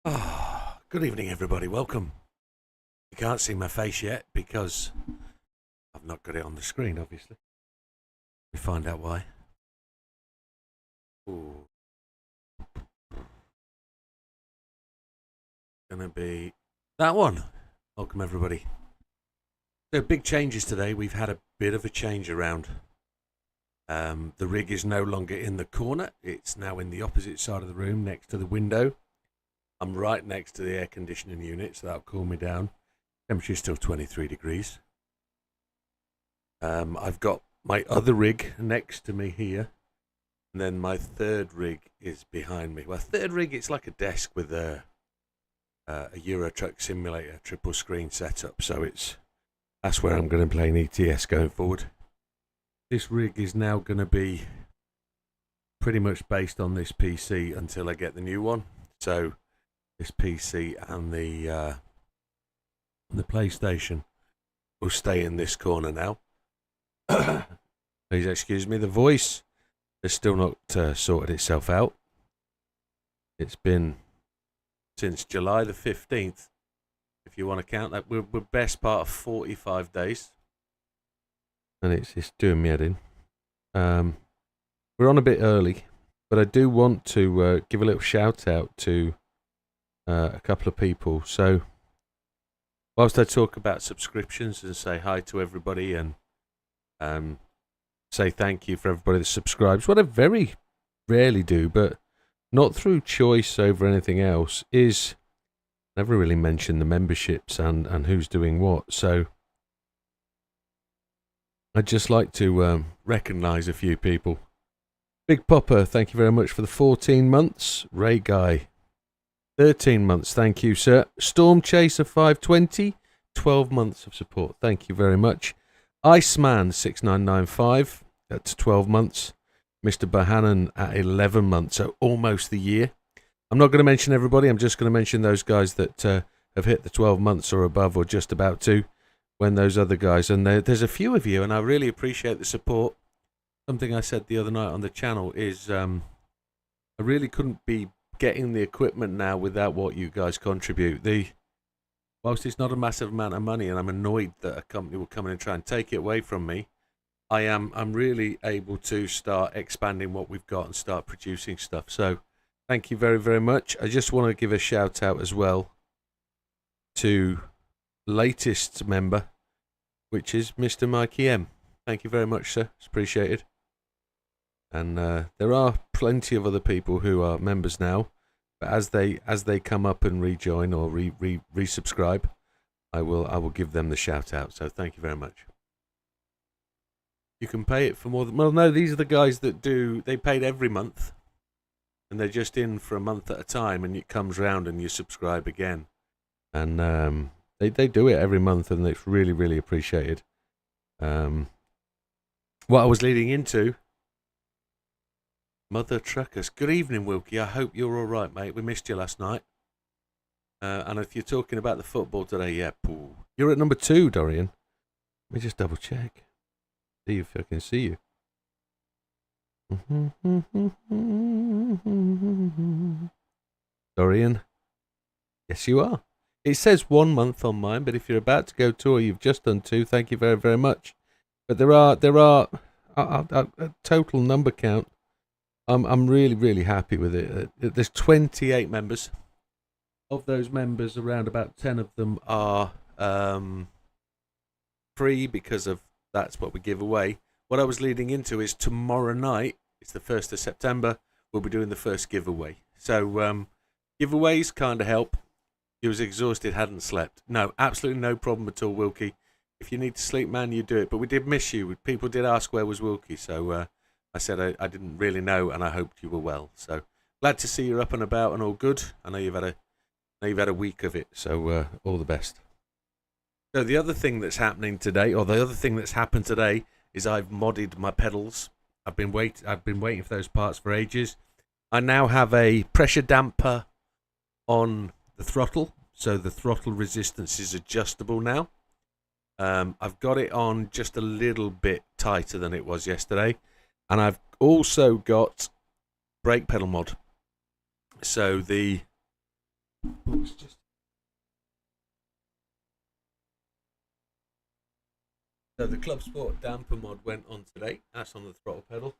Oh, good evening, everybody. Welcome. You can't see my face yet because I've not got it on the screen, obviously. We find out why. Ooh. Gonna be that one. Welcome, everybody. So, big changes today. We've had a bit of a change around. The rig is no longer in the corner. It's now in the opposite side of the room, next to the window. I'm right next to the air conditioning unit, so that'll cool me down. Temperature is still 23 degrees. I've got my other rig next to me here, and then my third rig is behind me. Well, third rig, it's like a desk with a Euro Truck Simulator triple screen setup, so that's where I'm going to play an ETS going forward. This rig is now going to be pretty much based on this PC until I get the new one. So this PC and the PlayStation will stay in this corner now. Please excuse me, the voice has still not sorted itself out. It's been since July the 15th, if you want to count that. We're best part of 45 days. And it's doing me head in. We're on a bit early, but I do want to give a little shout out to a couple of people. So, whilst I talk about subscriptions and say hi to everybody and say thank you for everybody that subscribes, what I very rarely do, but not through choice over anything else, is never really mention the memberships and who's doing what. So I'd just like to recognise a few people. Big Popper, thank you very much for the 14 months. Ray Guy, 13 months, thank you, sir. Storm Chaser 520, 12 months of support, thank you very much. Iceman 6995, that's 12 months. Mr. Bahanan at 11 months, so almost the year. I'm not going to mention everybody, I'm just going to mention those guys that have hit the 12 months or above or just about to, when those other guys, and there's a few of you, and I really appreciate the support. Something I said the other night on the channel is I really couldn't be getting the equipment now without what you guys contribute. Whilst it's not a massive amount of money, and I'm annoyed that a company will come in and try and take it away from me, I'm really able to start expanding what we've got and start producing stuff. So thank you very, very much. I just want to give a shout out as well to latest member, which is Mr. Mikey M. Thank you very much, sir. It's appreciated. And there are plenty of other people who are members now, but as they come up and rejoin or resubscribe, I will give them the shout out. So thank you very much. You can pay it for more than, well, no, these are the guys that they paid every month, and they're just in for a month at a time, and it comes round and you subscribe again, and they do it every month, and it's really, really appreciated. What I was leading into, Mother Truckers. Good evening, Wilkie. I hope you're all right, mate. We missed you last night. And if you're talking about the football today, yeah, pooh. You're at number 2, Dorian. Let me just double check. See if I can see you. Dorian. Yes, you are. It says 1 month on mine, but if you're about to go 2 or you've just done 2, thank you very, very much. But there are a total number count. I'm really, really happy with it. There's 28 members. Of those members, around about 10 of them are free because of that's what we give away. What I was leading into is tomorrow night, it's the 1st of September, we'll be doing the first giveaway. So giveaways kind of help. You was exhausted, hadn't slept. No, absolutely no problem at all, Wilkie. If you need to sleep, man, you do it. But we did miss you. People did ask where was Wilkie, so I said I didn't really know, and I hoped you were well. So glad to see you're up and about and all good. I know you've had a week of it, so all the best. So the other thing that's happening today, or the other thing that's happened today, is I've modded my pedals. I've been waiting for those parts for ages. I now have a pressure damper on the throttle, so the throttle resistance is adjustable now. I've got it on just a little bit tighter than it was yesterday, and I've also got brake pedal mod. So the So the Club Sport damper mod went on today. That's on the throttle pedal.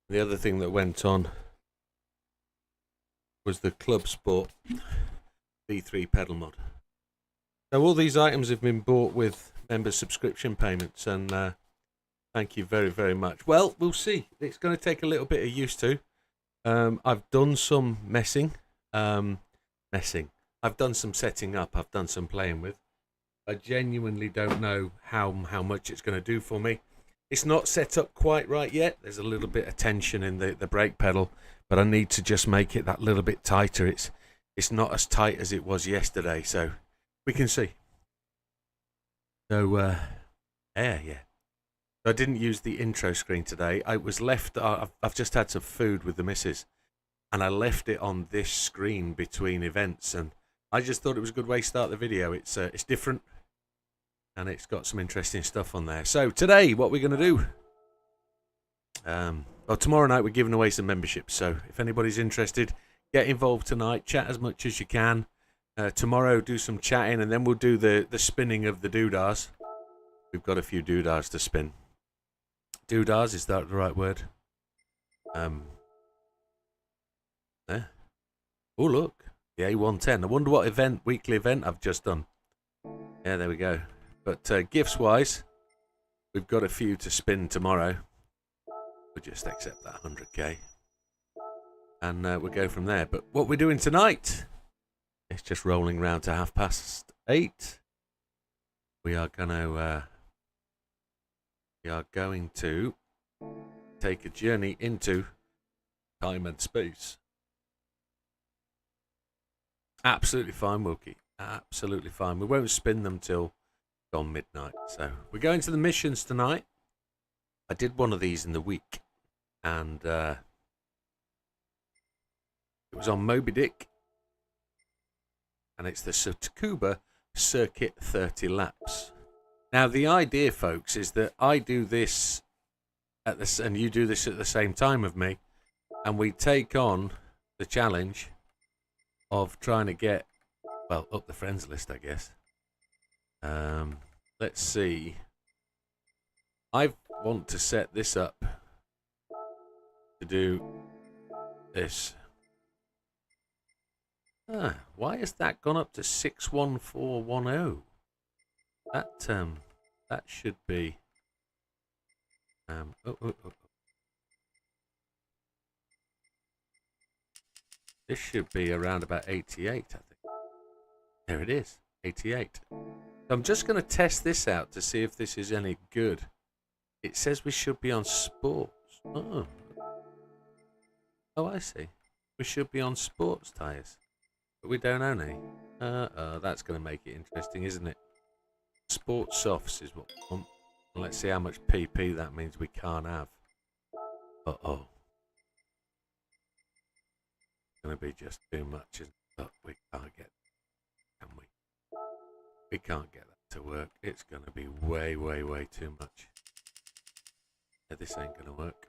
The other thing that went on was the Club Sport V3 pedal mod. So all these items have been bought with member subscription payments, and thank you very, very much. Well, we'll see. It's going to take a little bit of used to. I've done some messing. I've done some setting up. I've done some playing with. I genuinely don't know how much it's going to do for me. It's not set up quite right yet. There's a little bit of tension in the brake pedal, but I need to just make it that little bit tighter. It's not as tight as it was yesterday, so we can see. So, yeah. I didn't use the intro screen today. I was left. I've just had some food with the missus, and I left it on this screen between events, and I just thought it was a good way to start the video. It's different, and it's got some interesting stuff on there. So today, what we're going to do? Well, tomorrow night we're giving away some memberships. So if anybody's interested, get involved tonight. Chat as much as you can. Tomorrow, do some chatting, and then we'll do the spinning of the doodahs. We've got a few doodahs to spin. Doodahs, is that the right word? There. Oh, look. The A110. I wonder what weekly event I've just done. Yeah, there we go. But gifts-wise, we've got a few to spin tomorrow. We'll just accept that 100k. And we'll go from there. But what we're doing tonight, it's just rolling round to 8:30. We are going to take a journey into time and space. Absolutely fine, Wilkie. Absolutely fine. We won't spin them till on midnight. So we're going to the missions tonight. I did one of these in the week, and it was on Moby Dick, and it's the Takuba Circuit 30 laps. Now the idea, folks, is that I do this at this, and you do this at the same time of me, and we take on the challenge of trying to get, well, up the friends list, I guess. Let's see. I want to set this up to do this. Why has that gone up to 61410? That should be. This should be around about 88, I think. There it is, 88. I'm just going to test this out to see if this is any good. It says we should be on sports. Oh, I see. We should be on sports tyres, but we don't own any. That's going to make it interesting, isn't it? Sports softs is what we want. Let's see how much PP that means we can't have. Uh-oh. It's going to be just too much, isn't it? But we can't get it, can we? We can't get that to work. It's going to be way, way, way too much. Yeah, this ain't going to work.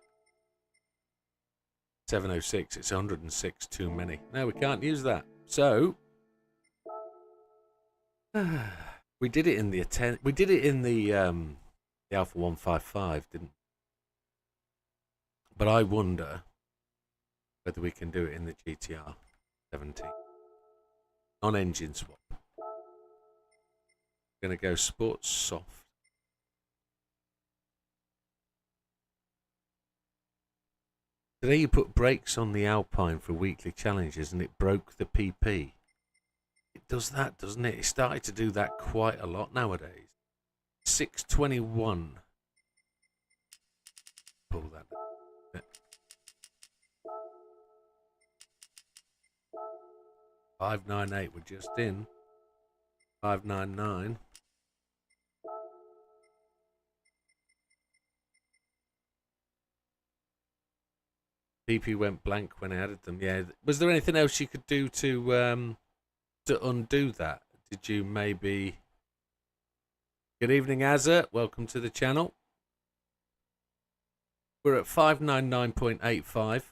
706, it's 106 too many. No, we can't use that. So, we did it in the Alpha 155, didn't we? But I wonder whether we can do it in the GTR 17. On engine swap. We're going to go sports soft. Today you put brakes on the Alpine for weekly challenges and it broke the PP. It does that, doesn't it? It started to do that quite a lot nowadays. 621. Pull that up. 598, we're just in. 599. PP went blank when I added them. Yeah. Was there anything else you could do to to undo that, did you maybe... Good evening, Azza. Welcome to the channel. We're at 599.85.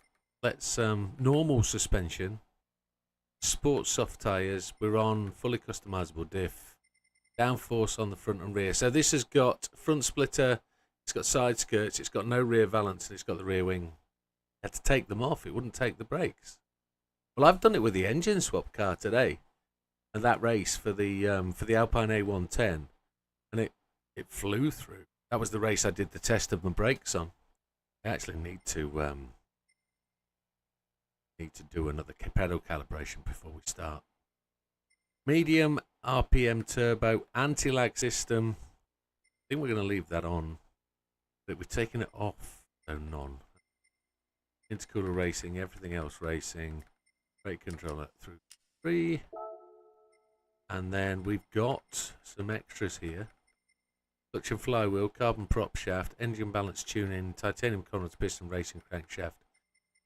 Let's normal suspension, sport soft tyres. We're on fully customizable diff, downforce on the front and rear. So this has got front splitter, it's got side skirts, it's got no rear valance, and it's got the rear wing. I had to take them off. It wouldn't take the brakes. Well, I've done it with the engine swap car today, and that race for the Alpine A110, and it flew through. That was the race I did the test of my brakes on. I actually need to do another pedal calibration before we start. Medium RPM turbo, anti-lag system. I think we're going to leave that on, but we're taking it off. So none. Intercooler racing, everything else racing. Brake controller through 3. And then we've got some extras here. Clutch and flywheel, carbon prop shaft, engine balance tuning, titanium columns, piston racing crankshaft,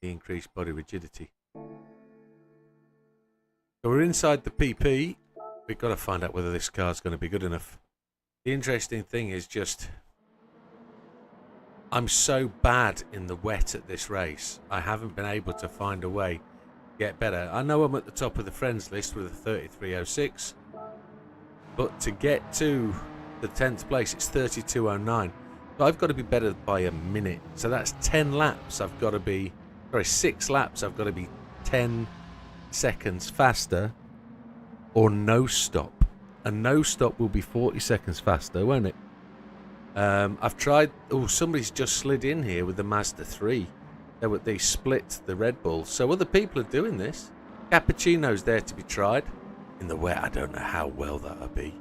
the increased body rigidity. So we're inside the PP. We've got to find out whether this car's going to be good enough. The interesting thing is just, I'm so bad in the wet at this race. I haven't been able to find a way to get better. I know I'm at the top of the friends list with a 33.06, but to get to the 10th place, it's 32.09. So I've got to be better by a minute. So that's 10 laps. I've got to be, sorry, 6 laps. I've got to be 10 seconds faster, or no stop. A no stop will be 40 seconds faster, won't it? I've tried. Oh, somebody's just slid in here with the Mazda 3. They split the Red Bull. So other people are doing this. Cappuccino's there to be tried. In the wet, I don't know how well that'll be.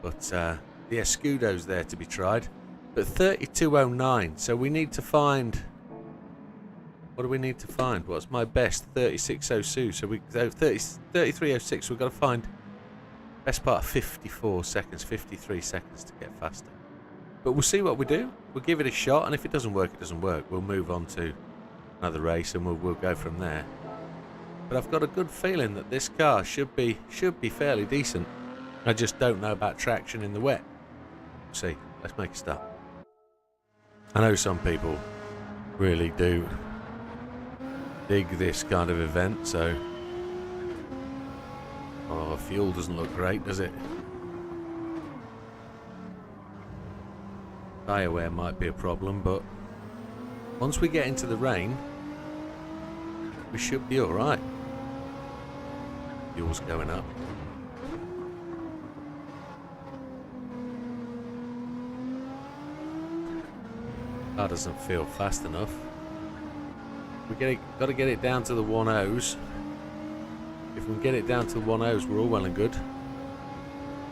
But the Escudo's there to be tried. But 32.09. So we need to find... What do we need to find? What's my best? 36.02. So 33.06. We've got to find best part of 54 seconds, 53 seconds to get faster. But we'll see what we do. We'll give it a shot, and if it doesn't work, it doesn't work. We'll move on to another race, and we'll go from there. But I've got a good feeling that this car should be fairly decent. I just don't know about traction in the wet. We'll see. Let's make a start. I know some people really do dig this kind of event, so... Oh, fuel doesn't look great, does it? Tyre wear might be a problem, but once we get into the rain, we should be alright. Fuel's going up. Car doesn't feel fast enough. Got to get it down to the 1.0s. If we can get it down to the 1.0s, we're all well and good.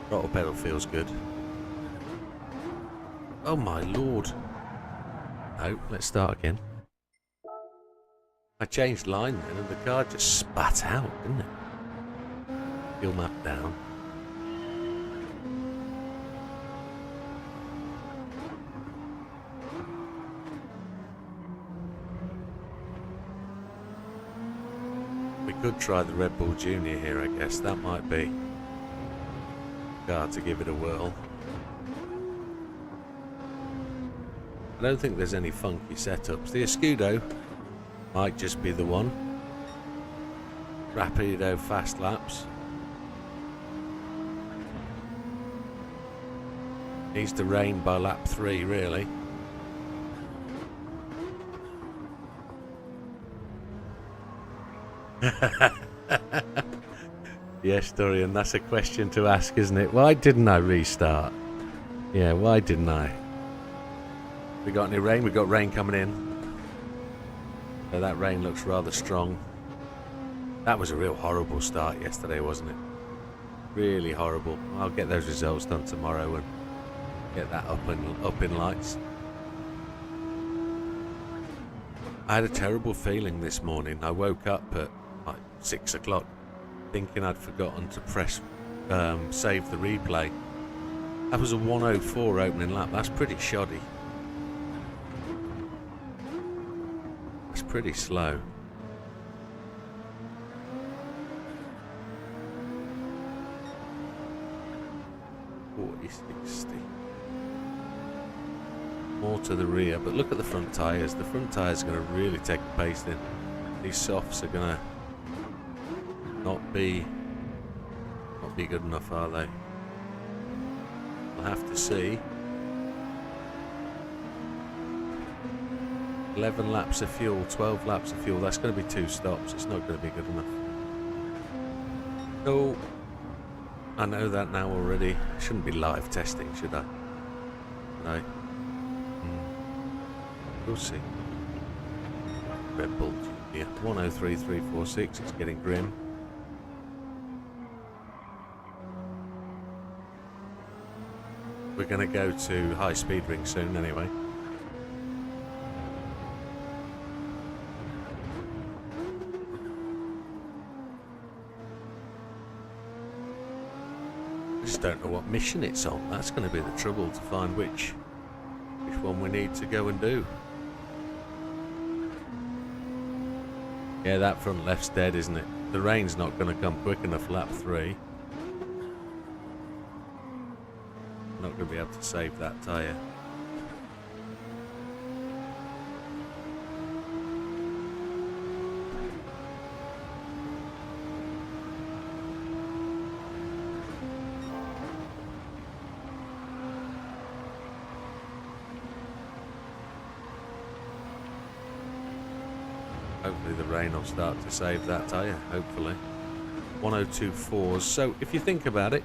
Throttle pedal feels good. Oh my lord. No, let's start again. I changed line then and the car just spat out, didn't it? Fuel map down. We could try the Red Bull Junior here, I guess. That might be a car to give it a whirl. I don't think there's any funky setups. The Escudo might just be the one. Rapido fast laps. Needs to rain by lap 3, really. Yes, Dorian, that's a question to ask, isn't it? Why didn't I restart? Yeah, why didn't I? We got any rain? We got rain coming in. So that rain looks rather strong. That was a real horrible start yesterday, wasn't it? Really horrible. I'll get those results done tomorrow and get that up in lights. I had a terrible feeling this morning. I woke up at like 6 o'clock thinking I'd forgotten to press save the replay. That was a 1:04 opening lap. That's pretty shoddy. That's pretty slow. 40, 60. More to the rear, but look at the front tyres. The front tyres are going to really take a pasting. These softs are going to not be good enough, are they? We'll have to see. 11 laps of fuel, 12 laps of fuel. That's going to be 2 stops. It's not going to be good enough. Oh, I know that now already. I shouldn't be live testing, should I? No. We'll see. Red Bull Junior 103.346. It's getting grim. We're going to go to high speed ring soon anyway. I just don't know what mission it's on. That's going to be the trouble, to find which one we need to go and do. Yeah, that front left's dead, isn't it? The rain's not going to come quick enough lap 3. Not going to be able to save that tyre. Hopefully the rain will start to save that tyre, hopefully. 102.4s. So if you think about it,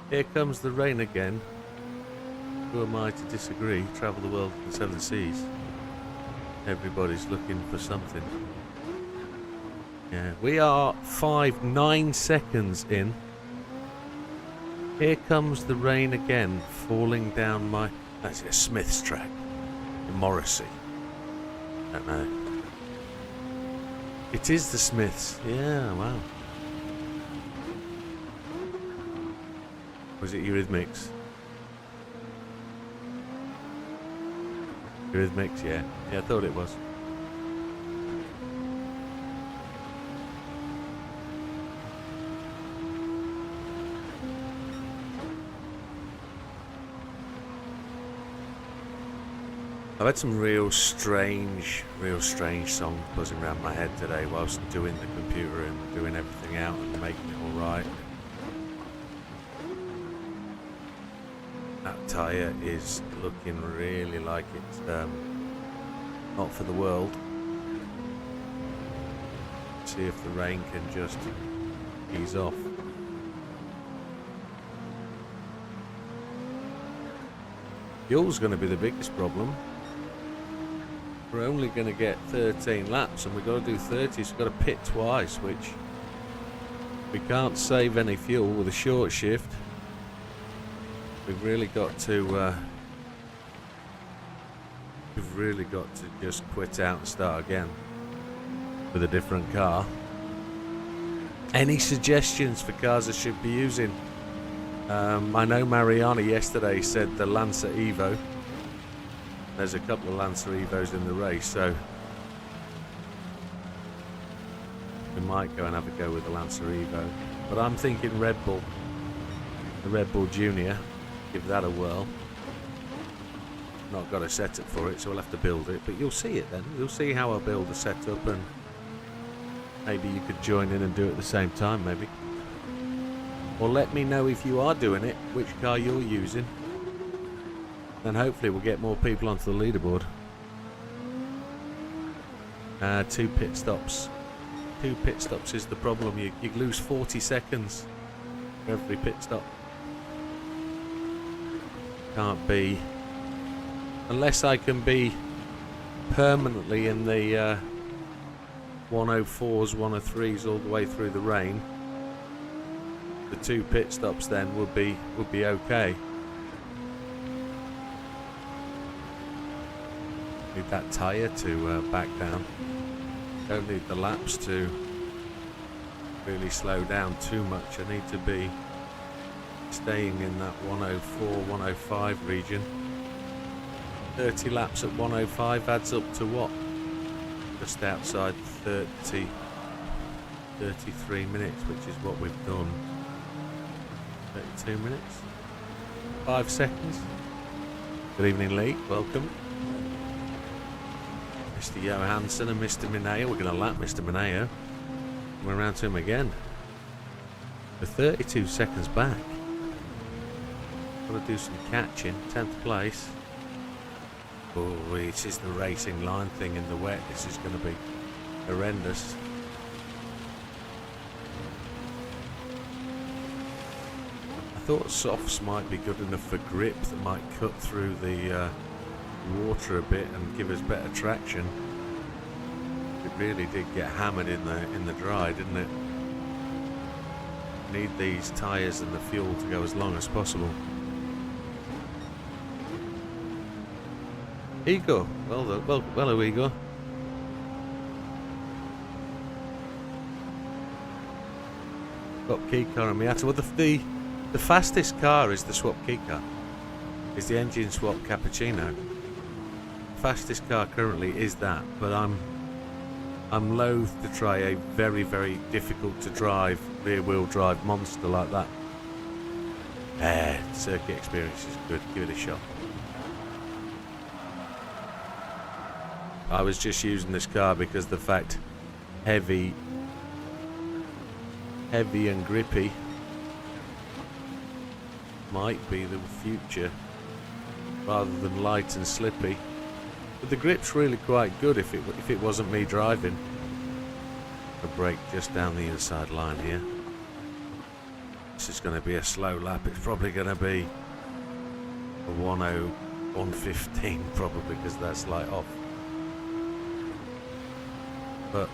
here comes the rain again. Who am I to disagree? Travel the world in 7 seas. Everybody's looking for something. Yeah, we are 9 seconds in. Here comes the rain again, falling down my... That's a Smith's track. In Morrissey. Don't know. It is the Smiths. Yeah, wow. Was it Eurythmics? Eurythmics, yeah. Yeah, I thought it was. I've had some real strange songs buzzing around my head today whilst doing the computer and doing everything out and making it alright. That tyre is looking really like it's not for the world. See if the rain can just ease off. Fuel's going to be the biggest problem. We're only going to get 13 laps and we've got to do 30, so we've got to pit twice, which we can't save any fuel with a short shift. We've really got to just quit out and start again with a different car. Any suggestions for cars I should be using? I know Mariana yesterday said the Lancer Evo. There's a couple of Lancer Evos in the race, so we might go and have a go with the Lancer Evo. But I'm thinking Red Bull, the Red Bull Junior. Give that a whirl. Not got a setup for it, so we'll have to build it. But you'll see it then. You'll see how I build a setup, and maybe you could join in and do it at the same time, maybe. Or let me know if you are doing it, which car you're using. Then hopefully we'll get more people onto the leaderboard. 2 pit stops. 2 pit stops is the problem. You lose 40 seconds for every pit stop. Can't be, unless I can be permanently in the 104s, 103s all the way through the rain. The 2 pit stops then would be okay. Need that tyre to back down. Don't need the laps to really slow down too much. I need to be staying in that 104, 105 region. 30 laps at 105 adds up to what? Just outside 30. 33 minutes, which is what we've done. 32 minutes. 5 seconds. Good evening, Lee. Welcome. Mr. Johansson and Mr. Mineo. We're going to lap Mr. Mineo. We're around to him again. We're 32 seconds back. Got to do some catching. 10th place. Oh, this is the racing line thing in the wet. This is going to be horrendous. I thought softs might be good enough for grip that might cut through the water a bit and give us better traction. It really did get hammered in the dry, didn't it? Need these tyres and the fuel to go as long as possible. Igor, well done. Well, hello, Igor. Swap key car and Miata. Well, the fastest car is the swap key car. Is the engine swap cappuccino. Fastest car currently is that, but I'm loath to try a very, very difficult to drive rear wheel drive monster like that. Circuit experience is good. Give it a shot. I was just using this car because the fact heavy and grippy might be the future rather than light and slippy. But the grip's really quite good if it wasn't me driving. A brake just down the inside line here. This is going to be a slow lap. It's probably going to be a 1:01:15 probably because that's light off. But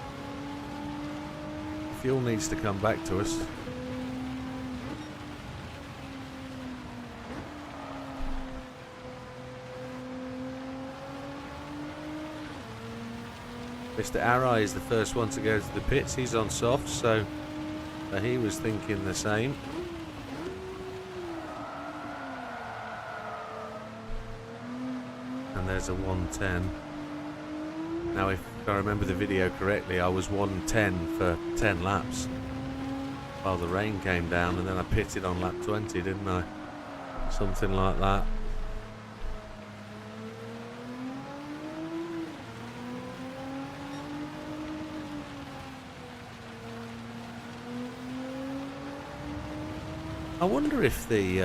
fuel needs to come back to us. Mr. Arai is the first one to go to the pits. He's on soft, so he was thinking the same. And there's a 1:10. Now, if I remember the video correctly, I was 1:10 for 10 laps while the rain came down, and then I pitted on lap 20, didn't I? Something like that. I wonder if the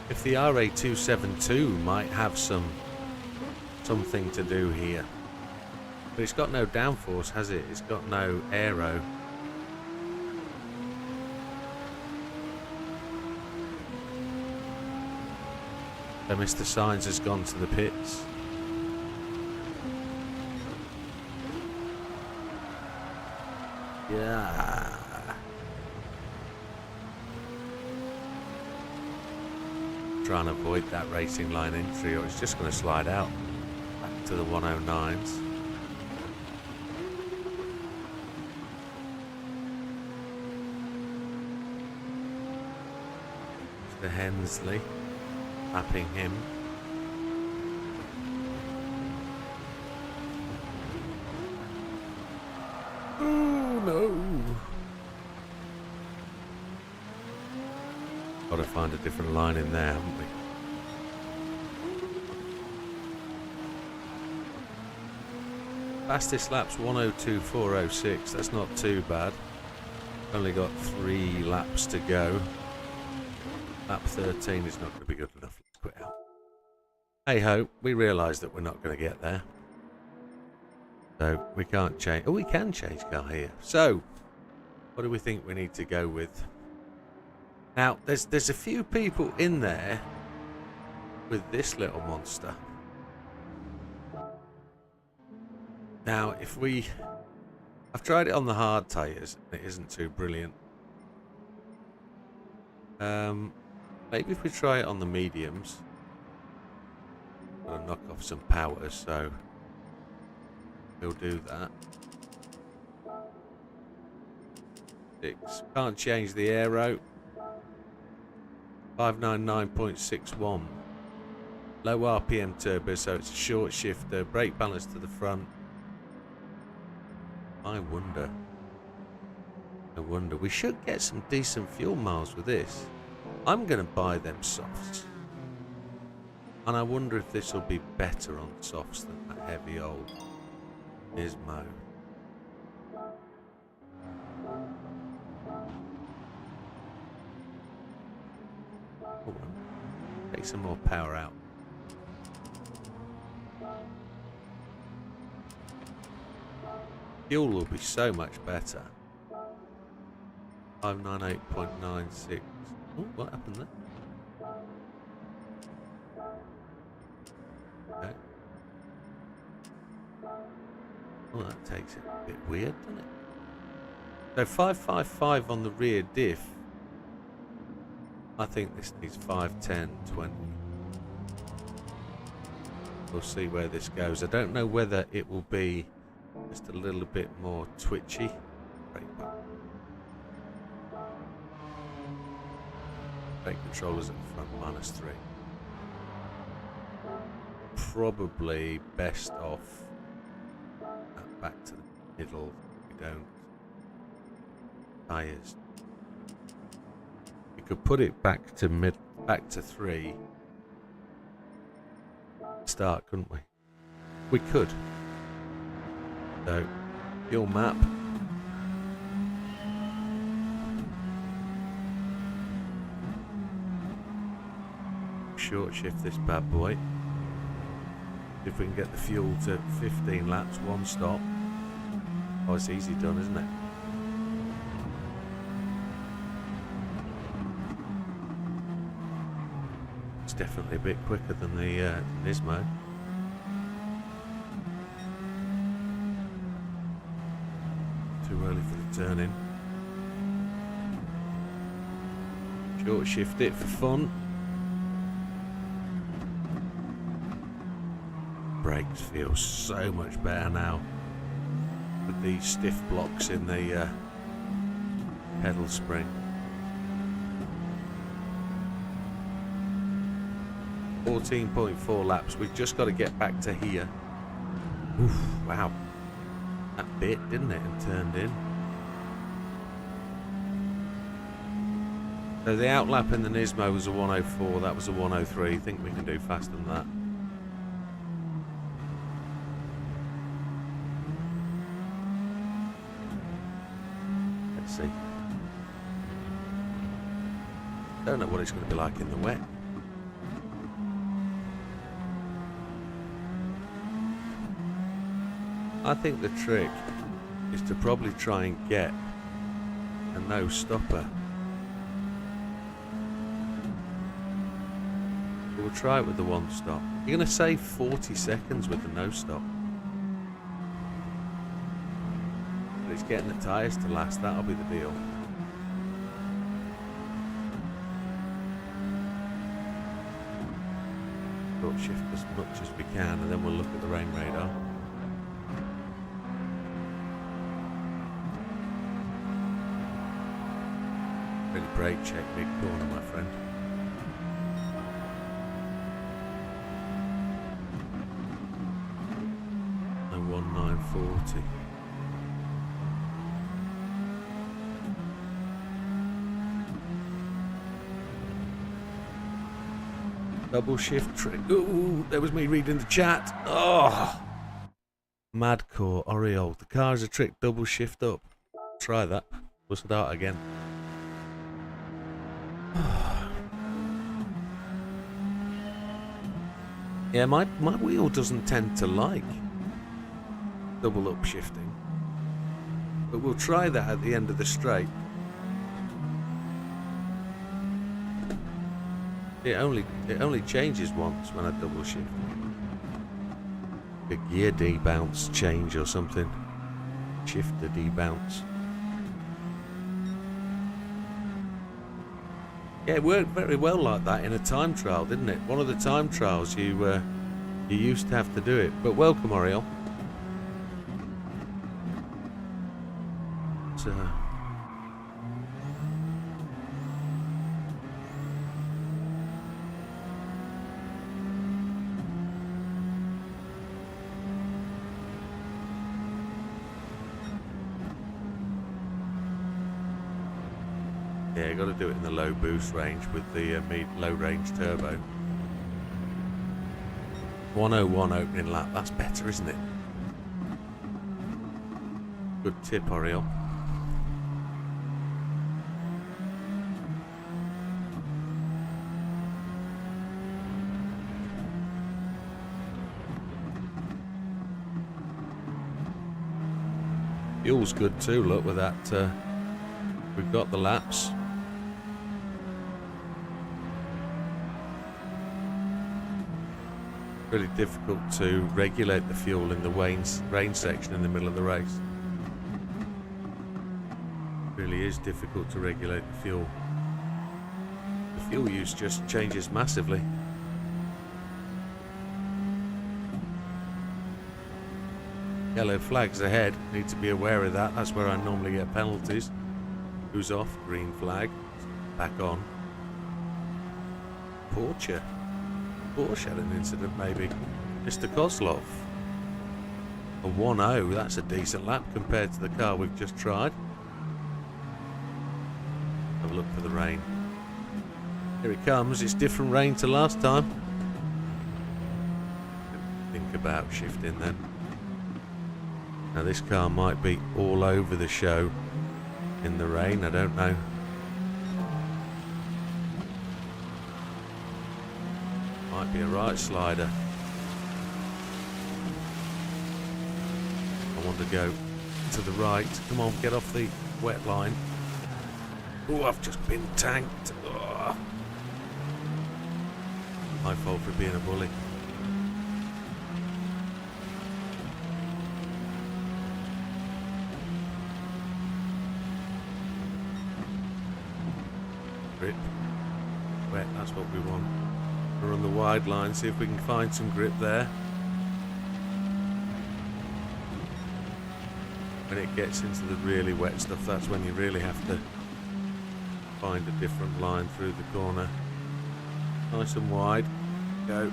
RA272 might have something to do here. But it's got no downforce, has it? It's got no aero. So Mr. Sainz has gone to the pits. Yeah. Try and avoid that racing line entry, or it's just going to slide out back to the 109s. To Hensley, lapping him. Oh no! Got to find a different line in there, haven't we? Fastest lap's 1:02:406. That's not too bad. Only got 3 laps to go. Lap 13 is not going to be good enough. Let's quit out. Hey ho, we realise that we're not going to get there. So we can't change. Oh, we can change car here. So, what do we think we need to go with? Now, there's a few people in there with this little monster. Now, I've tried it on the hard tyres, and it isn't too brilliant. Maybe if we try it on the mediums, I'll knock off some power, so we'll do that. 6. Can't change the aero. 599.61. Low RPM turbo, so it's a short shifter. Brake balance to the front. I wonder. No wonder. We should get some decent fuel miles with this. I'm going to buy them softs. And I wonder if this will be better on softs than that heavy old Nismo. Oh, take some more power out. Fuel will be so much better. 598.96. Oh, what happened there? Okay. Well, that takes it a bit weird, doesn't it? So 555 on the rear diff. I think this needs 510.20. We'll see where this goes. I don't know whether it will be just a little bit more twitchy. Brake controllers at the front, -3. Probably best off back to the middle. We don't. Tyres. We could put it back to 3. Start, couldn't we? We could. So, fuel map. Short shift this bad boy. If we can get the fuel to 15 laps, 1 stop. Oh, it's easy done, isn't it? It's definitely a bit quicker than the Nismo. Too early for the turn in. Short shift it for fun. Brakes feel so much better now with these stiff blocks in the pedal spring. 14.4 laps. We've just got to get back to here. Oof, wow. That bit, didn't it, and turned in. So the outlap in the Nismo was a 104. That was a 103. I think we can do faster than that. See. Don't know what it's going to be like in the wet. I think the trick is to probably try and get a no stopper. We'll try it with the 1 stop. You're going to save 40 seconds with the no stop. It's getting the tyres to last, that'll be the deal. Short shift as much as we can and then we'll look at the rain radar. Really brake check mid corner, my friend. No 1940. Double shift trick. Ooh, there was me reading the chat. Oh, Madcore, Oriole. The car is a trick. Double shift up. Try that. We'll start again. Yeah, my wheel doesn't tend to like double up shifting, but we'll try that at the end of the straight. It only changes once when I double shift. A gear debounce change or something. Shifter debounce. Yeah, it worked very well like that in a time trial, didn't it? One of the time trials you used to have to do it. But welcome, Oriole. So, Yeah, got to do it in the low boost range with the low range turbo. 101 opening lap, that's better, isn't it? Good tip, Oriel. Fuel's good too, look, with that. We've got the laps. Really difficult to regulate the fuel in the range section in the middle of the race. Really is difficult to regulate the fuel. The fuel use just changes massively. Yellow flags ahead, need to be aware of that. That's where I normally get penalties. Who's off? Green flag. Back on. Porsche had an incident maybe. Mr. Kozlov. A 1-0, that's a decent lap compared to the car we've just tried. Have a look for the rain. Here it comes, it's different rain to last time. Think about shifting then. Now this car might be all over the show in the rain, I don't know. Might be a right slider. I want to go to the right. Come on, get off the wet line. Oh, I've just been tanked. Oh. My fault for being a bully. Grip. Wet, that's what we want. We're on the wide line, see if we can find some grip there. When it gets into the really wet stuff, that's when you really have to find a different line through the corner. Nice and wide. Go.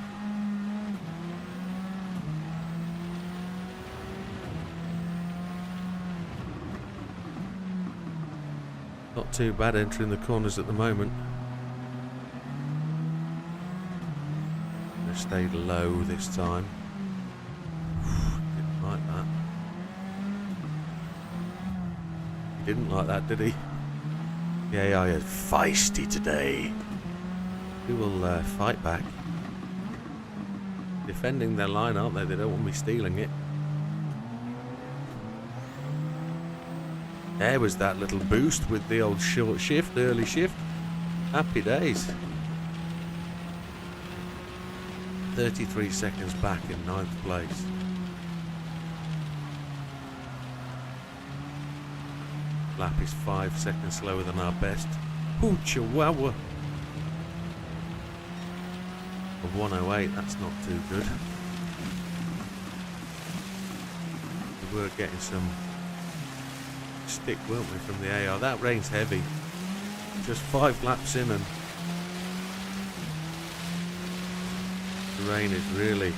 Not too bad entering the corners at the moment. Stayed low this time. Didn't like that. He didn't like that, did he? The AI is feisty today. We will fight back. Defending their line, aren't they? They don't want me stealing it. There was that little boost with the old short shift, early shift. Happy days. 33 seconds back in 9th place. Lap is 5 seconds slower than our best. Ooh, chihuahua. A 108, that's not too good. We were getting some stick, weren't we, from the AR. That rain's heavy. Just 5 laps in and the rain is really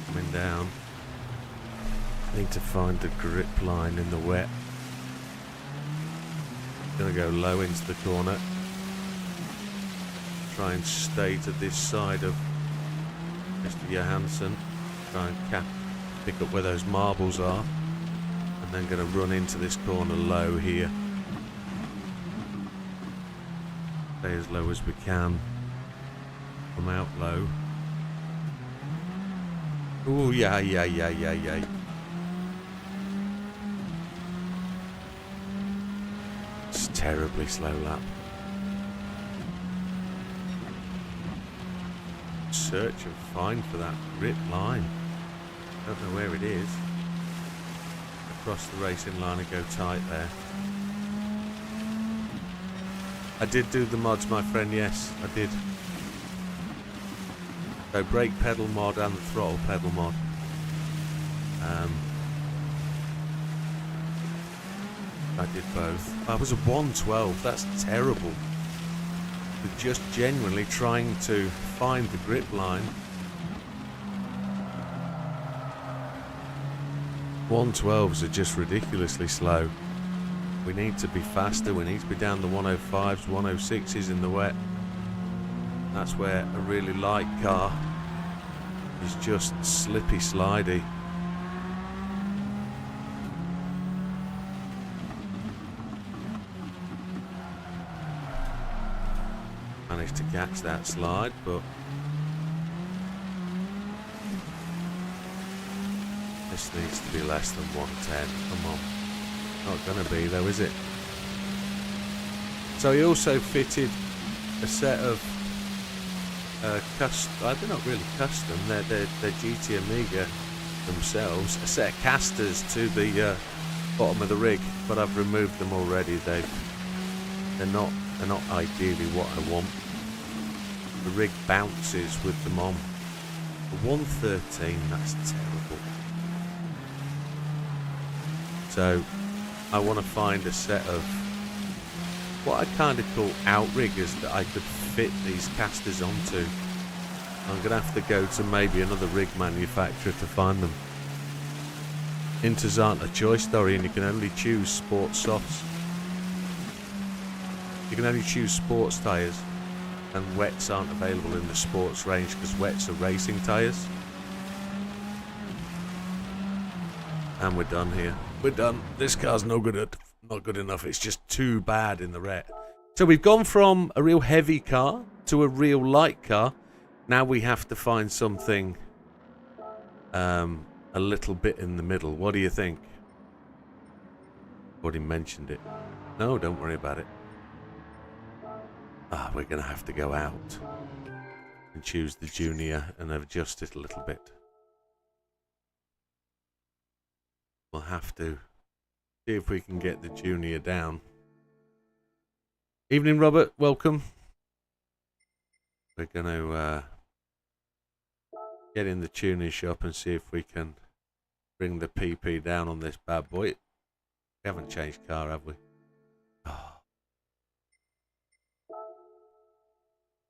coming down. Need to find the grip line in the wet. Gonna go low into the corner. Try and stay to this side of Mr. Johansson. Try and pick up where those marbles are. And then gonna run into this corner low here. Stay as low as we can. Come out low. Oh, yeah. It's a terribly slow lap. Search and find for that grip line. Don't know where it is. Across the racing line and go tight there. I did do the mods, my friend, yes, I did. So brake pedal mod and the throttle pedal mod. I did both. I was a 112, that's terrible. But just genuinely trying to find the grip line. 112s are just ridiculously slow. We need to be faster. We need to be down the 105s, 106s in the wet. That's where a really light car is just slippy slidey. Managed to catch that slide, but this needs to be less than 110. Come on. Not going to be though, is it? So he also fitted a set of they're not really custom, they're GT Amiga themselves, a set of casters to the bottom of the rig, but I've removed them already. They're not ideally what I want. The rig bounces with them on. The 113, that's terrible. So I want to find a set of what I kind of call outriggers that I could fit these casters onto. I'm going to have to go to maybe another rig manufacturer to find them. Inters aren't a choice, Dorian, and you can only choose sports softs. You can only choose sports tyres, and wets aren't available in the sports range because wets are racing tyres. And we're done here. We're done. This car's not good enough. It's just too bad in the ret. So we've gone from a real heavy car to a real light car. Now we have to find something a little bit in the middle. What do you think? Already mentioned it. No, don't worry about it. We're going to have to go out and choose the junior and adjust it a little bit. We'll have to see if we can get the junior down. Evening, Robert. Welcome. We're going to get in the tuning shop and see if we can bring the PP down on this bad boy. We haven't changed car, have we? Oh.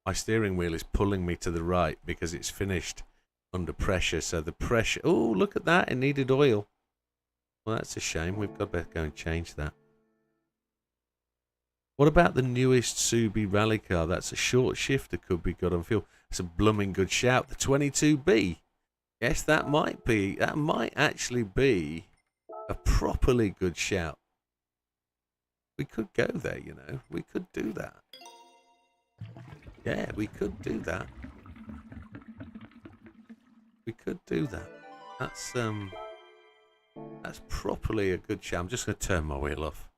My steering wheel is pulling me to the right because it's finished under pressure. So the pressure... Oh, look at that. It needed oil. Well, that's a shame. We've got to go and change that. What about the newest Subi rally car? That's a short shifter, could be good on fuel. It's a blooming good shout. The 22B. Yes, that might actually be a properly good shout. We could go there, you know. We could do that. Yeah, we could do that. We could do that. That's properly a good shout. I'm just going to turn my wheel off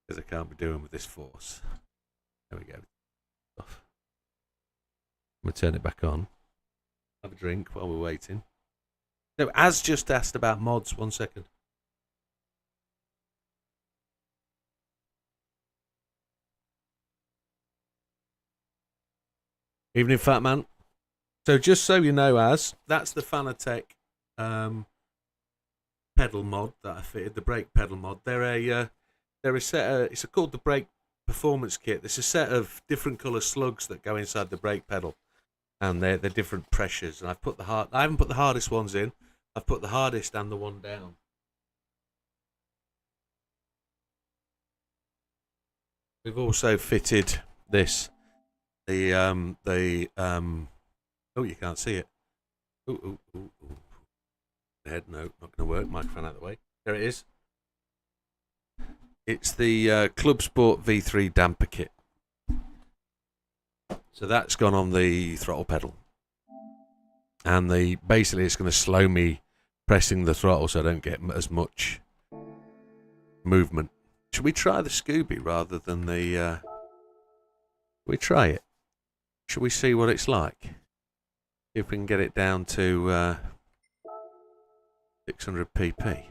because I can't be doing with this force. There we go. Off. I'm going to turn it back on. Have a drink while we're waiting. No, Az just asked about mods. 1 second. Evening, fat man. So just so you know, Az, that's the Fanatec pedal mod that I fitted, the brake pedal mod. They're a set of, it's called the brake performance kit. There's a set of different colour slugs that go inside the brake pedal, and they're different pressures. And I haven't put the hardest ones in. I've put the hardest and the one down. We've also fitted this. Oh, you can't see it. Ooh. Head, no, not going to work. Microphone out of the way. There it is. It's the Club Sport V3 damper kit. So that's gone on the throttle pedal, and basically it's going to slow me pressing the throttle so I don't get as much movement. Should we try the Scooby rather than the? We try it. Should we see what it's like? If we can get it down to 600 pp.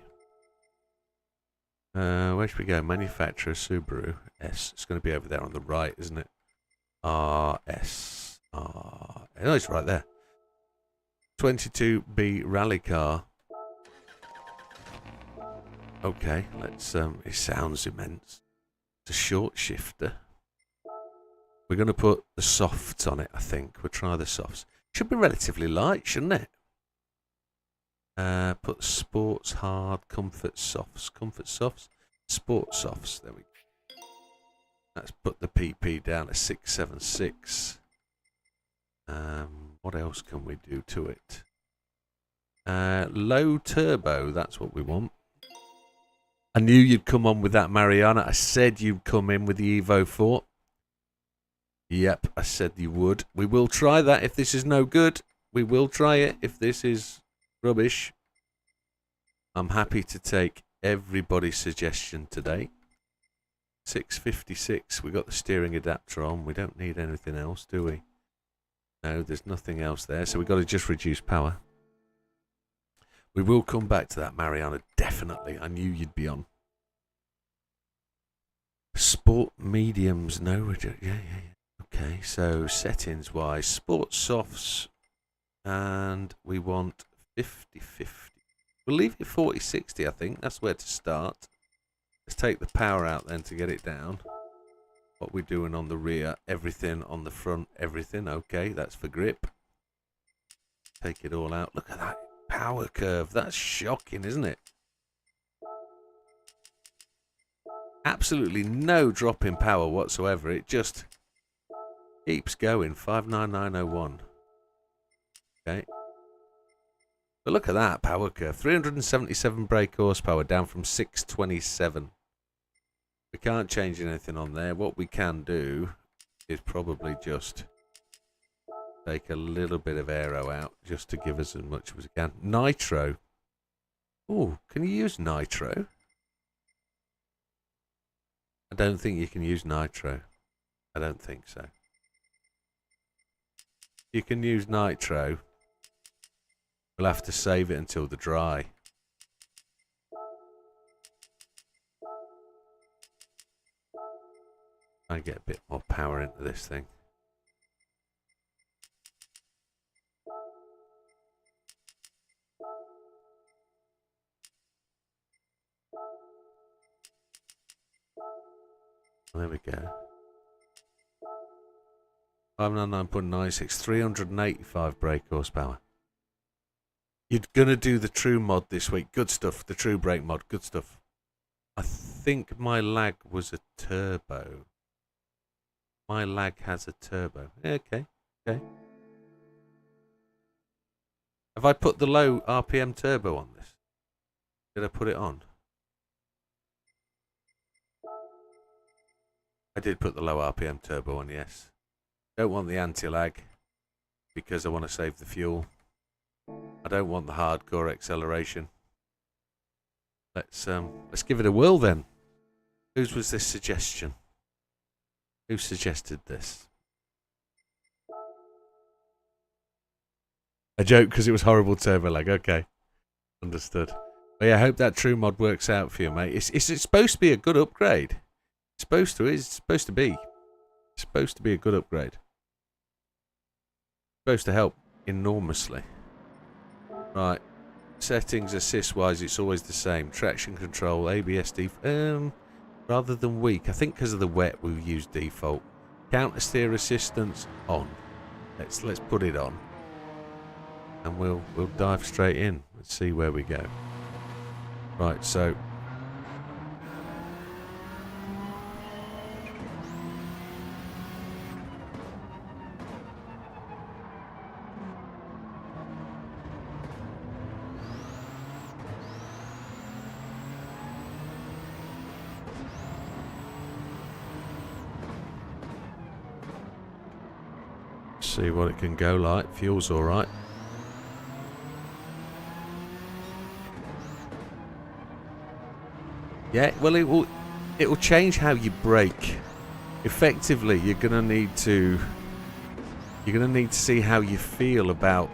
Where should we go? Manufacturer, Subaru. S. It's going to be over there on the right, isn't it? RS. No, it's right there. 22B rally car. Okay, let's. It sounds immense. It's a short shifter. We're going to put the softs on it, I think. We'll try the softs. Should be relatively light, shouldn't it? Put sports, hard, comfort, softs. Comfort, softs. Sport softs. There we go. Let's put the PP down to 676. What else can we do to it? Low turbo. That's what we want. I knew you'd come on with that, Mariana. I said you'd come in with the Evo 4. Yep, I said you would. We will try that if this is no good. We will try it if this is rubbish. I'm happy to take everybody's suggestion today. 656. We got the steering adapter on. We don't need anything else, do we? No, there's nothing else there. So we've got to just reduce power. We will come back to that, Mariana. Definitely. I knew you'd be on. Sport mediums. No. Yeah. Okay, so settings-wise, sport softs, and we want 50-50. We'll leave it 40-60, I think. That's where to start. Let's take the power out then to get it down. What we're doing on the rear, everything on the front, everything. Okay, that's for grip. Take it all out. Look at that power curve. That's shocking, isn't it? Absolutely no drop in power whatsoever. It just keeps going. 59901. Okay. But look at that power curve. 377 brake horsepower down from 627. We can't change anything on there. What we can do is probably just take a little bit of aero out just to give us as much as we can. Nitro. Oh, can you use nitro? I don't think you can use nitro. I don't think so. You can use nitro. We'll have to save it until the dry. Try and get a bit more power into this thing. There we go. 599.96, 385 brake horsepower. You're going to do the True mod this week. Good stuff. The True brake mod. Good stuff. I think my lag was a turbo. My lag has a turbo. Okay. Okay. Have I put the low RPM turbo on this? Did I put it on? I did put the low RPM turbo on, yes. Don't want the anti-lag because I want to save the fuel. I don't want the hardcore acceleration. Let's give it a whirl then. Whose was this suggestion? Who suggested this? A joke because it was horrible turbo lag. Okay, understood. But yeah, I hope that True mod works out for you, mate. It's supposed to be a good upgrade. It's supposed to. It's supposed to be. It's supposed to be a good upgrade. It's supposed to help enormously. Right. Settings, assist-wise, it's always the same. Traction control, ABS default. Rather than weak, I think because of the wet, we'll use default. Counter steer assistance on. Let's put it on, and we'll dive straight in. Let's see where we go. Right, so. See what it can go like. Fuel's all right. Yeah, well, it will change how you brake. Effectively, you're gonna need to see how you feel about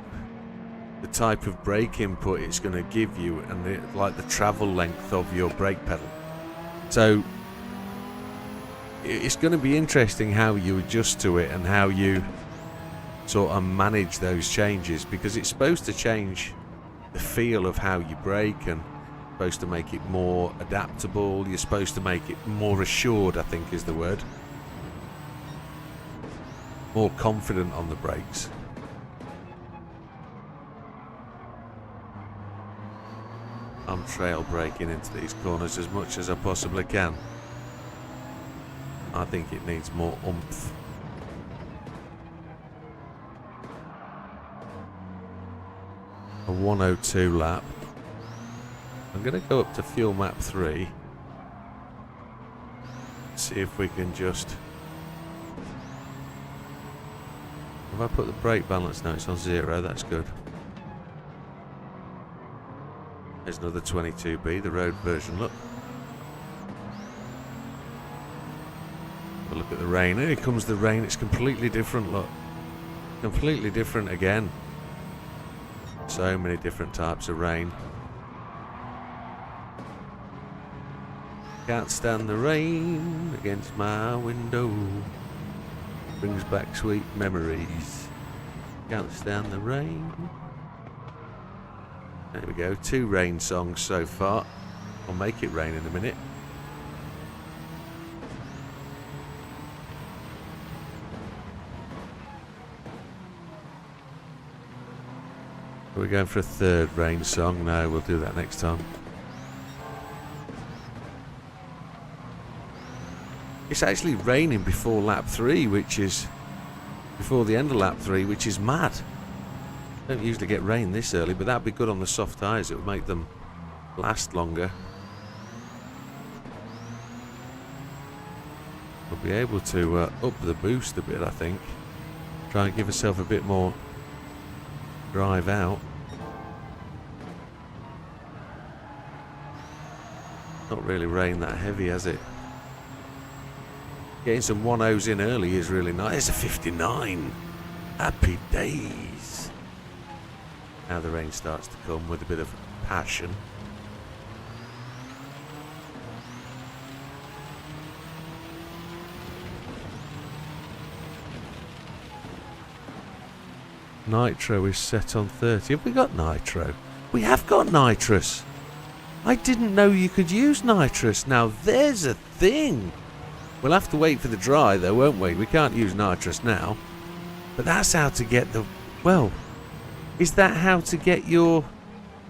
the type of brake input it's gonna give you and like the travel length of your brake pedal. So it's gonna be interesting how you adjust to it and how you sort of manage those changes, because it's supposed to change the feel of how you brake and supposed to make it more adaptable. You're supposed to make it more assured, I think is the word. More confident on the brakes. I'm I'm trail braking into these corners as much as I possibly can. I think it needs more oomph. A 102 lap. I'm going to go up to fuel map 3. See if we can just... Have I put the brake balance? No, it's on 0. That's good. There's another 22B, the road version. Look. Have a look at the rain. Here comes the rain. It's completely different. Look. Completely different again. So many different types of rain. Can't stand the rain against my window. Brings back sweet memories. Can't stand the rain. There we go. 2 rain songs so far. I'll make it rain in a minute. Are we going for a 3rd rain song? No, we'll do that next time. It's actually raining before lap 3, which is before the end of lap 3, which is mad. Don't usually get rain this early, but that'd be good on the soft tyres. It would make them last longer. We'll be able to up the boost a bit, I think. Try and give ourselves a bit more drive out. Not really rain that heavy, has it? Getting some 1.0s in early is really nice. It's a 59. Happy days. Now the rain starts to come with a bit of passion. Nitro is set on 30. Have we got nitro? We have got nitrous. I didn't know you could use nitrous. Now there's a thing. We'll have to wait for the dry though, won't we? We can't use nitrous now. But that's how to get the... Well, is that how to get your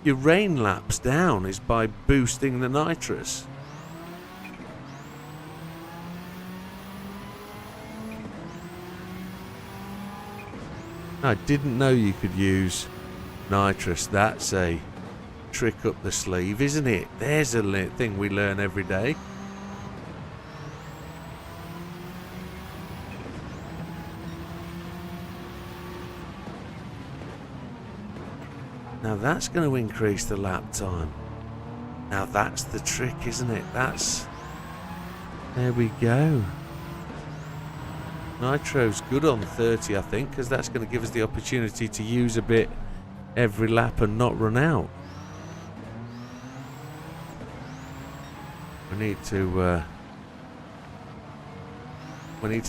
rain laps down? Is by boosting the nitrous? I didn't know you could use nitrous. That's a trick up the sleeve, isn't it? There's a thing we learn every day. Now that's going to increase the lap time. Now that's the trick, isn't it? There we go. Nitro's good on 30, I think, because that's going to give us the opportunity to use a bit every lap and not run out. We need to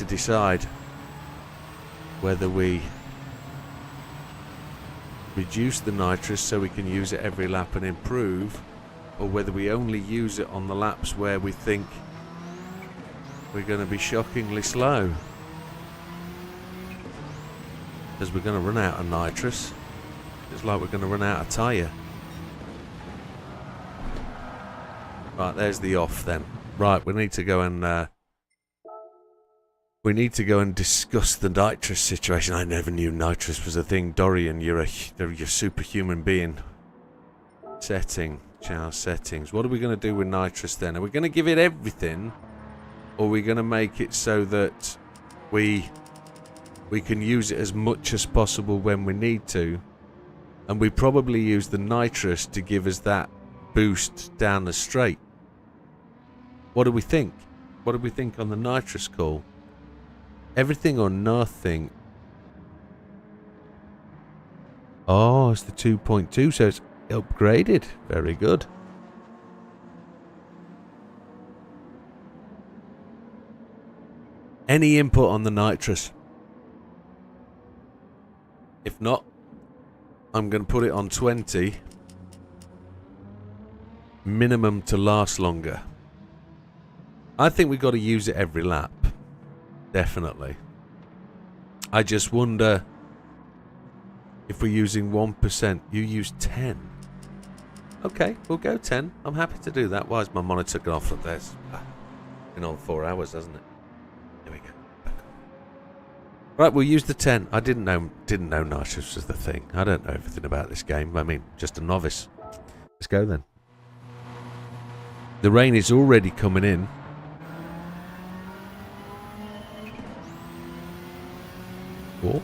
decide whether we reduce the nitrous so we can use it every lap and improve, or whether we only use it on the laps where we think we're going to be shockingly slow. Because we're going to run out of nitrous. It's like we're going to run out of tyre. Right, there's the off then. Right, we need to go and discuss the nitrous situation. I never knew nitrous was a thing. Dorian, you're a superhuman being. Child settings. What are we going to do with nitrous then? Are we going to give it everything, or are we going to make it so that we can use it as much as possible when we need to, and we probably use the nitrous to give us that boost down the straight? What do we think? What do we think on the nitrous call? Everything or nothing. Oh, it's the 2.2, so it's upgraded. Very good. Any input on the nitrous? If not, I'm going to put it on 20. Minimum to last longer. I think we've got to use it every lap. Definitely. I just wonder if we're using 1%. You use 10. Okay, we'll go 10. I'm happy to do that. Why is my monitor gone off from this? Been on 4 hours, hasn't it? Here we go. Back on. Right, we'll use the 10. I didn't know nitrous was the thing. I don't know everything about this game. I mean, just a novice. Let's go then. The rain is already coming in. Cool.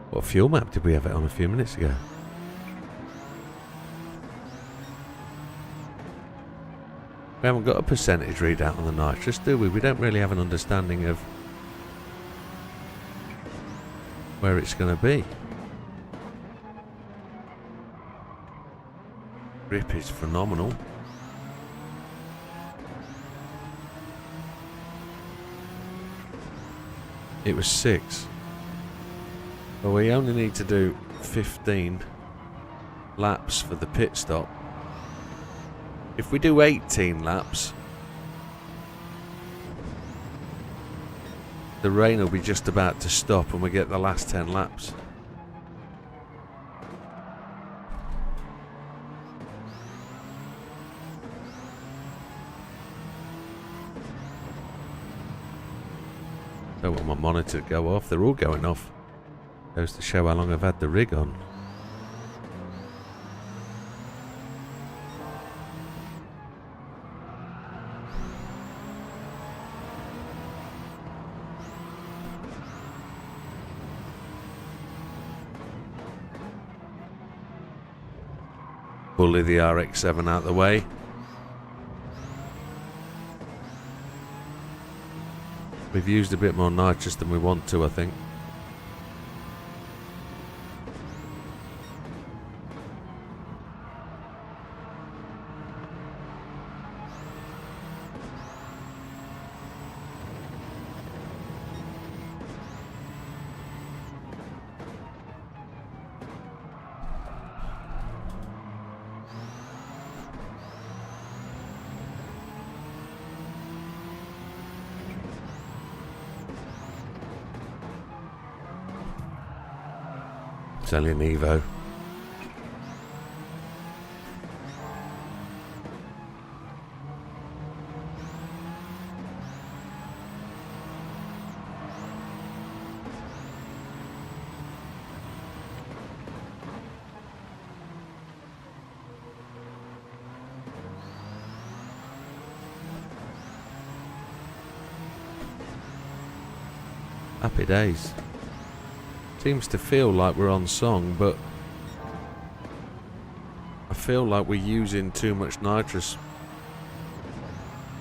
What fuel map did we have it on a few minutes ago? We haven't got a percentage readout on the nitrous, do we? We don't really have an understanding of where it's going to be. Grip is phenomenal. It was 6. Well, we only need to do 15 laps for the pit stop. If we do 18 laps, the rain will be just about to stop and we get the last 10 laps. Don't want my monitor to go off. They're all going off. Goes to show how long I've had the rig on. Bully the RX-7 out the way. We've used a bit more nitrous than we want to, I think. It's only an Evo. Happy days. Seems to feel like we're on song, but I feel like we're using too much nitrous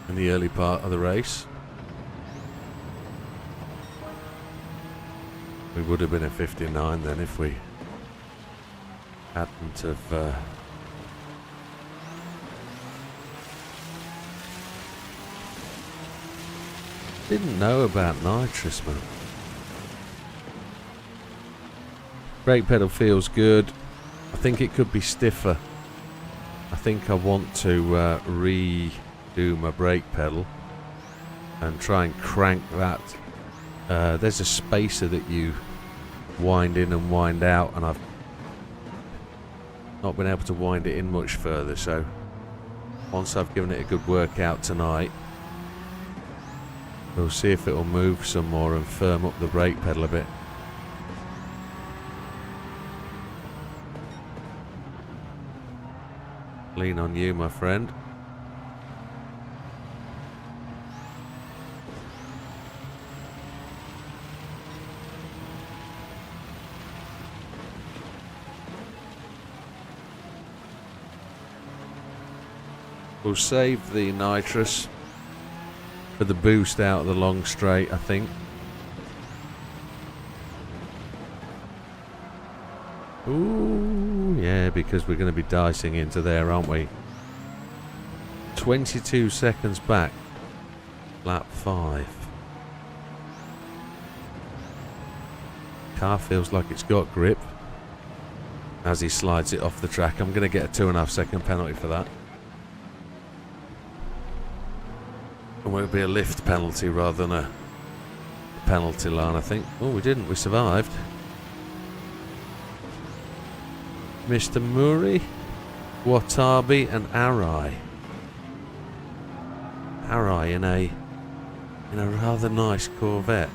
in the early part of the race. We would have been at 59 then if we hadn't have didn't know about nitrous, man. Brake pedal feels good. I think it could be stiffer. I think I want to redo my brake pedal and try and crank that. There's a spacer that you wind in and wind out, and I've not been able to wind it in much further, so once I've given it a good workout tonight, we'll see if it'll move some more and firm up the brake pedal a bit. Lean on you, my friend. We'll save the nitrous for the boost out of the long straight, I think. Ooh, yeah, because we're going to be dicing into there, aren't we? 22 seconds back. Lap 5. Car feels like it's got grip. as he slides it off the track. I'm going to get a 2.5 second penalty for that. And it will be a lift penalty rather than a penalty line, I think. Oh, we didn't. We survived. Mr. Murray, Watabe and Arai. Arai in a rather nice Corvette.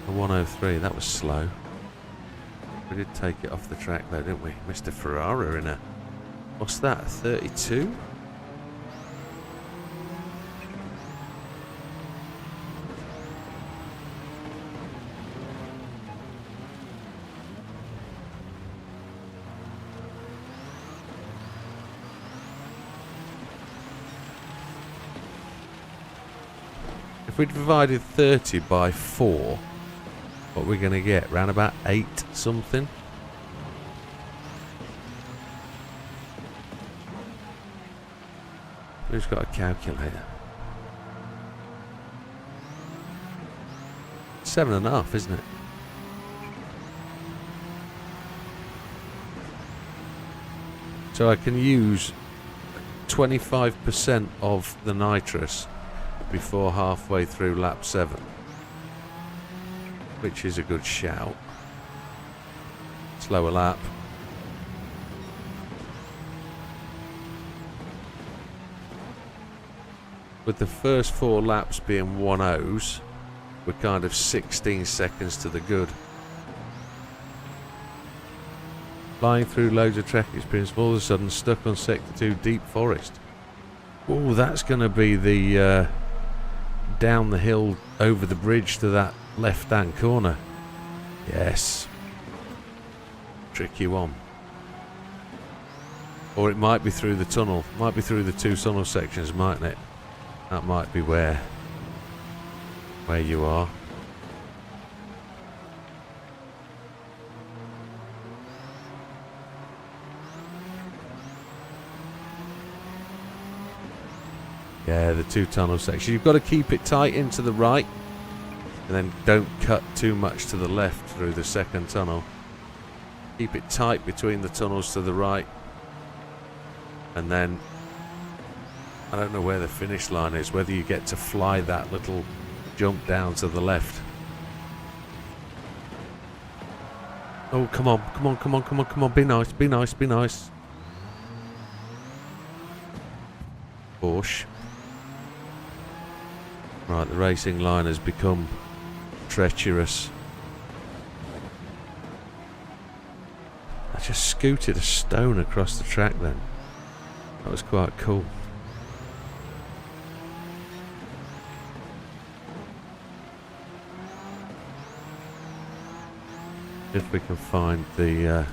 A 103, that was slow. We did take it off the track though, didn't we? Mr. Ferrara in a... What's that, a 32? If we divided 30 by 4, what we're going to get? Round about 8 something? Who's got a calculator? 7.5, isn't it? So I can use 25% of the nitrous before halfway through lap 7, which is a good shout. Slower lap. With the first 4 laps being 1.0s, we're kind of 16 seconds to the good. Flying through loads of track experience, all of a sudden stuck on sector 2 deep forest. Oh, that's going to be the down the hill over the bridge to that left hand corner. Yes. Tricky one. Or it might be through the tunnel. Might be through the 2 tunnel sections, mightn't it? That might be where you are. Yeah, the 2 tunnel sections. You've got to keep it tight into the right, and then don't cut too much to the left through the second tunnel. Keep it tight between the tunnels to the right, and then I don't know where the finish line is, whether you get to fly that little jump down to the left. Oh, come on, come on, come on, come on, come on, be nice, be nice, be nice. Porsche. Right, the racing line has become treacherous. I just scooted a stone across the track then. That was quite cool. If we can find the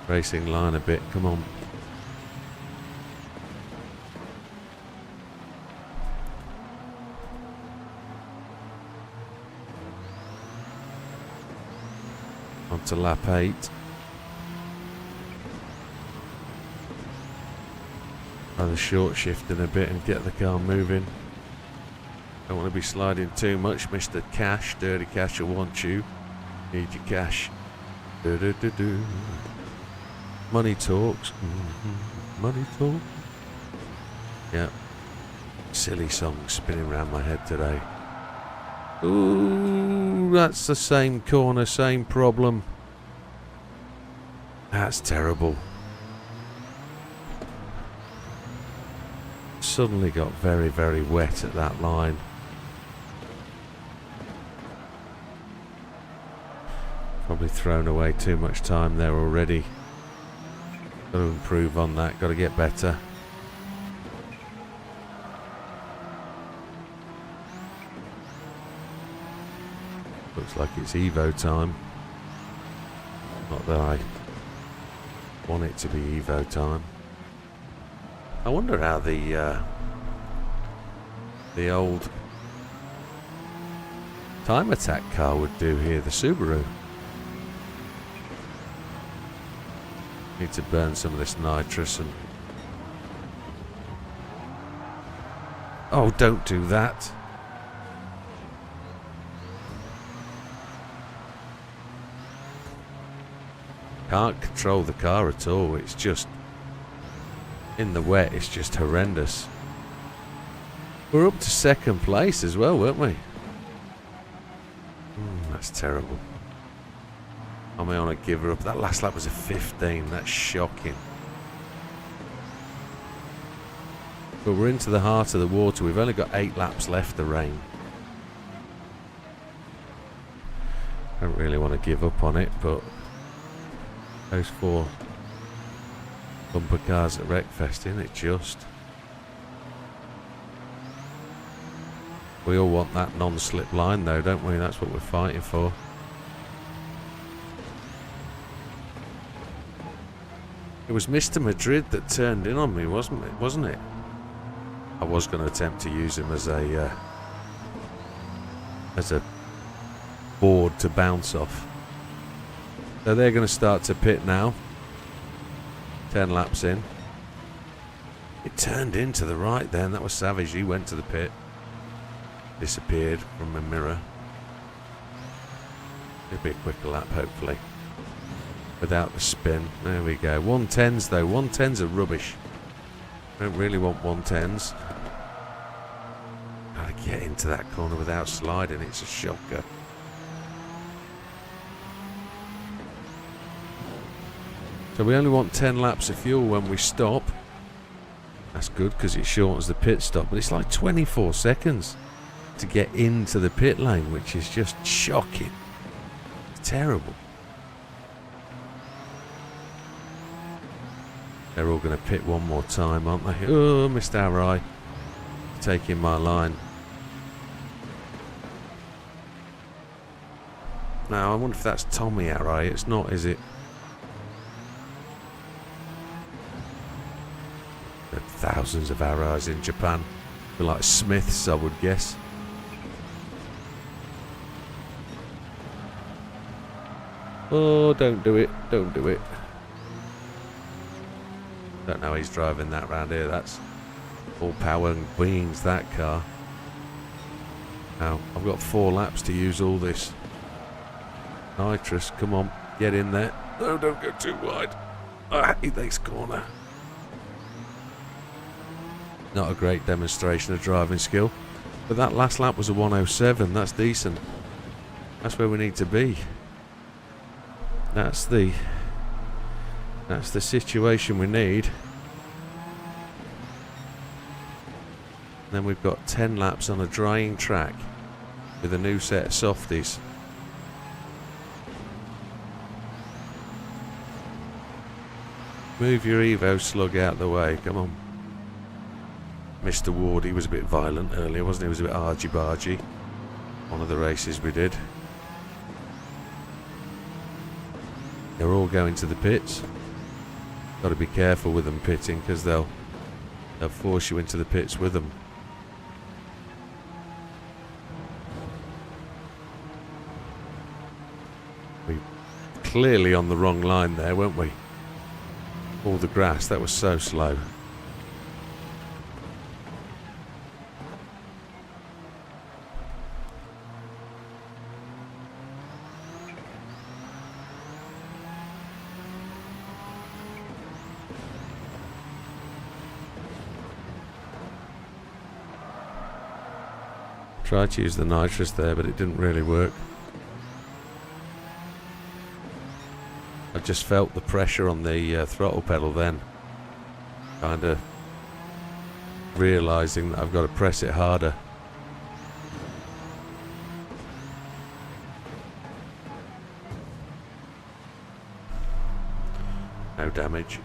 racing line a bit, come on. On to lap 8. Either short shifting a bit and get the car moving. Don't want to be sliding too much, Mr. Cash. Dirty Cash will want you. Need your cash. Do do do do. Money talks. Money talk. Yeah. Silly song spinning around my head today. Ooh, that's the same corner, same problem. That's terrible. Suddenly got very, very wet at that line. Probably thrown away too much time there already. Got to improve on that, got to get better. Looks like it's Evo time. Not that I want it to be Evo time. I wonder how the old Time Attack car would do here, the Subaru. Need to burn some of this nitrous and... Oh, don't do that. Can't control the car at all. It's just, in the wet, it's just horrendous. We're up to second place as well, weren't we? That's terrible. I'm on a giver up. That last lap was a 15. That's shocking. But we're into the heart of the water. We've only got 8 laps left of rain. I don't really want to give up on it, but those 4 bumper cars at Wreckfest, isn't it just? We all want that non-slip line though, don't we? That's what we're fighting for. It was Mr. Madrid that turned in on me, wasn't it? I was going to attempt to use him as a board to bounce off. So they're going to start to pit now. 10 laps in. It turned in to the right then. That was savage. He went to the pit. Disappeared from the mirror. It'll be a quicker lap, hopefully. Without the spin. There we go. 110s though. 110s are rubbish. Don't really want 110s. How to get into that corner without sliding. It's a shocker. So we only want 10 laps of fuel when we stop. That's good because it shortens the pit stop. But it's like 24 seconds to get into the pit lane, which is just shocking. It's terrible. They're all going to pit one more time, aren't they? Oh, missed our eye. Taking my line. Now, I wonder if that's Tommy Arai. It's not, is it? There are thousands of Arais in Japan. They're like Smiths, I would guess. Oh, don't do it. Don't do it. Don't know he's driving that round here. That's all power and beans, that car. Now, I've got 4 laps to use all this nitrous. Come on, get in there. No, don't go too wide. I hate this corner. Not a great demonstration of driving skill. But that last lap was a 107. That's decent. That's where we need to be. That's the situation we need. Then we've got 10 laps on a drying track with a new set of softies. Move your Evo slug out the way, come on. Mr. Ward, he was a bit violent earlier, wasn't he? He was a bit argy-bargy. One of the races we did. They're all going to the pits. Got to be careful with them pitting because they'll force you into the pits with them. We clearly on the wrong line there, weren't we? All the grass, that was so slow. Tried to use the nitrous there, but it didn't really work. I just felt the pressure on the throttle pedal then. Kind of realising that I've got to press it harder. No damage.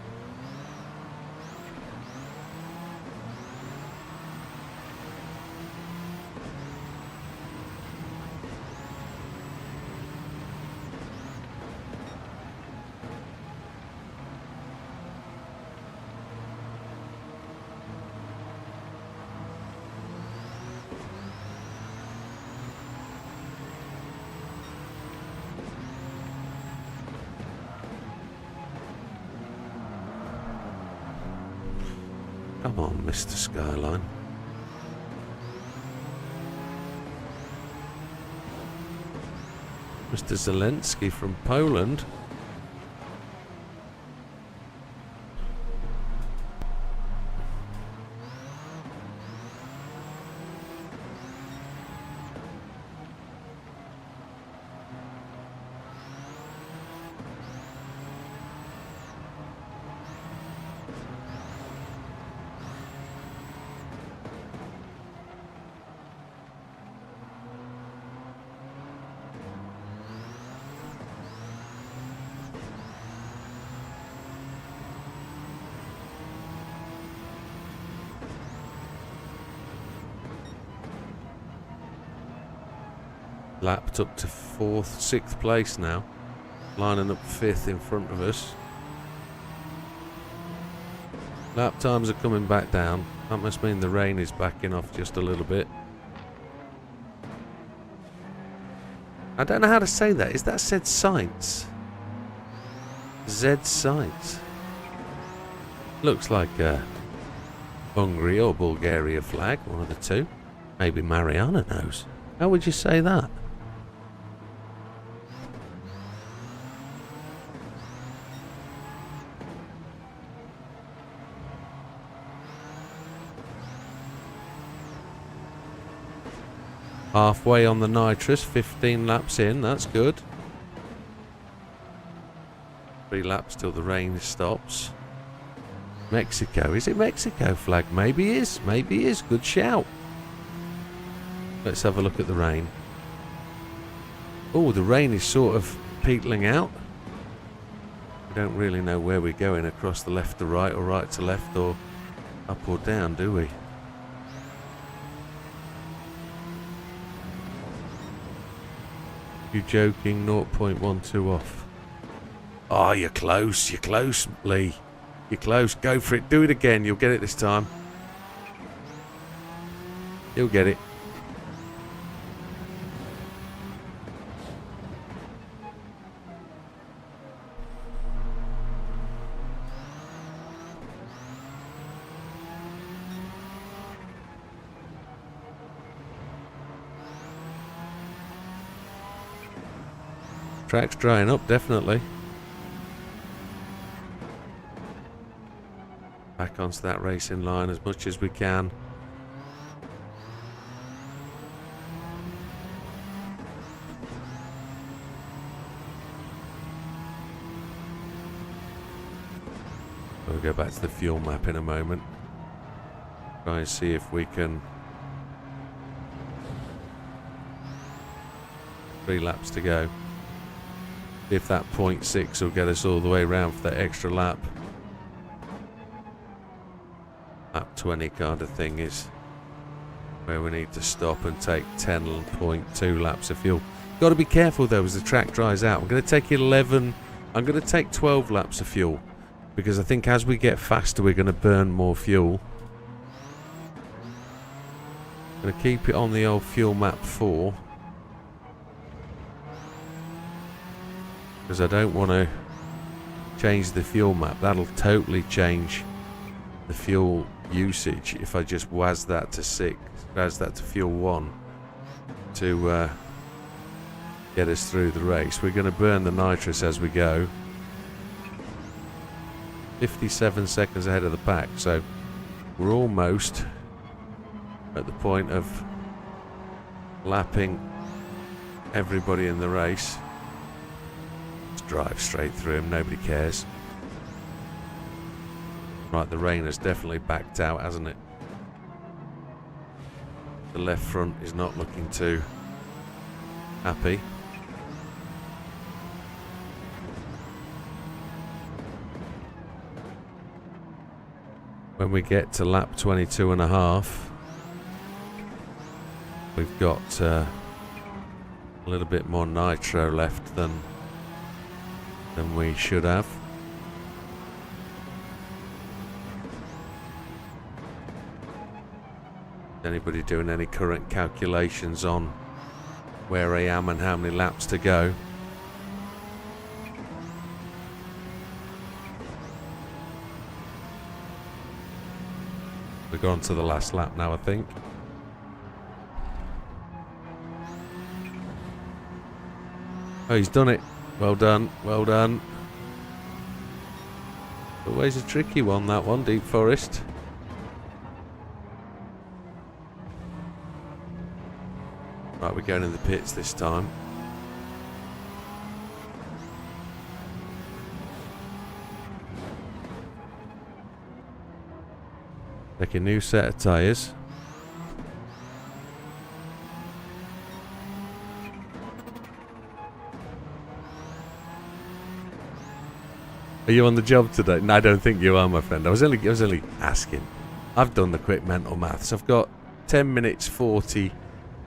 Come on, Mr. Skyline. Mr. Zelensky from Poland. Lapped up to 4th, 6th place now. Lining up 5th in front of us. Lap times are coming back down. That must mean the rain is backing off just a little bit. I don't know how to say that. Is that said Science? Z Science. Looks like a Hungary or Bulgaria flag, one of the two. Maybe Mariana knows. How would you say that? Halfway on the nitrous, 15 laps in, that's good. 3 laps till the rain stops. Mexico, is it Mexico flag? Maybe it is, maybe it is, good shout. Let's have a look at the rain. Oh, the rain is sort of peeling out. We don't really know where we're going, across the left to right or right to left or up or down, do we? You joking? 0.12 off. Oh, you're close, Lee. You're close. Go for it. Do it again. You'll get it this time. You'll get it. Track's drying up, definitely. Back onto that racing line as much as we can. We'll go back to the fuel map in a moment. Try and see if we can... 3 laps to go. If that 0.6 will get us all the way around for that extra lap. Lap 20 kind of thing is where we need to stop and take 10.2 laps of fuel. Got to be careful though as the track dries out. I'm going to take 11, I'm going to take 12 laps of fuel because I think as we get faster we're going to burn more fuel. I'm going to keep it on the old fuel map 4. Because I don't want to change the fuel map. That'll totally change the fuel usage if I just WAS that to 6, WAS that to fuel 1 to get us through the race. We're going to burn the nitrous as we go. 57 seconds ahead of the pack, so we're almost at the point of lapping everybody in the race. Drive straight through him, nobody cares. Right, the rain has definitely backed out, hasn't it? The left front is not looking too happy. When we get to lap 22.5, we've got a little bit more nitro left than we should have. Anybody doing any current calculations on where I am and how many laps to go? We've gone to the last lap now, I think. Oh, he's done it. Well done, well done. Always a tricky one, that one, Deep Forest. Right, we're going in the pits this time. Take a new set of tyres. Are you on the job today? No, I don't think you are, my friend. I was only asking. I've done the quick mental maths. I've got 10 minutes 40,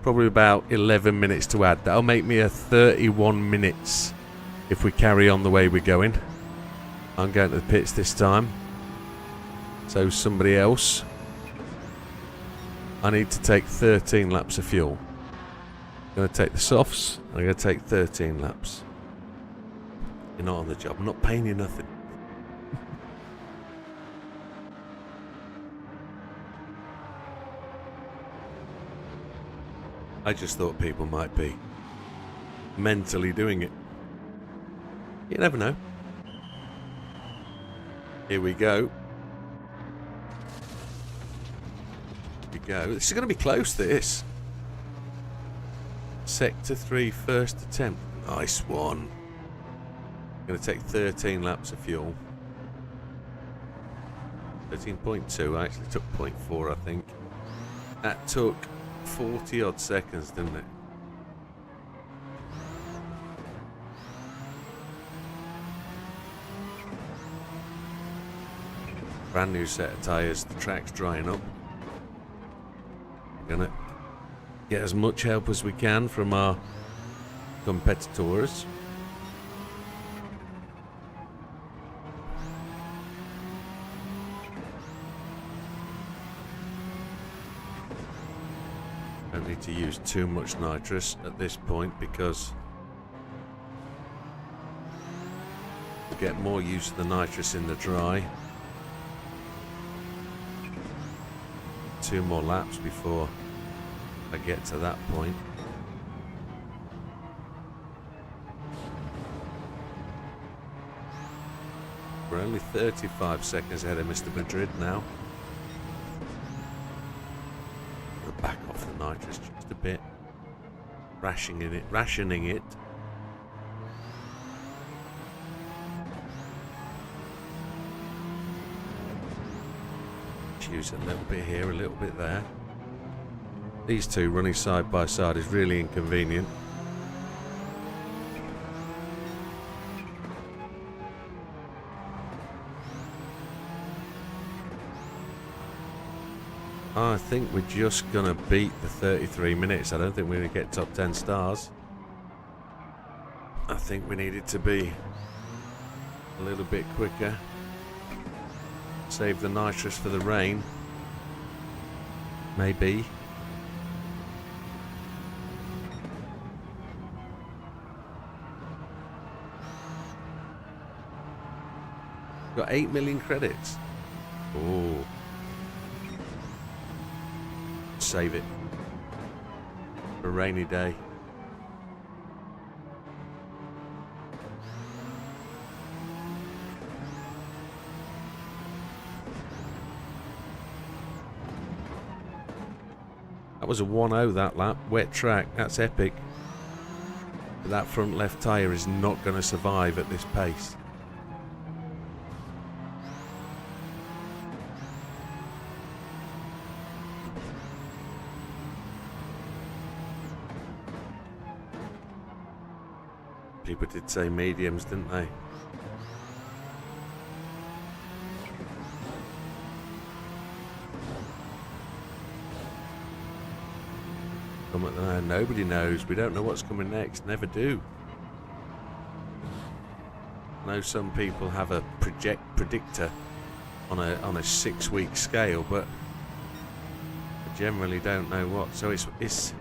Probably about 11 minutes to add. That'll make me a 31 minutes if we carry on the way we're going. I'm going to the pits this time. So somebody else. I need to take 13 laps of fuel. I'm going to take the softs. I'm going to take 13 laps. You're not on the job. I'm not paying you nothing. I just thought people might be mentally doing it. You never know. Here we go. Here we go. This is going to be close, this. Sector 3, first attempt. Nice one. I'm going to take 13 laps of fuel. 13.2. I actually took 0.4, I think. That took 40 odd seconds, didn't it? Brand new set of tyres, the track's drying up. We're gonna get as much help as we can from our competitors. Don't need to use too much nitrous at this point because we get more use of the nitrous in the dry. 2 more laps before I get to that point. We're only 35 seconds ahead of Mr. Madrid now. We'll back off the nitrous just a bit. Rationing it. Use a little bit here, a little bit there. These two running side by side is really inconvenient. I think we're just gonna beat the 33 minutes. I don't think we're gonna get top 10 stars. I think we needed to be a little bit quicker. Save the nitrous for the rain. Maybe. Got 8 million credits. Oh. Save it. For a rainy day. That was a 1-0 that lap. Wet track. That's epic. But that front left tyre is not going to survive at this pace. People did say mediums, didn't they? Nobody knows. We don't know what's coming next. Never do. I know some people have a predictor on a 6-week scale, but I generally don't know what. So it's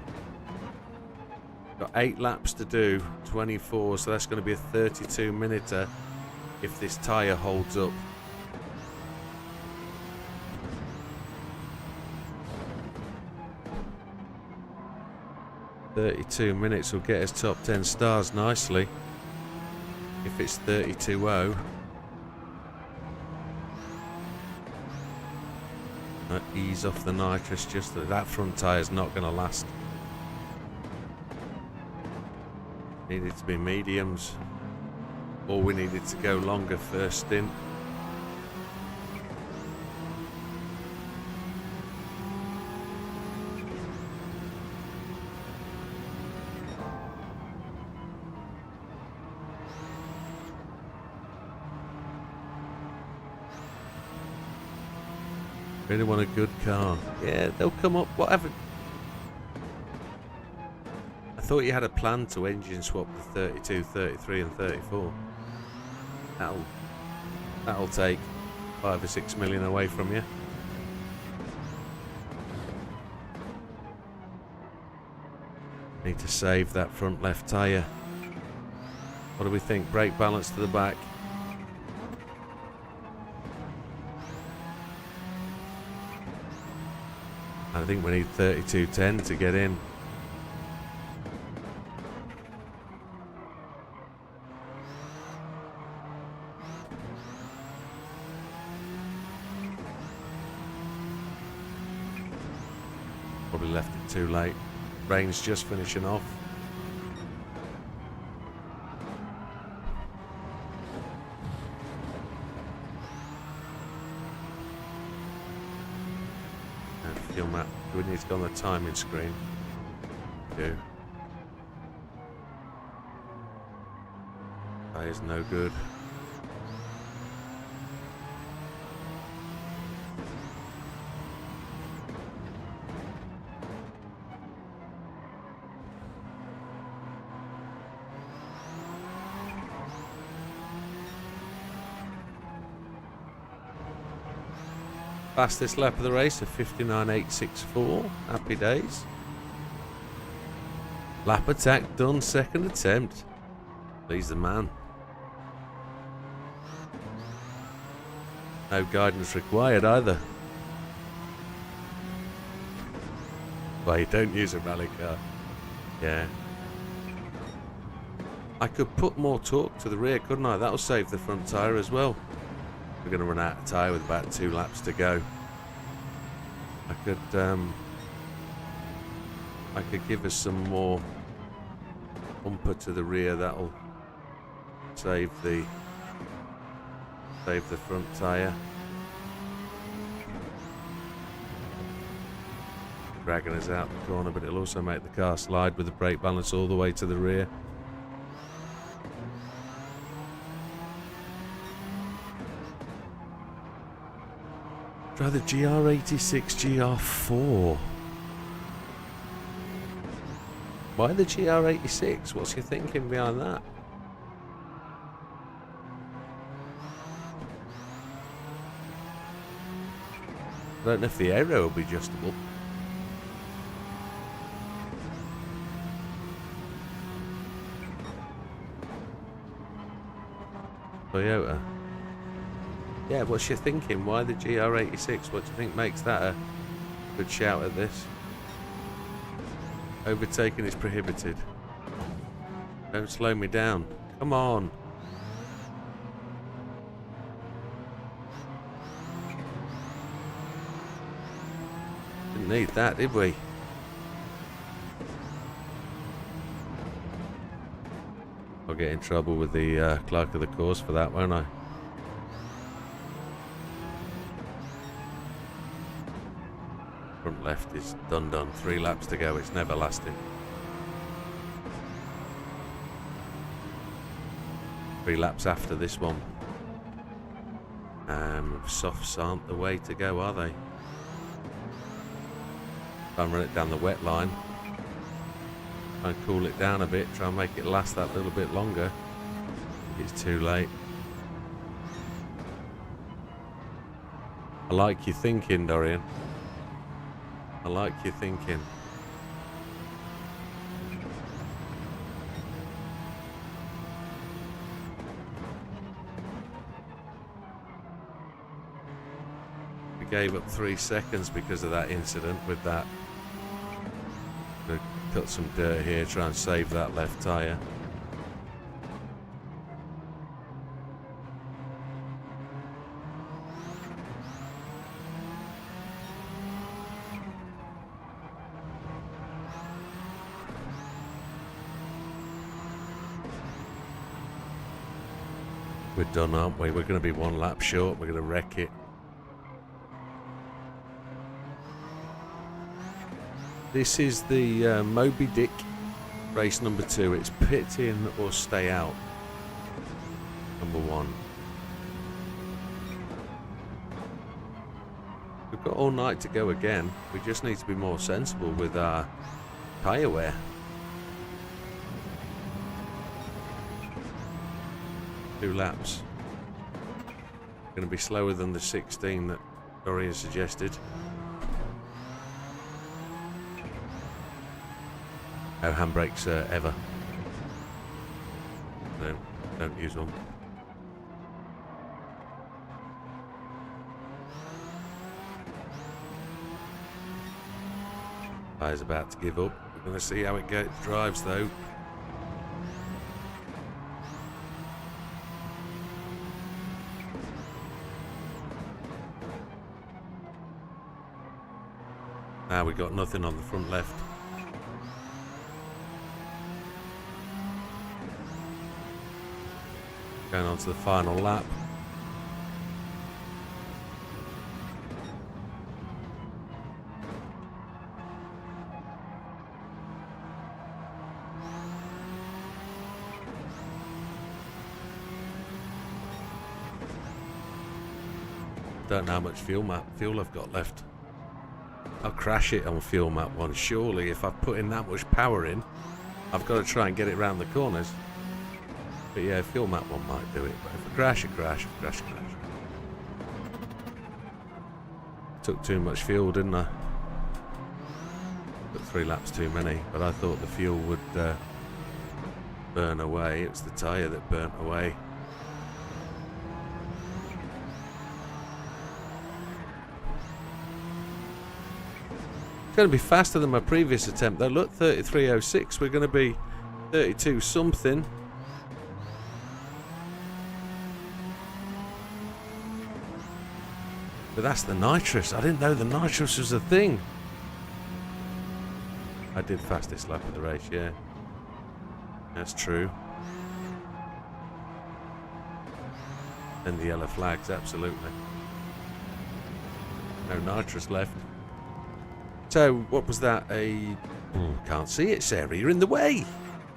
got 8 laps to do, 24. So that's going to be a 32-minute if this tyre holds up. 32 minutes will get us top 10 stars nicely. If it's 32.0. Ease off the nitrous, just that front tyre's not going to last. Needed to be mediums. Or we needed to go longer first stint. Really want a good car. Yeah, they'll come up, whatever. thought you had a plan to engine swap the 32, 33 and 34. That'll take 5 or 6 million away from you. Need to save that front left tyre. What do we think? Brake balance to the back. I think we need 32.10 to get in. Probably left it too late. Rain's just finishing off. And fuel map. Do we need to go on the timing screen? We do. That is no good. Fastest lap of the race of 59.864. Happy days. Lap attack done, second attempt. He's the man. No guidance required either. Well, you don't use a rally car. Yeah. I could put more torque to the rear, couldn't I? That'll save the front tyre as well. We're going to run out of tyre with about 2 laps to go. I could give us some more bumper to the rear. That'll save the front tyre. Dragging us out the corner, but it'll also make the car slide with the brake balance all the way to the rear. Try the GR86 GR4. Why the GR86? What's your thinking behind that? I don't know if the aero will be adjustable. Toyota. Yeah, what's your thinking? Why the GR86? What do you think makes that a good shout at this? Overtaking is prohibited. Don't slow me down. Come on. Didn't need that, did we? I'll get in trouble with the clerk of the course for that, won't I? Front left is done. 3 laps to go. It's never lasting. 3 laps after this one. Softs aren't the way to go, are they? Try and run it down the wet line. Try and cool it down a bit. Try and make it last that little bit longer. It's too late. I like your thinking, Dorian. I like your thinking. We gave up 3 seconds because of that incident with that. Gonna cut some dirt here, try and save that left tyre. We're done, aren't we? We're going to be 1 lap short. We're going to wreck it. This is the Moby Dick race number 2. It's pit in or stay out. Number 1. We've got all night to go again. We just need to be more sensible with our tyre wear. 2 laps. Going to be slower than the 16 that Dorian suggested. No handbrakes ever. No, don't use them. Guy's about to give up. We're going to see how it drives though. Now we got nothing on the front left. Going on to the final lap. Don't know how much fuel I've got left. I'll crash it on fuel map 1. Surely if I put in that much power in, I've got to try and get it round the corners. But yeah, fuel map 1 might do it. But if I crash, I crash. If I crash, I crash. Took too much fuel, didn't I? Took 3 laps too many. But I thought the fuel would burn away. It's the tyre that burnt away. Going to be faster than my previous attempt though. Look, 33.06. We're going to be 32 something. But that's the nitrous. I didn't know the nitrous was a thing. I did fastest lap of the race, yeah. That's true. And the yellow flags, absolutely. No nitrous left. So, what was that? Can't see it, Sarah. You're in the way.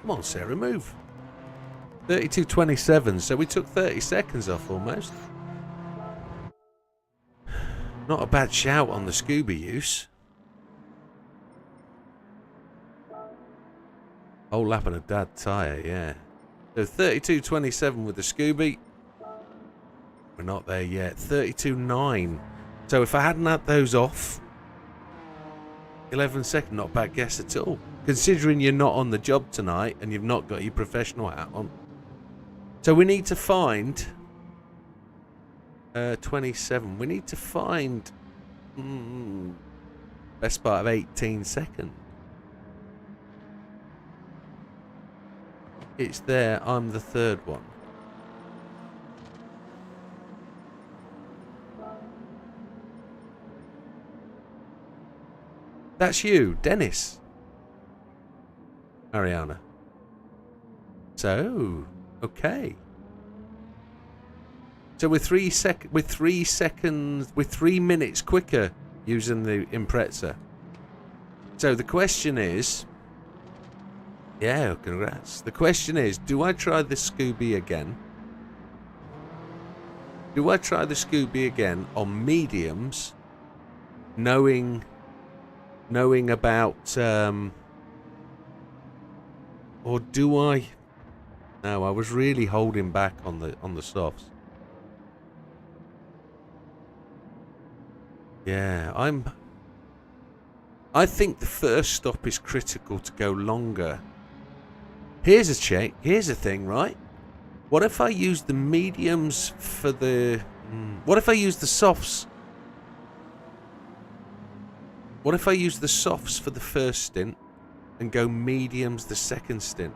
Come on, Sarah, move. 32.27, so we took 30 seconds off almost. Not a bad shout on the Scooby use. Whole lap and a dad tyre, yeah. So 32.27 with the Scooby. We're not there yet. 32.9. So if I hadn't had those off, 11 seconds, not a bad guess at all. Considering you're not on the job tonight and you've not got your professional hat on. So we need to find 27. We need to find best part of 18 seconds. It's there. I'm the third one. That's you, Dennis. Ariana. So, okay. So we're 3 minutes quicker using the Impreza. So the question is, yeah, congrats. The question is, do I try the Scooby again? Do I try the Scooby again on mediums, knowing about, or do I? No, I was really holding back on the softs. Yeah, I think the first stop is critical to go longer. Here's a check. Here's a thing, right? What if I use the mediums for the? What if I use the softs? What if I use the softs for the first stint and go mediums the second stint?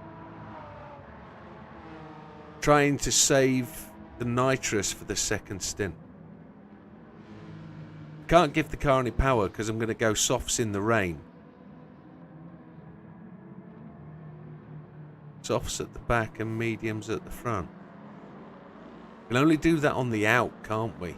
Trying to save the nitrous for the second stint. Can't give the car any power because I'm going to go softs in the rain. Softs at the back and mediums at the front. We can only do that on the out, can't we?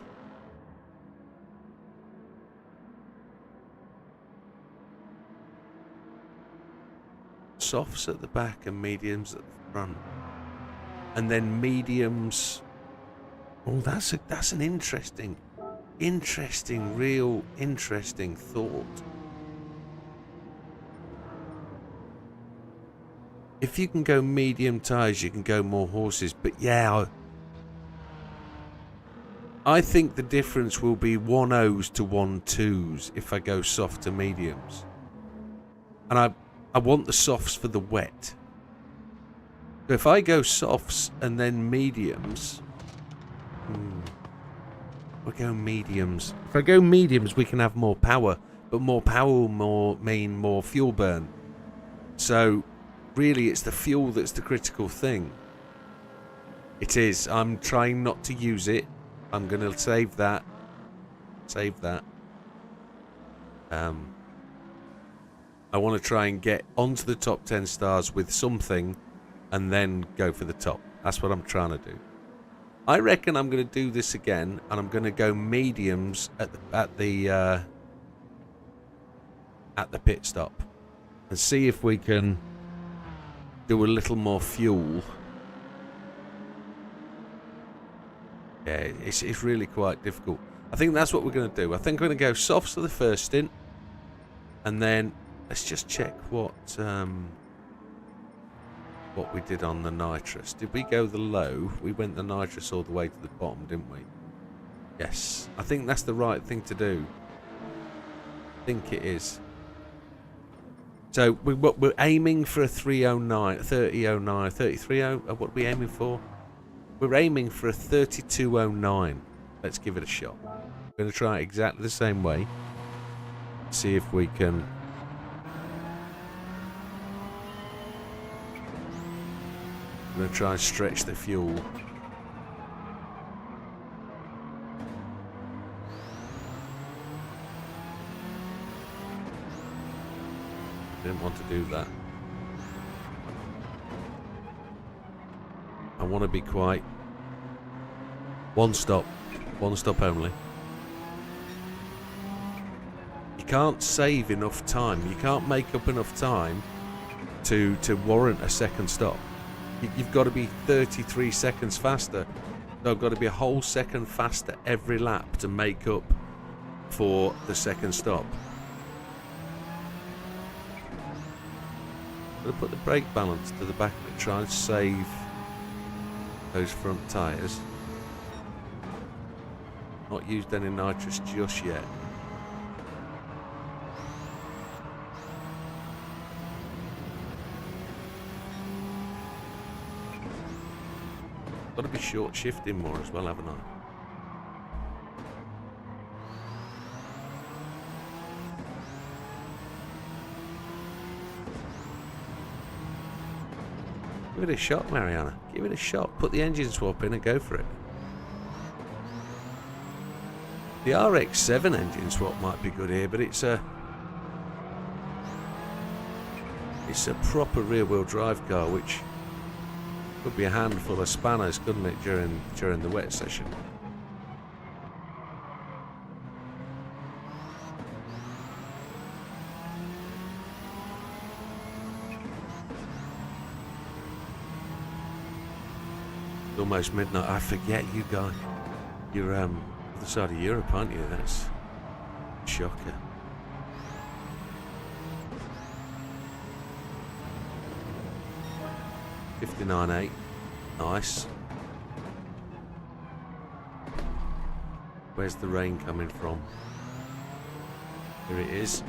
Softs at the back and mediums at the front. And then mediums. Oh, that's an interesting, real interesting thought. If you can go medium tyres, you can go more horses. But yeah, I think the difference will be 1.0s to 1.2s if I go soft to mediums. And I want the softs for the wet. So if I go softs and then mediums... we'll go mediums. If I go mediums, we can have more power. But more power will mean more fuel burn. So, really, it's the fuel that's the critical thing. It is. I'm trying not to use it. I'm going to save that. Save that. I want to try and get onto the top 10 stars with something and then go for the top. That's what I'm trying to do. I reckon I'm going to do this again, and I'm going to go mediums at the pit stop and see if we can do a little more fuel. Yeah, it's really quite difficult. I think that's what we're going to do. I think we're going to go softs for the first stint, and then let's just check what we did on the nitrous. Did we go the low? We went the nitrous all the way to the bottom, didn't we? Yes. I think that's the right thing to do. I think it is. So we're aiming for a 309, 3009, 330. What are we aiming for? We're aiming for a 3209. Let's give it a shot. We're going to try it exactly the same way. See if we can... I'm going to try and stretch the fuel. Didn't want to do that. I want to be quite... One stop only. You can't save enough time. You can't make up enough time to warrant a second stop. You've got to be 33 seconds faster. So I've got to be a whole second faster every lap to make up for the second stop. I'm going to put the brake balance to the back of it, try and save those front tyres. Not used any nitrous just yet. Got to be short shifting more as well, haven't I? Give it a shot, Mariana. Give it a shot. Put the engine swap in and go for it. The RX-7 engine swap might be good here, but it's a proper rear-wheel drive car, which could be a handful of spanners, couldn't it, during the wet session? It's almost midnight. I forget you guys. You're other side of Europe, aren't you? That's a shocker. $59.8. Nice. Where's the rain coming from? Here it is.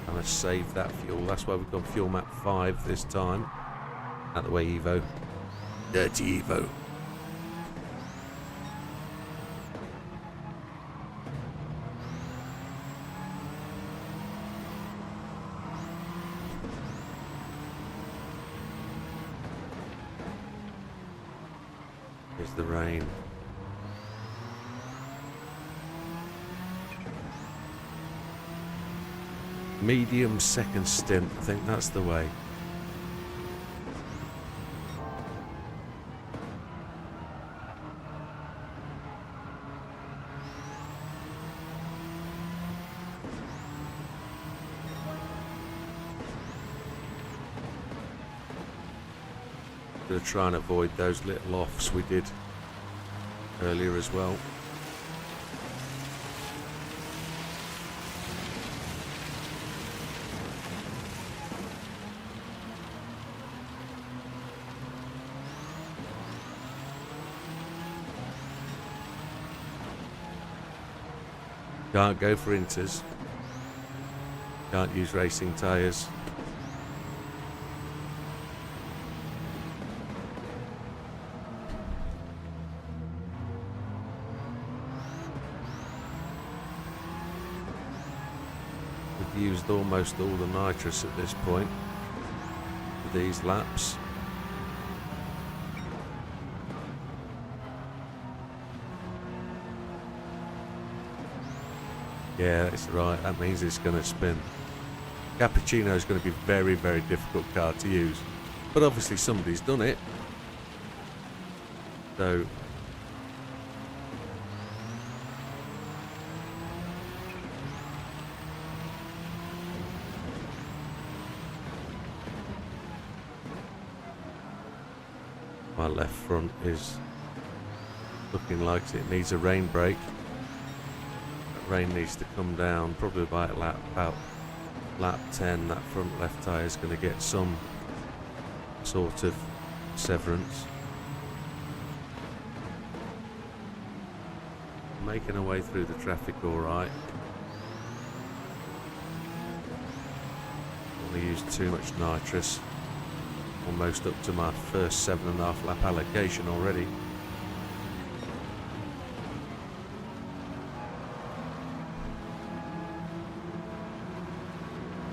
And I saved that fuel. That's why we've got fuel map 5 this time. Out the way, Evo. Dirty Evo. Here's the rain. Medium second stint, I think that's the way. Gonna try and avoid those little offs we did earlier as well. Can't go for inters. Can't use racing tyres. We've used almost all the nitrous at this point for these laps. Yeah, that's right. That means it's going to spin. Cappuccino is going to be a very, very difficult car to use. But obviously somebody's done it. So... my left front is looking like it needs a rain brake. That rain needs to come down probably by about lap 10. That front left tyre is going to get some sort of severance. Making our way through the traffic all right. Only used too much nitrous. Almost up to my first 7.5 lap allocation already.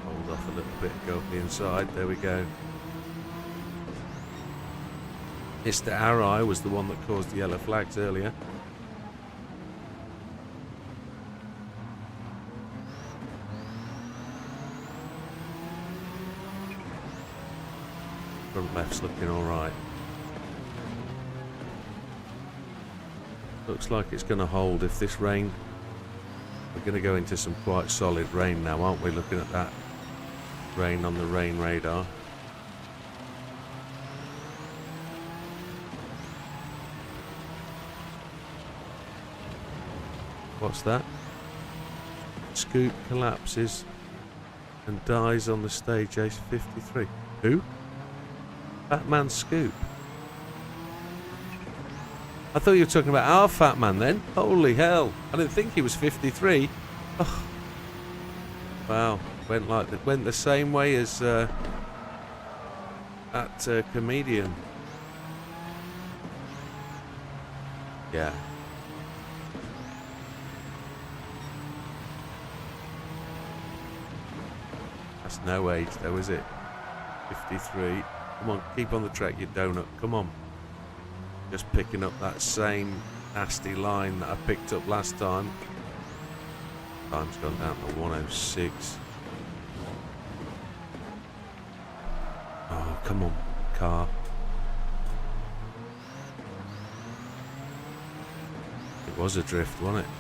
Hold off a little bit, go up the inside, there we go. Mr. Arai was the one that caused the yellow flags earlier. Front left's looking alright. Looks like it's going to hold if this rain... We're going to go into some quite solid rain now, aren't we? Looking at that rain on the rain radar. What's that? Scoop collapses and dies on the stage, Ace 53. Who? Fat Man Scoop. I thought you were talking about our Fat Man then. Holy hell. I didn't think he was 53. Oh. Wow. Went the same way as that comedian. Yeah. That's no age though, is it? 53. Come on, keep on the track, you donut. Come on. Just picking up that same nasty line that I picked up last time. Time's gone down to 1:06. Oh, come on, car. It was a drift, wasn't it?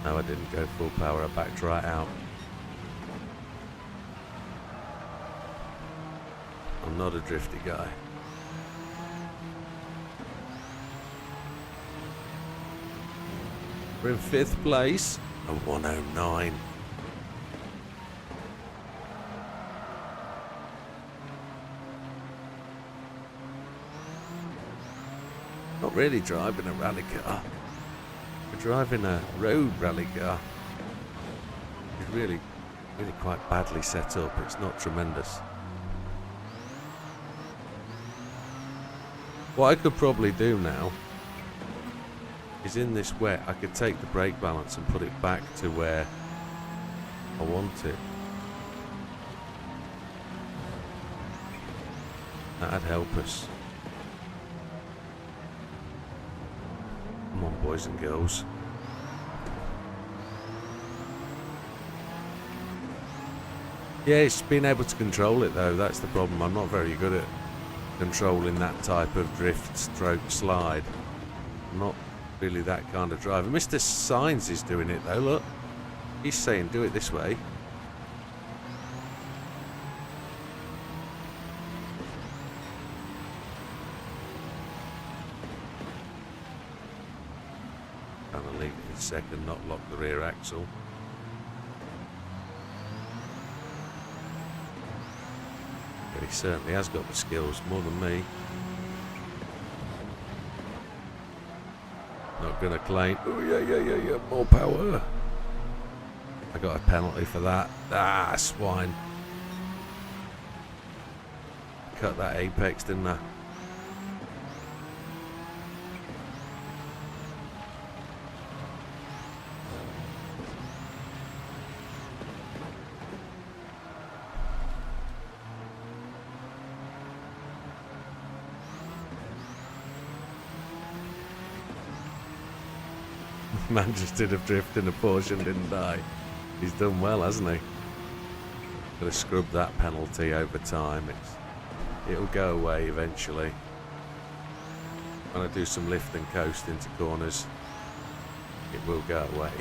No, I didn't go full power, I backed right out. I'm not a drifty guy. We're in 5th place, a 109. Not really driving a rally car. We're driving a road rally car. It's really quite badly set up. It's not tremendous. What I could probably do now is in this wet, I could take the brake balance and put it back to where I want it. That'd help us. Come on, boys and girls. Yeah, it's being able to control it though, that's the problem. I'm not very good at controlling that type of drift stroke slide. I'm not really that kind of driver. Mr. Sainz is doing it though, look. He's saying do it this way. the second, not lock the rear axle. But he certainly has got the skills, more than me. Not gonna claim. Oh yeah, more power. I got a penalty for that. Ah, swine. Cut that apex, didn't I? Man just did a drift in a Porsche and didn't die. He's done well, hasn't he? Gotta scrub that penalty over time. It'll go away eventually. When I do some lift and coast into corners, it will go away.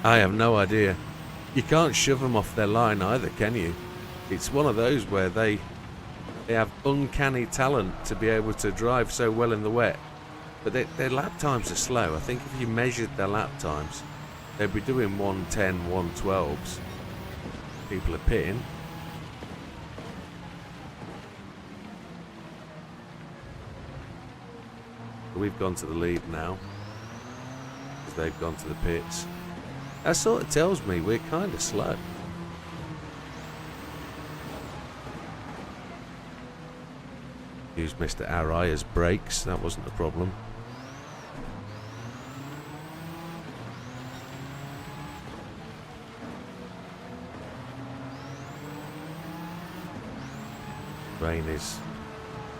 I have no idea. You can't shove them off their line either, can you? It's one of those where they have uncanny talent to be able to drive so well in the wet. But their lap times are slow. I think if you measured their lap times, they'd be doing 110, 112s. People are pitting. But we've gone to the lead now, because they've gone to the pits. That sort of tells me we're kind of slow. Used Mr. Araya's brakes, that wasn't the problem. Rain is...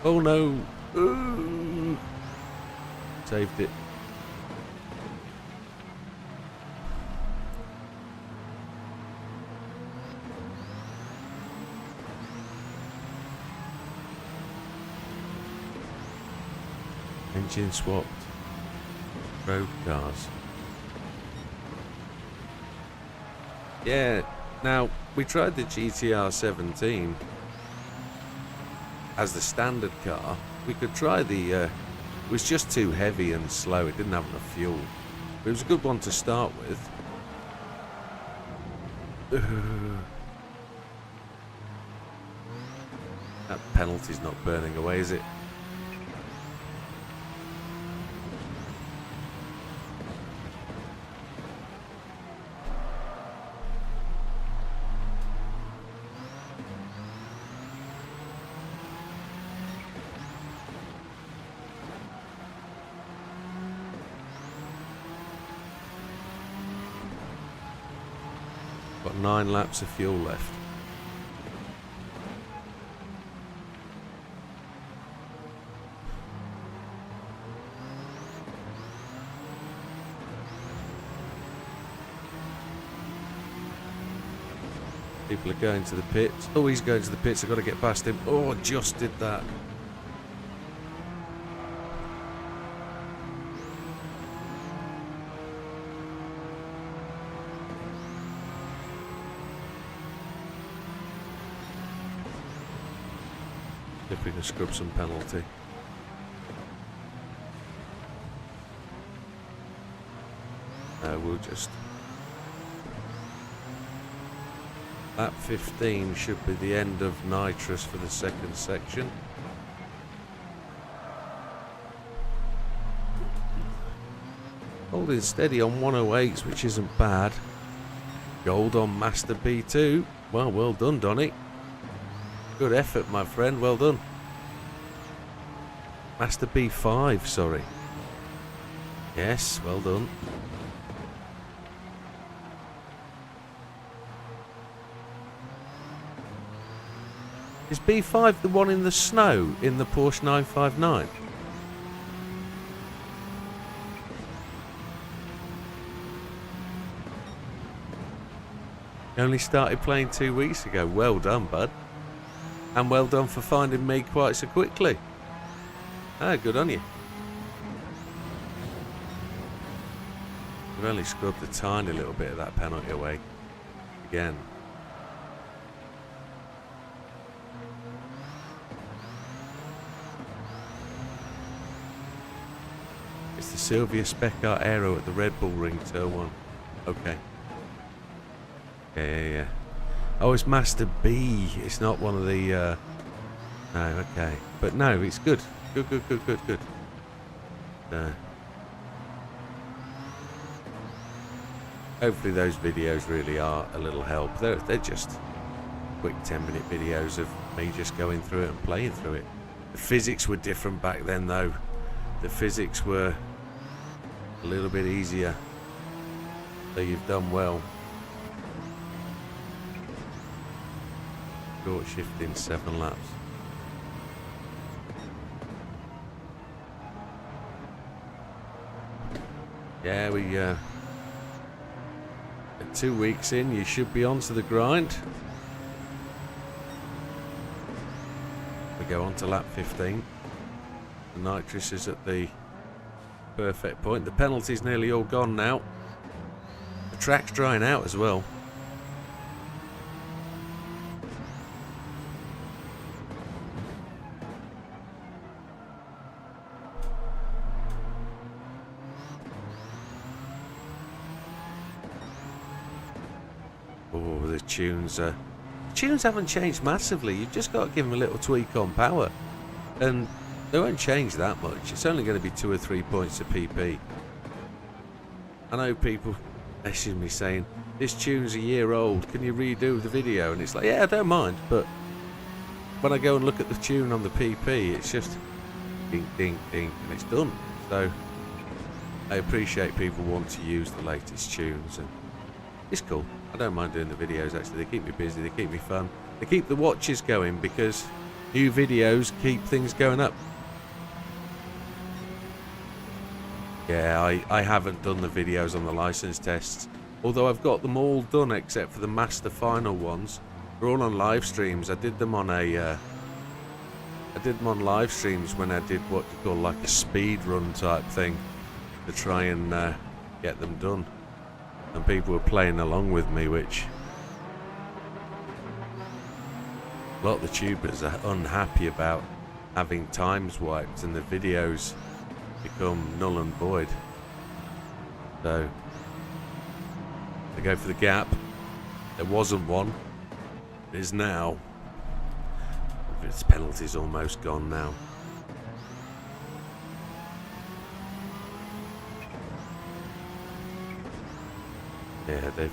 Oh no! Ooh. Saved it. Engine swapped. Road cars. Yeah, now we tried the GT17 as the standard car. We could try the it was just too heavy and slow, it didn't have enough fuel. But it was a good one to start with. That penalty's not burning away, is it? Got 9 laps of fuel left. People are going to the pits. Oh, he's going to the pits. I've got to get past him. Oh, just did that. If we can scrub some penalty. We'll just... Lap 15 should be the end of nitrous for the second section. Holding steady on 108s, which isn't bad. Gold on Master B2. Well done, Donny. Good effort, my friend. Well done. Master B5, sorry. Yes, well done. Is B5 the one in the snow in the Porsche 959? You only started playing 2 weeks ago. Well done, bud. And well done for finding me quite so quickly. Ah, good on you. We've only scrubbed a tiny little bit of that penalty away. Again. It's the Sylvia Speckart Aero at the Red Bull Ring, Turn 1. Okay. Yeah. Oh, it's Master B. It's not one of the... No, okay. But no, it's good. Good. Hopefully those videos really are a little help. They're just quick 10-minute videos of me just going through it and playing through it. The physics were different back then, though. The physics were a little bit easier. So you've done well. Short shifting 7 laps. Yeah, we at 2 weeks in, you should be onto the grind. We go on to lap 15. The nitrous is at the perfect point. The penalty's nearly all gone now. The track's drying out as well. Oh, the tunes haven't changed massively. You've just got to give them a little tweak on power, and they won't change that much. It's only going to be 2 or 3 points of PP. I know people messaging me saying, this tune's a year old, can you redo the video? And it's like, yeah, I don't mind, but when I go and look at the tune on the PP, it's just ding, ding, ding, and it's done. So I appreciate people want to use the latest tunes, and it's cool. I don't mind doing the videos, actually. They keep me busy, they keep me fun. They keep the watches going, because new videos keep things going up. Yeah, I haven't done the videos on the license tests, although I've got them all done except for the master final ones. They're all on live streams. I did them on live streams when I did what you call like a speed run type thing to try and get them done. And people were playing along with me, which a lot of the tubers are unhappy about having times wiped and the videos become null and void. So they go for the gap. There wasn't one. It is now. Its penalty's almost gone now. Yeah, they've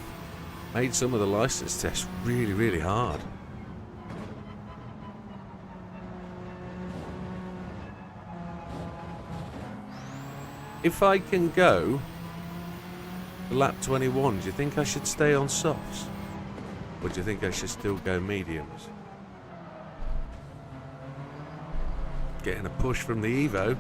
made some of the license tests really, really hard. If I can go to lap 21, do you think I should stay on softs? Or do you think I should still go mediums? Getting a push from the Evo.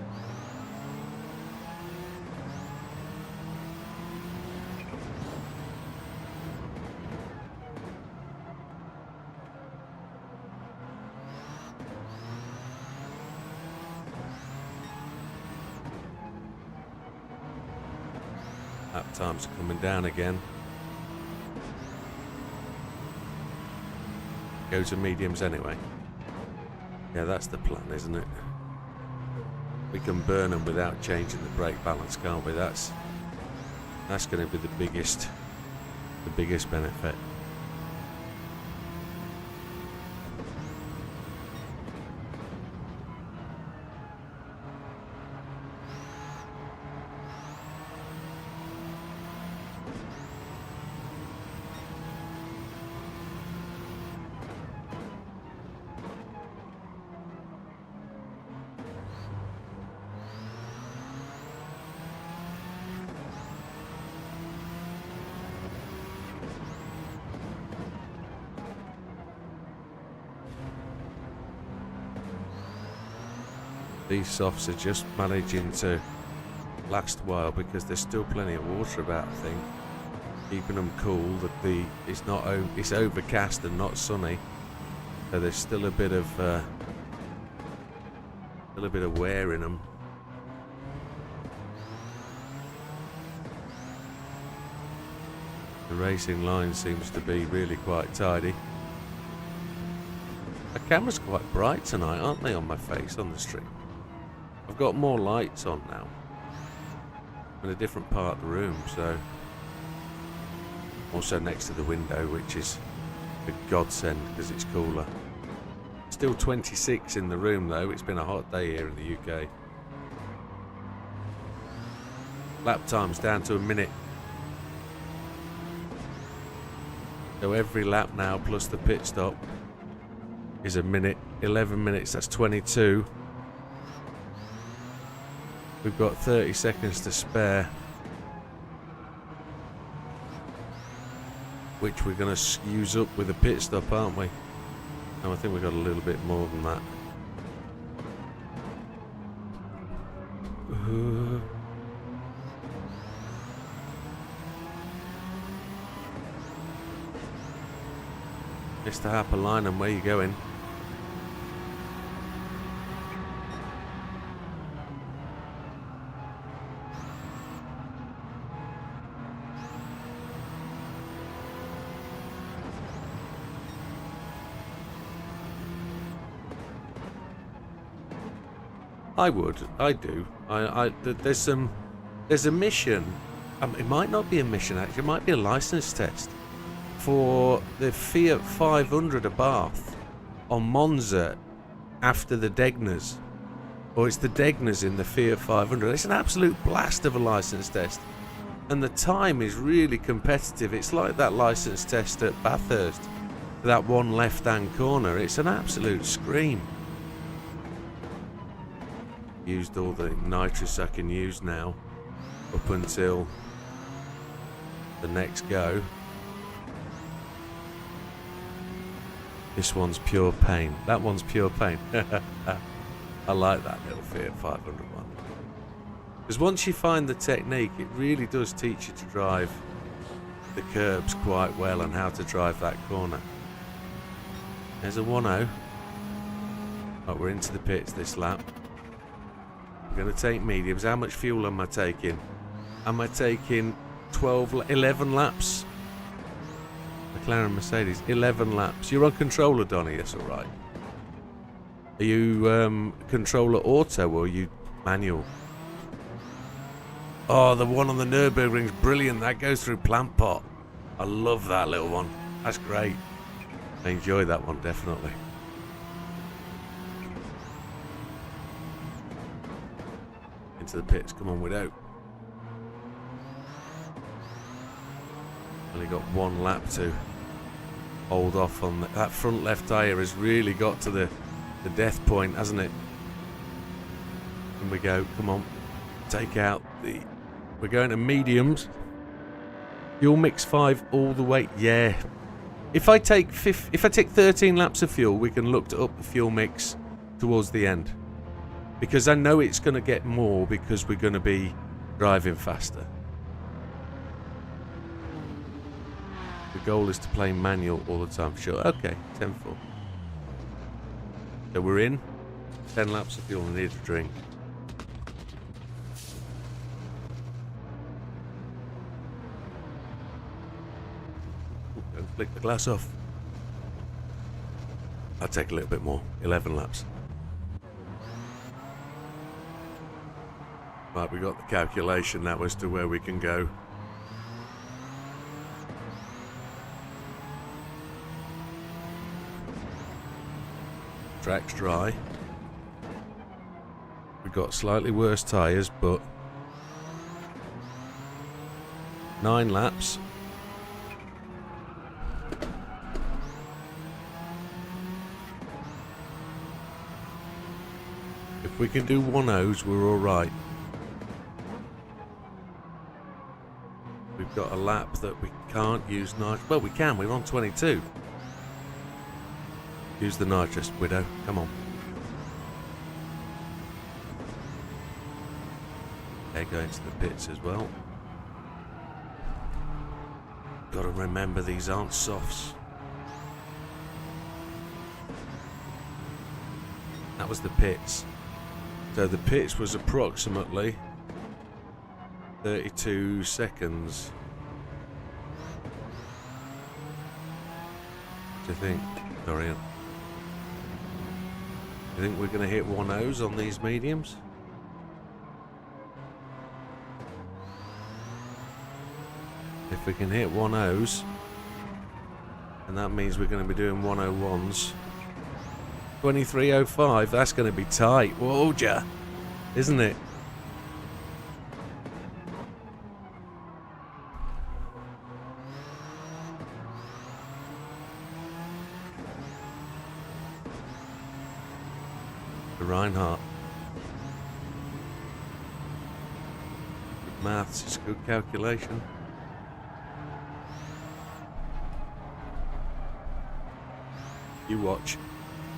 Lap times are coming down again. Go to mediums anyway. Yeah, that's the plan, isn't it? We can burn them without changing the brake balance, can't we? That's going to be the biggest benefit. These softs are just managing to last a while because there's still plenty of water about, I think. Keeping them cool. It's overcast and not sunny, so there's still a bit of wear in them. The racing line seems to be really quite tidy. The camera's quite bright tonight, aren't they, on my face on the stream? I've got more lights on now. I'm in a different part of the room, so also next to the window, which is a godsend because it's cooler. Still 26 in the room though. It's been a hot day here in the UK. Lap time's down to a minute. So every lap now plus the pit stop is a minute. 11 minutes, that's 22. We've got 30 seconds to spare, which we're going to use up with a pit stop, aren't we? No, I think we've got a little bit more than that. Mr. Happerline, where you going? I would. I do. There's a mission. It might not be a mission actually. It might be a license test for the Fiat 500 Abarth on Monza after the Degnas, or it's the Degnas in the Fiat 500. It's an absolute blast of a license test, and the time is really competitive. It's like that license test at Bathurst, that one left-hand corner. It's an absolute scream. Used all the nitrous I can use now up until the next go. This one's pure pain. That one's pure pain. I like that little Fiat 500 one. Because once you find the technique, it really does teach you to drive the curbs quite well and how to drive that corner. There's a 1-0. Right, we're into the pits this lap. I'm going to take mediums. How much fuel am I taking? Am I taking 11 laps? McLaren Mercedes, 11 laps. You're on controller, Donny, that's alright. Are you controller auto or are you manual? Oh, the one on the Nürburgring's brilliant. That goes through plant pot. I love that little one. That's great. I enjoy that one, definitely. Into the pits. Come on, Widow. Only got one lap to hold off on that front left tyre. Has really got to the death point, hasn't it? And we go. Come on, take out the. We're going to mediums. Fuel mix 5 all the way. Yeah. If I take 13 laps of fuel, we can look to up the fuel mix towards the end, because I know it's going to get more because we're going to be driving faster. The goal is to play manual all the time. Sure. Okay. 10-4. So we're in. 10 laps of fuel. I need a drink. Don't flick the glass off. I'll take a little bit more. 11 laps. Right, we got the calculation now as to where we can go. Track's dry. We've got slightly worse tyres, but 9 laps. If we can do 1-0s, we're all right. We've got a lap that we can't use nitrous. Well, we can. We're on 22. Use the nitrous, Widow. Come on. Okay, going to the pits as well. Got to remember these aren't softs. That was the pits. So the pits was approximately 32 seconds. What do you think, Dorian? Do you think we're going to hit 1.0s on these mediums? If we can hit 1.0s, and that means we're going to be doing 1.01s. 23.05, that's going to be tight, whoa, ja, isn't it? Reinhardt. Good maths, it's good calculation. You watch.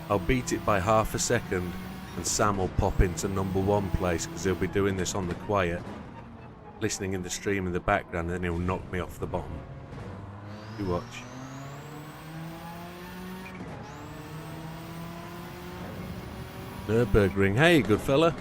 I'll beat it by half a second and Sam will pop into #1 place because he'll be doing this on the quiet, listening in the stream in the background, and then he'll knock me off the bottom. You watch. Nürburgring, hey good fella.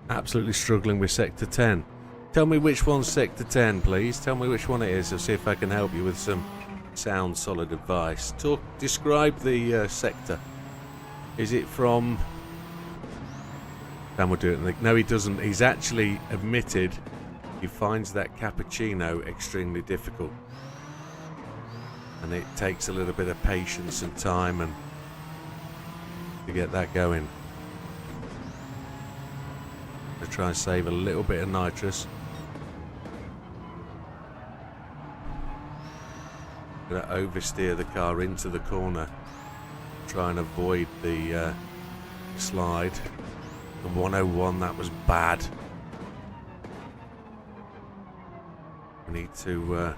Absolutely struggling with Sector 10. Tell me which one's Sector 10 please. Tell me which one it is. I'll see if I can help you with some sound solid advice. Describe the sector. Is it from... Dan will do it. No he doesn't. He's actually admitted he finds that cappuccino extremely difficult. And it takes a little bit of patience and time and to get that going. To try and save a little bit of nitrous. Gonna oversteer the car into the corner. Try and avoid the slide. The 101, that was bad. We need to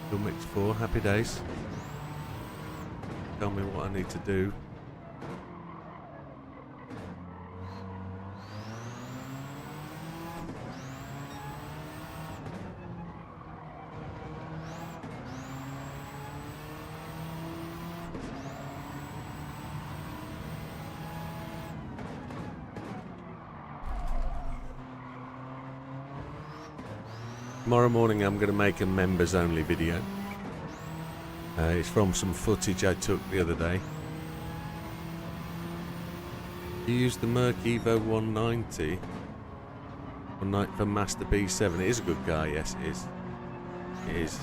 Still mix 4, happy days. Tell me what I need to do. Tomorrow morning I'm going to make a members only video. It's from some footage I took the other day. You used the Merc Evo 190 for Master B7. It is a good car, yes it is. It is.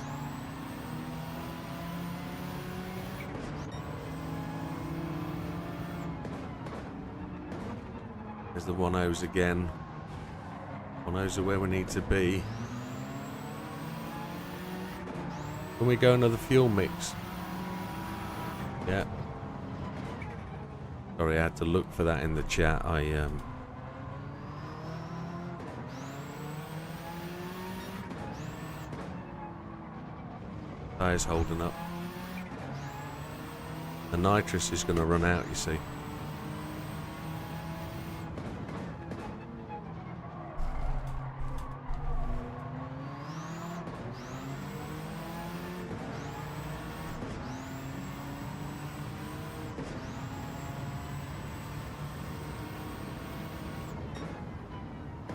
There's the 1.0s again. 1.0s are where we need to be. Can we go another fuel mix? Yeah. Sorry, I had to look for that in the chat. Tyres holding up. The nitrous is going to run out, you see.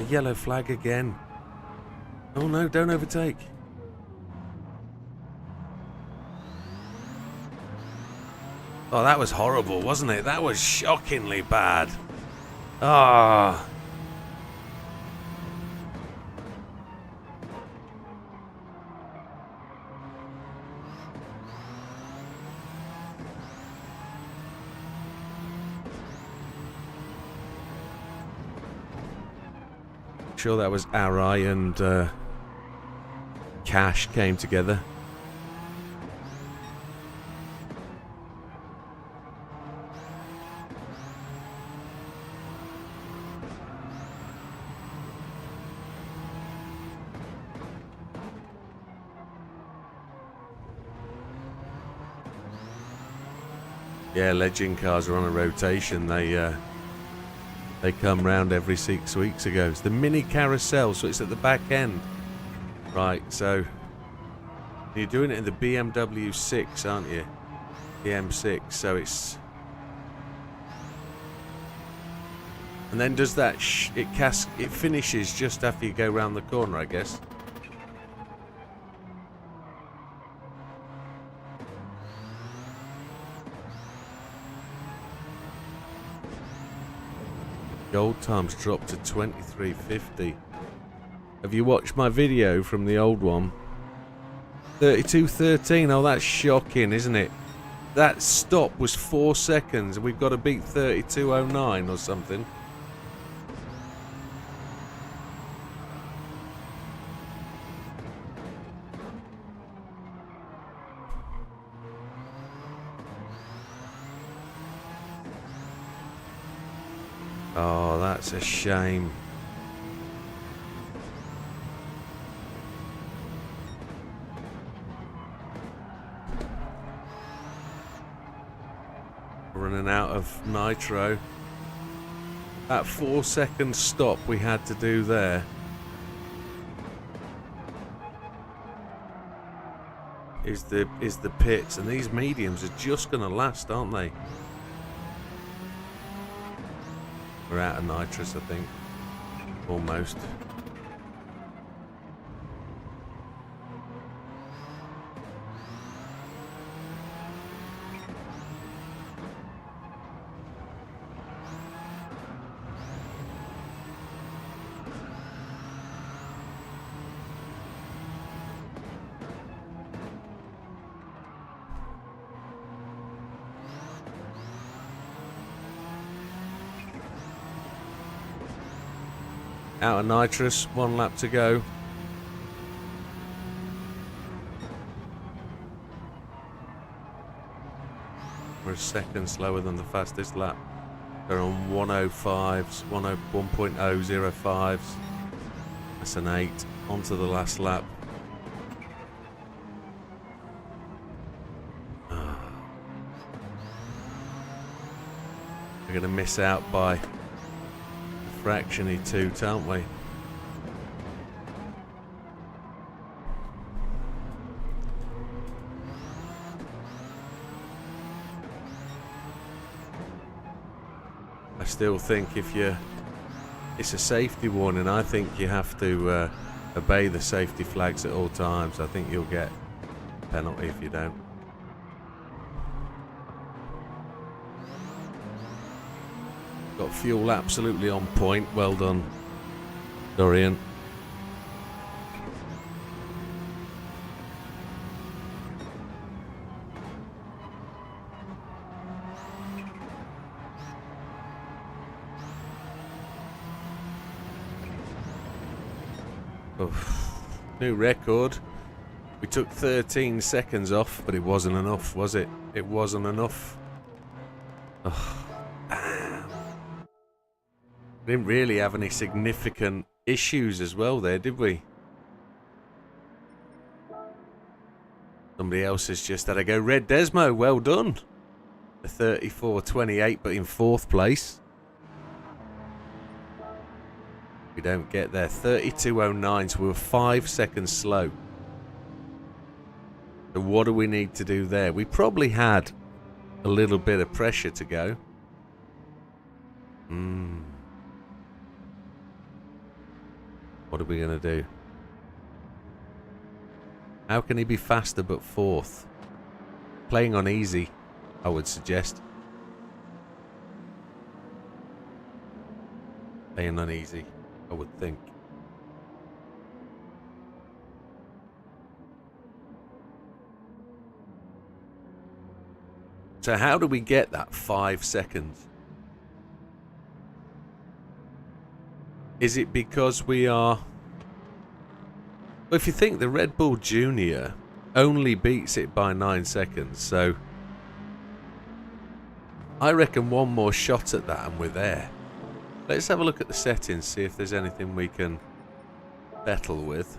Yellow flag again. Oh no, don't overtake. Oh, that was horrible, wasn't it? That was shockingly bad. Ah. Sure that was Arai and Cash came together. Yeah, legend cars are on a rotation. They come round every 6 weeks ago. It's the mini carousel, so it's at the back end. Right, so you're doing it in the BMW 6, aren't you? The M6, so it's... And then does that it finishes just after you go round the corner, I guess. Gold times dropped to 23.50. Have you watched my video from the old one? 32.13. Oh, that's shocking, isn't it? That stop was 4 seconds, and we've got to beat 32.09 or something. Oh, that's a shame. Running out of nitro. That 4 second stop we had to do there is the pits, and these mediums are just gonna last, aren't they? We're out of nitrous, I think. Almost. Out of nitrous, 1 lap to go. We're a second slower than the fastest lap. They're on 105s, 1.005s. That's an 8. On to the last lap. We're going to miss out by fractiony toot, aren't we? I still think it's a safety warning. I think you have to obey the safety flags at all times. I think you'll get a penalty if you don't. Got fuel absolutely on point. Well done, Dorian. Oof. New record. We took 13 seconds off, but it wasn't enough, was it? It wasn't enough. Oh. We didn't really have any significant issues as well there, did we? Somebody else has just had a go. Red Desmo, well done. A 34.28, but in 4th place. We don't get there. 32.09, so we were 5 seconds slow. So what do we need to do there? We probably had a little bit of pressure to go. What are we going to do? How can he be faster but 4th? Playing on easy, I would suggest. Playing on easy, I would think. So how do we get that 5 seconds? Is it because we are... Well, if you think the Red Bull Junior only beats it by 9 seconds, so I reckon one more shot at that and we're there. Let's have a look at the settings, see if there's anything we can battle with.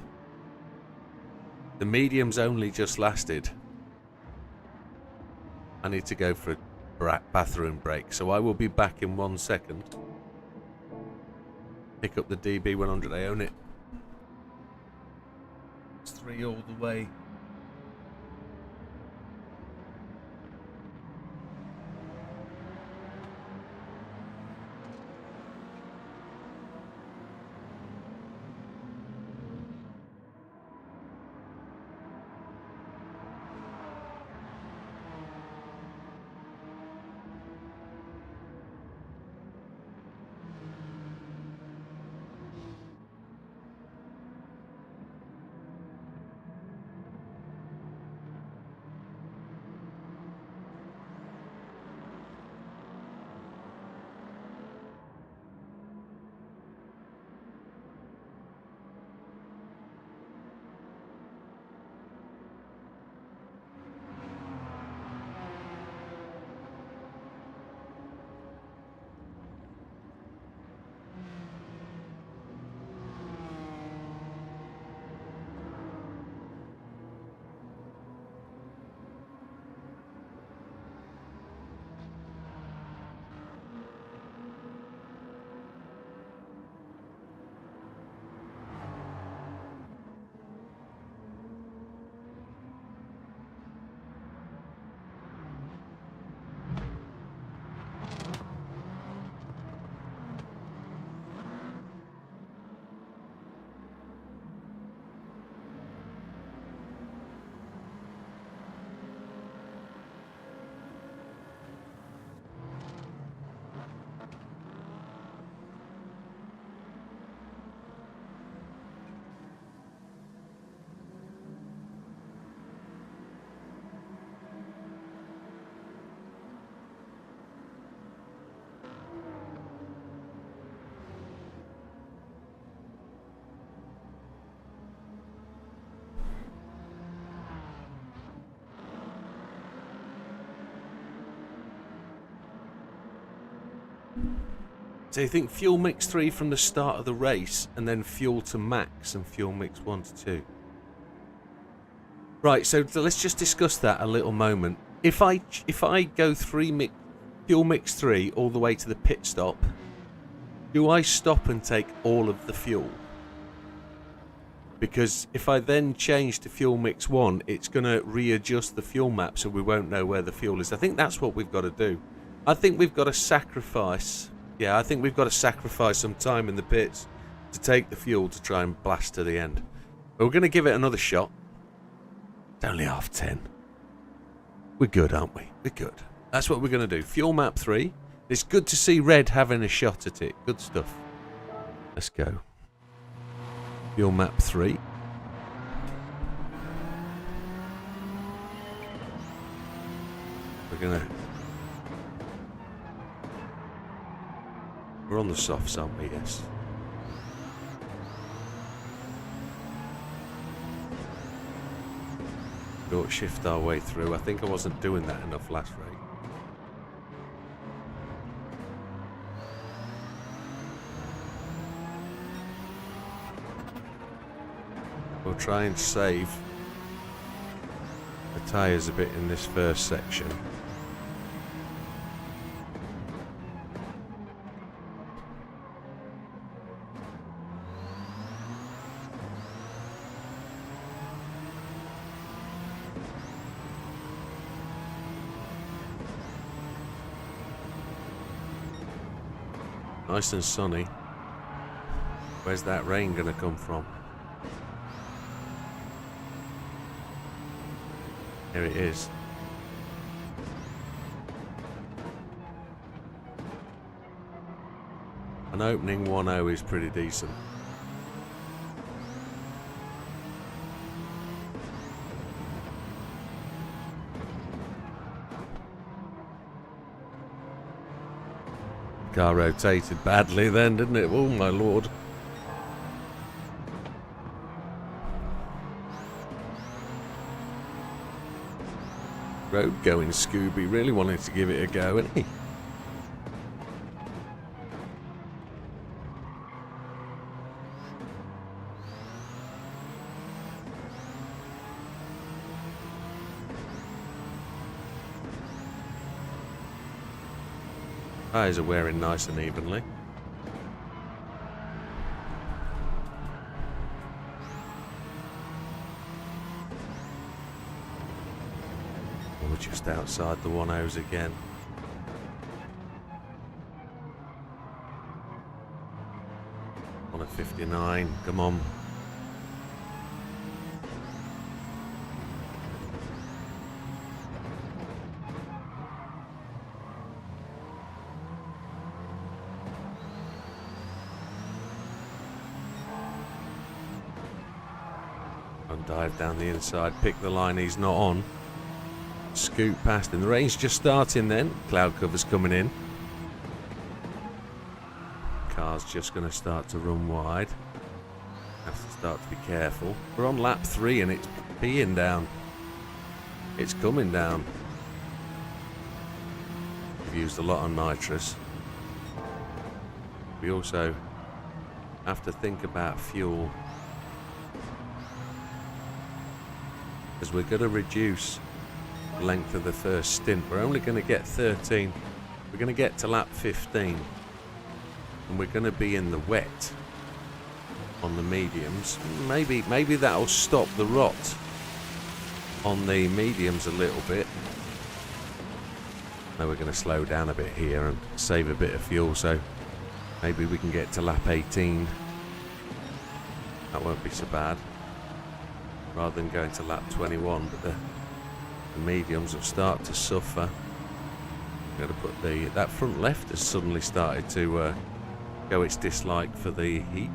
The mediums only just lasted. I need to go for a bathroom break, so I will be back in 1 second. Pick up the DB100, I own it. It's 3 all the way. So you think fuel mix 3 from the start of the race, and then fuel to max and fuel mix 1 to 2. Right, so let's just discuss that a little moment. If I go fuel mix 3 all the way to the pit stop, do I stop and take all of the fuel? Because if I then change to fuel mix 1, it's going to readjust the fuel map so we won't know where the fuel is. I think that's what we've got to do. I think we've got to sacrifice... Yeah, I think we've got to sacrifice some time in the pits to take the fuel to try and blast to the end. But we're going to give it another shot. It's only 10:30. We're good, aren't we? We're good. That's what we're going to do. Fuel map 3. It's good to see Red having a shot at it. Good stuff. Let's go. Fuel map 3. We're going to... We're on the softs, aren't we? Yes. Short shift our way through. I think I wasn't doing that enough last race. We'll try and save the tyres a bit in this first section. Nice and sunny. Where's that rain gonna come from? Here it is. An opening 1-0 is pretty decent. Car rotated badly then, didn't it? Oh my lord. Road going Scooby really wanted to give it a go, isn't he? Tyres are wearing nice and evenly. We're just outside the 1Os again. On a 59, come on. And dive down the inside, pick the line he's not on. Scoot past him. The rain's just starting then. Cloud cover's coming in. Car's just going to start to run wide. Have to start to be careful. We're on lap 3 and it's peeing down. It's coming down. We've used a lot of nitrous. We also have to think about fuel, because we're going to reduce the length of the first stint. We're only going to get 13. We're going to get to lap 15. And we're going to be in the wet on the mediums. Maybe that'll stop the rot on the mediums a little bit. Now we're going to slow down a bit here and save a bit of fuel, so maybe we can get to lap 18. That won't be so bad, rather than going to lap 21. But the mediums will start to suffer. I'm going to put that front left has suddenly started to go its dislike for the heat.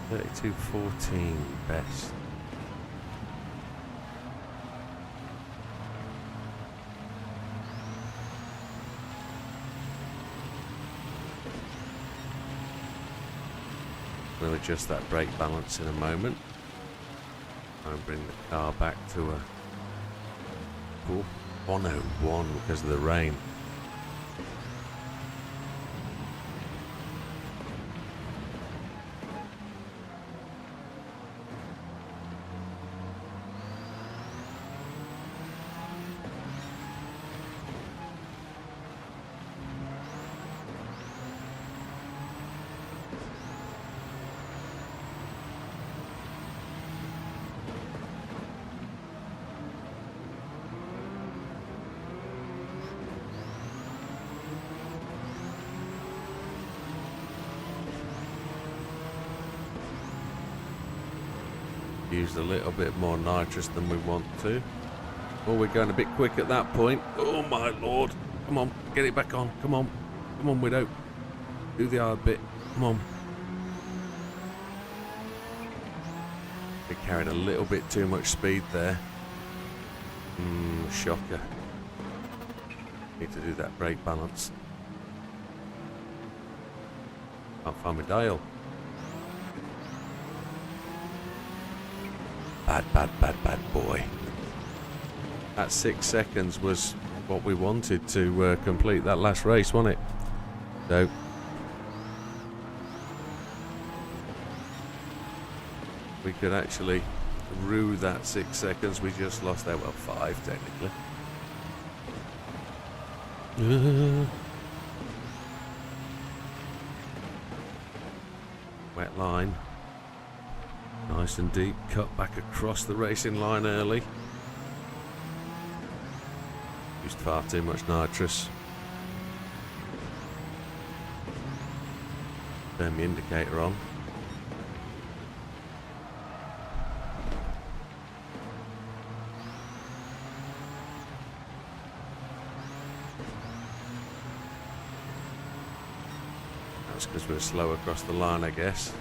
.32.14 best. We'll adjust that brake balance in a moment. And bring the car back to a 101 because of the rain. Used a little bit more nitrous than we want to. Oh, we're going a bit quick at that point. Oh my lord. Come on, get it back on. Come on. Come on, Widow. Do the hard bit. Come on. We carried a little bit too much speed there. Shocker. Need to do that brake balance. Can't find my dial. Bad boy. That 6 seconds was what we wanted to complete that last race, wasn't it? So we could actually rue that 6 seconds we just lost there. Well, 5 technically. Wet line. Nice and deep, cut back across the racing line early. Used far too much nitrous. Turn the indicator on. That's because we're slow across the line, I guess.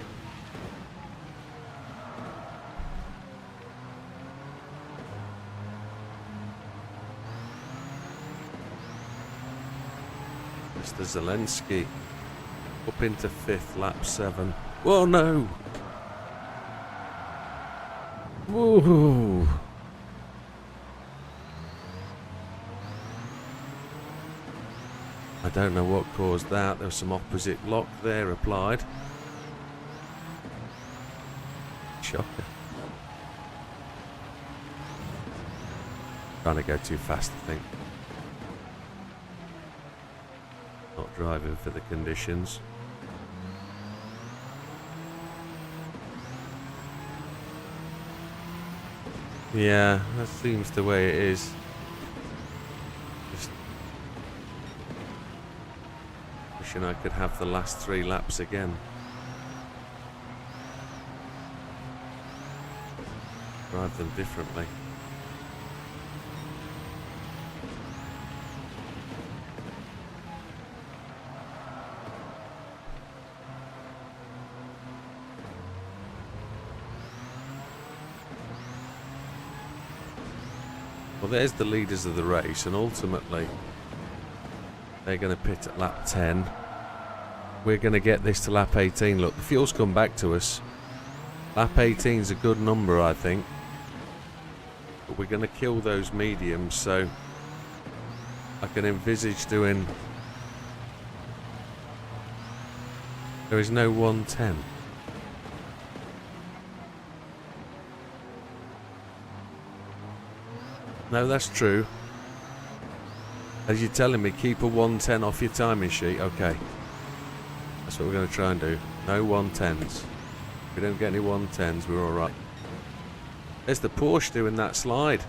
Mr. Zelensky up into 5th, lap 7. Whoa, no! Whoa! I don't know what caused that. There was some opposite lock there applied. shocker. Trying to go too fast, I think. Not driving for the conditions. Yeah, that seems the way it is. Just wishing I could have the last 3 laps again. Drive them differently. Well, there's the leaders of the race, and ultimately they're going to pit at lap 10. We're going to get this to lap 18. Look, the fuel's come back to us. Lap 18 is a good number, I think. But we're going to kill those mediums, so I can envisage doing... There is no 110. No, that's true. As you're telling me, keep a 110 off your timing sheet. Okay. That's what we're going to try and do. No 110s. If we don't get any 110s, we're alright. There's the Porsche doing that slide.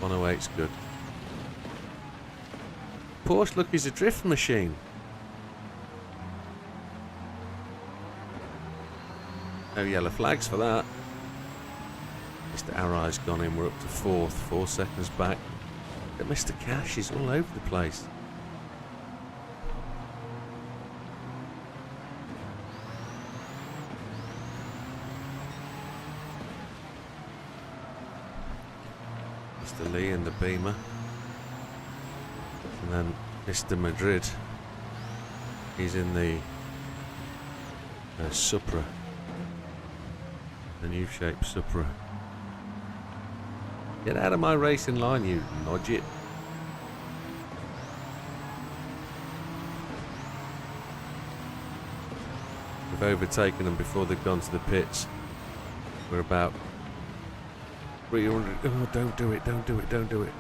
.108's good. Porsche, look, is a drift machine. No yellow flags for that. Mr. Arai's gone in. We're up to 4th, 4 seconds back. But Mr. Cash is all over the place. Mr. Lee in the Beamer. And then Mr. Madrid. He's in the Supra. The new shape Supra. Get out of my racing line, you nodget. We've overtaken them before they've gone to the pits. We're about 300. Oh, don't do it, don't do it, don't do it.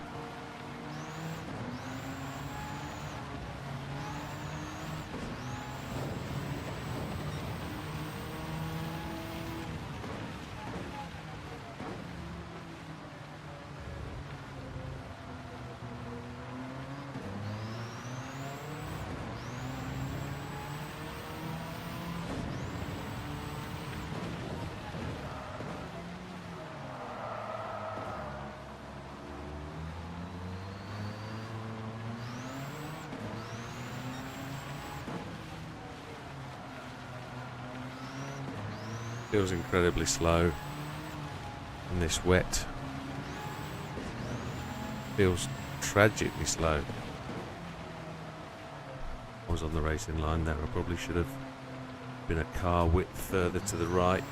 Feels incredibly slow in this wet. Feels tragically slow. I was on the racing line there. I probably should have been a car width further to the right.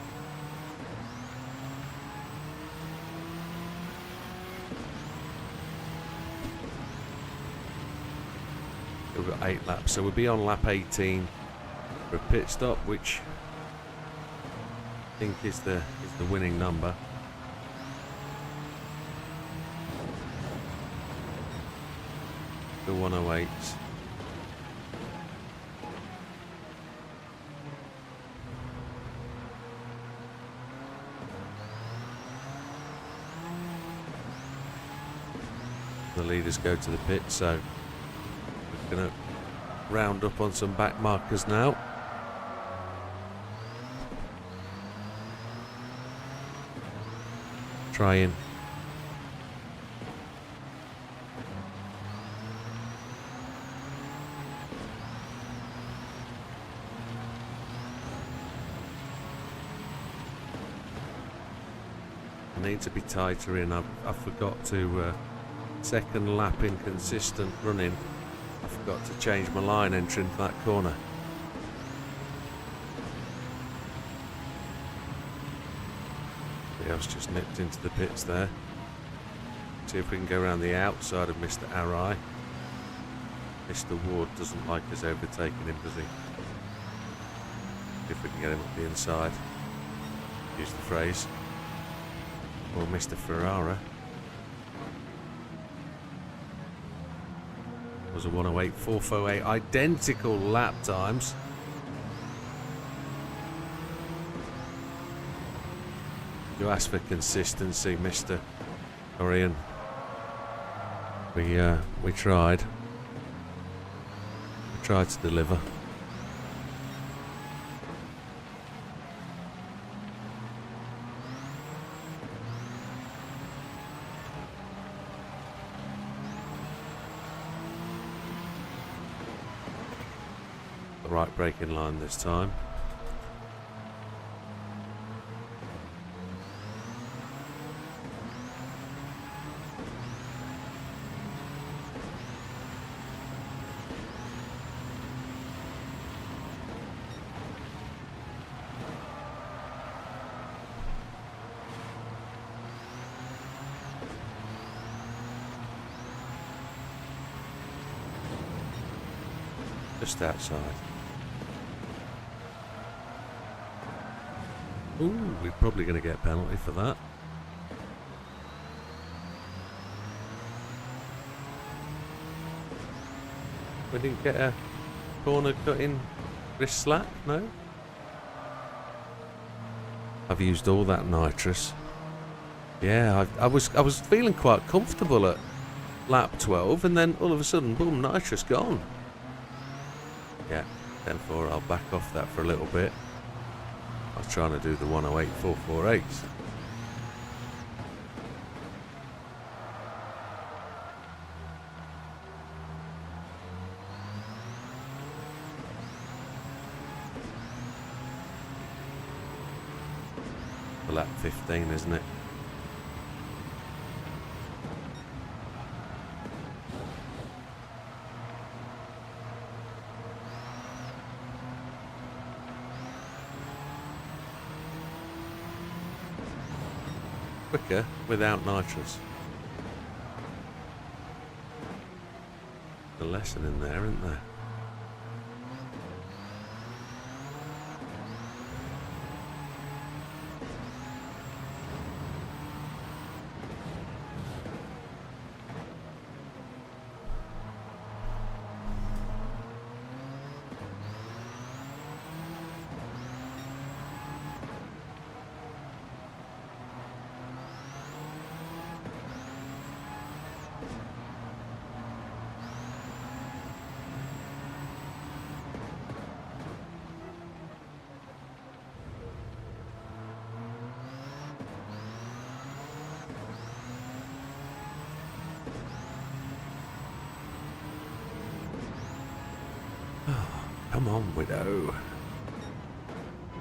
We've got 8 laps, so we'll be on lap 18 for a pit stop, which I think is the winning number. The 108s. The leaders go to the pit, so we're going to round up on some back markers now. Trying. I need to be tighter in. I forgot to second lap inconsistent running. I forgot to change my line entering that corner. Else just nipped into the pits there. See if we can go around the outside of Mr. Arai. Mr. Ward doesn't like us overtaking him, does he? If we can get him up the inside. Use the phrase. Or Mr. Ferrara. Was a 108.448. Identical lap times. You asked for consistency, Mr. Orion. We tried. We tried to deliver. The right braking line this time. Just outside. Ooh, we're probably going to get a penalty for that. We didn't get a corner cutting wrist slap, no? I've used all that nitrous. Yeah, I was feeling quite comfortable at lap 12, and then all of a sudden, boom, nitrous gone. Yeah, 10.4, I'll back off that for a little bit. I was trying to do the 108.448. For lap 15, isn't it? Quicker without nitrous. A lesson in there, isn't there? Come on, Widow.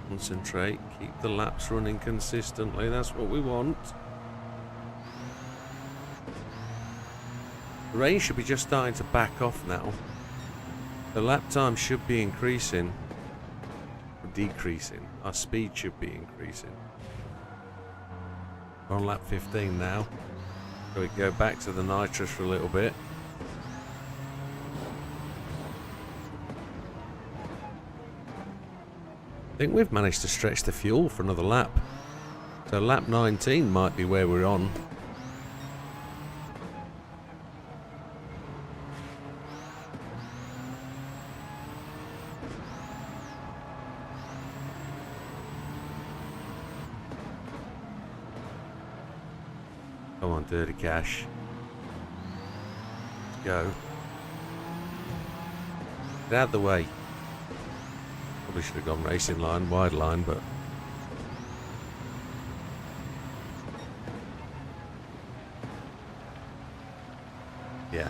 Concentrate. Keep the laps running consistently. That's what we want. The rain should be just starting to back off now. The lap time should be increasing. Or decreasing. Our speed should be increasing. We're on lap 15 now. So we go back to the nitrous for a little bit. I think we've managed to stretch the fuel for another lap. So lap 19 might be where we're on. Come on, Dirty Cash. Let's go. Get out of the way. Probably should have gone racing line, wide line, but yeah.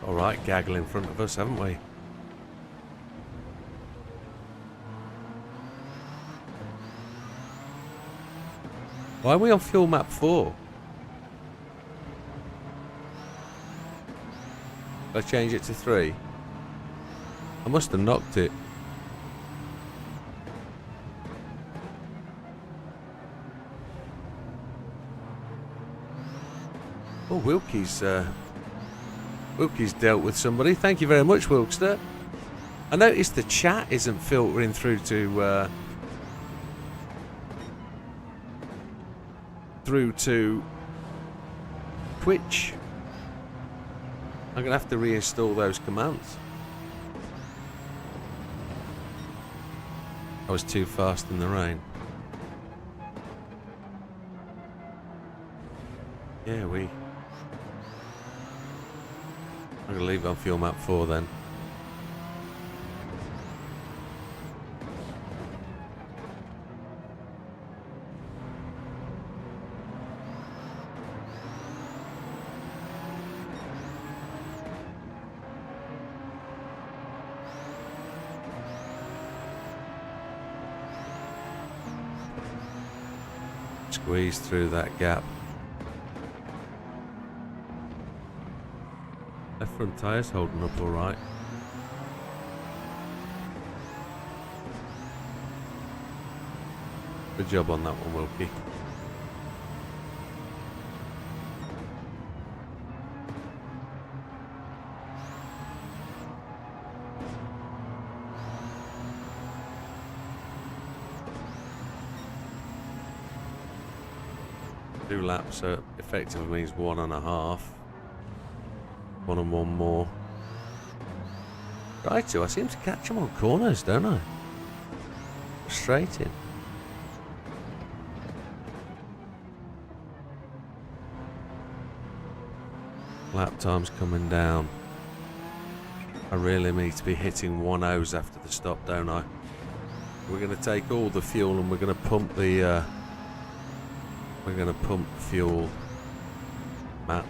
Alright, gaggle in front of us, haven't we? Why are we on fuel map 4? Did I change it to 3? I must have knocked it. Oh, Wilkie's dealt with somebody. Thank you very much, Wilkster. I noticed the chat isn't filtering through to Twitch. I'm gonna have to reinstall those commands. I was too fast in the rain. Yeah, I'm gonna leave it on fuel map 4 then. Squeeze through that gap. Left front tyre's holding up alright. Good job on that one, Wilkie. Two laps, so effectively means 1.5. 1 and 1 more. Try to. I seem to catch them on corners, don't I? Frustrating. Lap time's coming down. I really need to be hitting 1.0s after the stop, don't I? We're going to take all the fuel and we're going to pump the fuel map.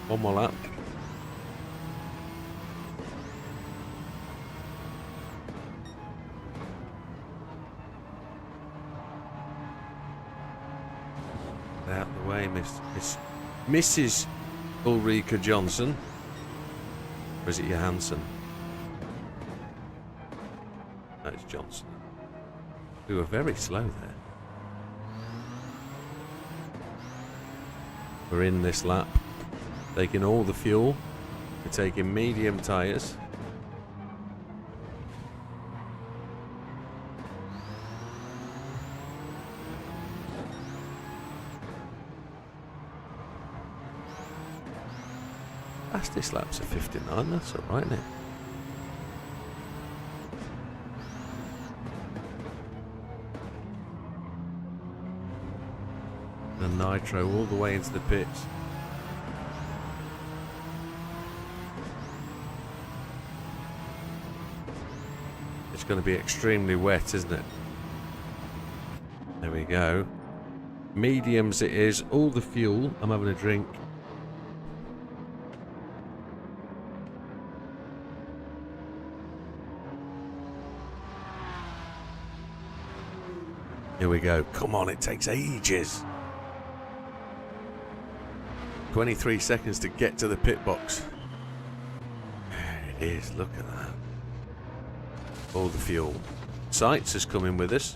One more lap. Out of the way, Mrs. Ulrika Johnson. Or is it Johansson? That's Johnson. We were very slow there. We're in this lap. Taking all the fuel. We're taking medium tyres. Fastest lap's a 59, that's alright, isn't it? The nitro all the way into the pits. It's going to be extremely wet, isn't it? There we go. Mediums it is, all the fuel. I'm having a drink. Here we go. Come on, it takes ages. 23 seconds to get to the pit box. There it is, look at that. All the fuel. Sights has come in with us.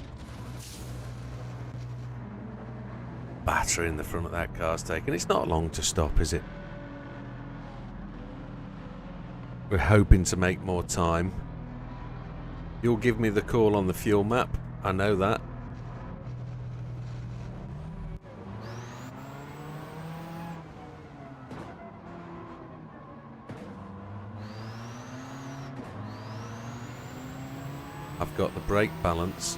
Batter in the front of that car's taken. It's not long to stop, is it? We're hoping to make more time. You'll give me the call on the fuel map. I know that. I've got the brake balance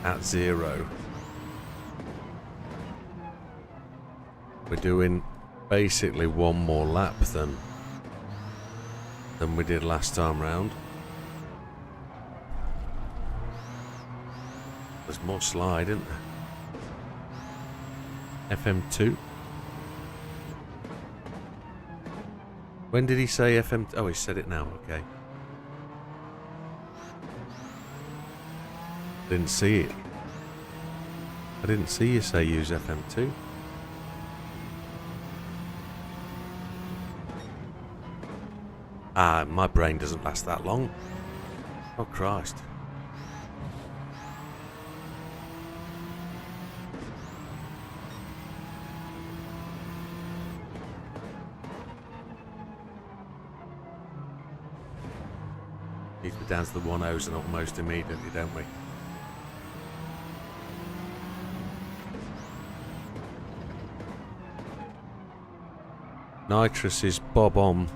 at 0. We're doing basically one more lap than we did last time round. There's more slide, isn't there? FM2. When did he say FM? Oh, he said it now. Okay. Didn't see it. I didn't see you say use FM2. Ah, my brain doesn't last that long. Oh, Christ. Need to be down to the 1-0s and almost immediately, don't we? Nitrous is bob on.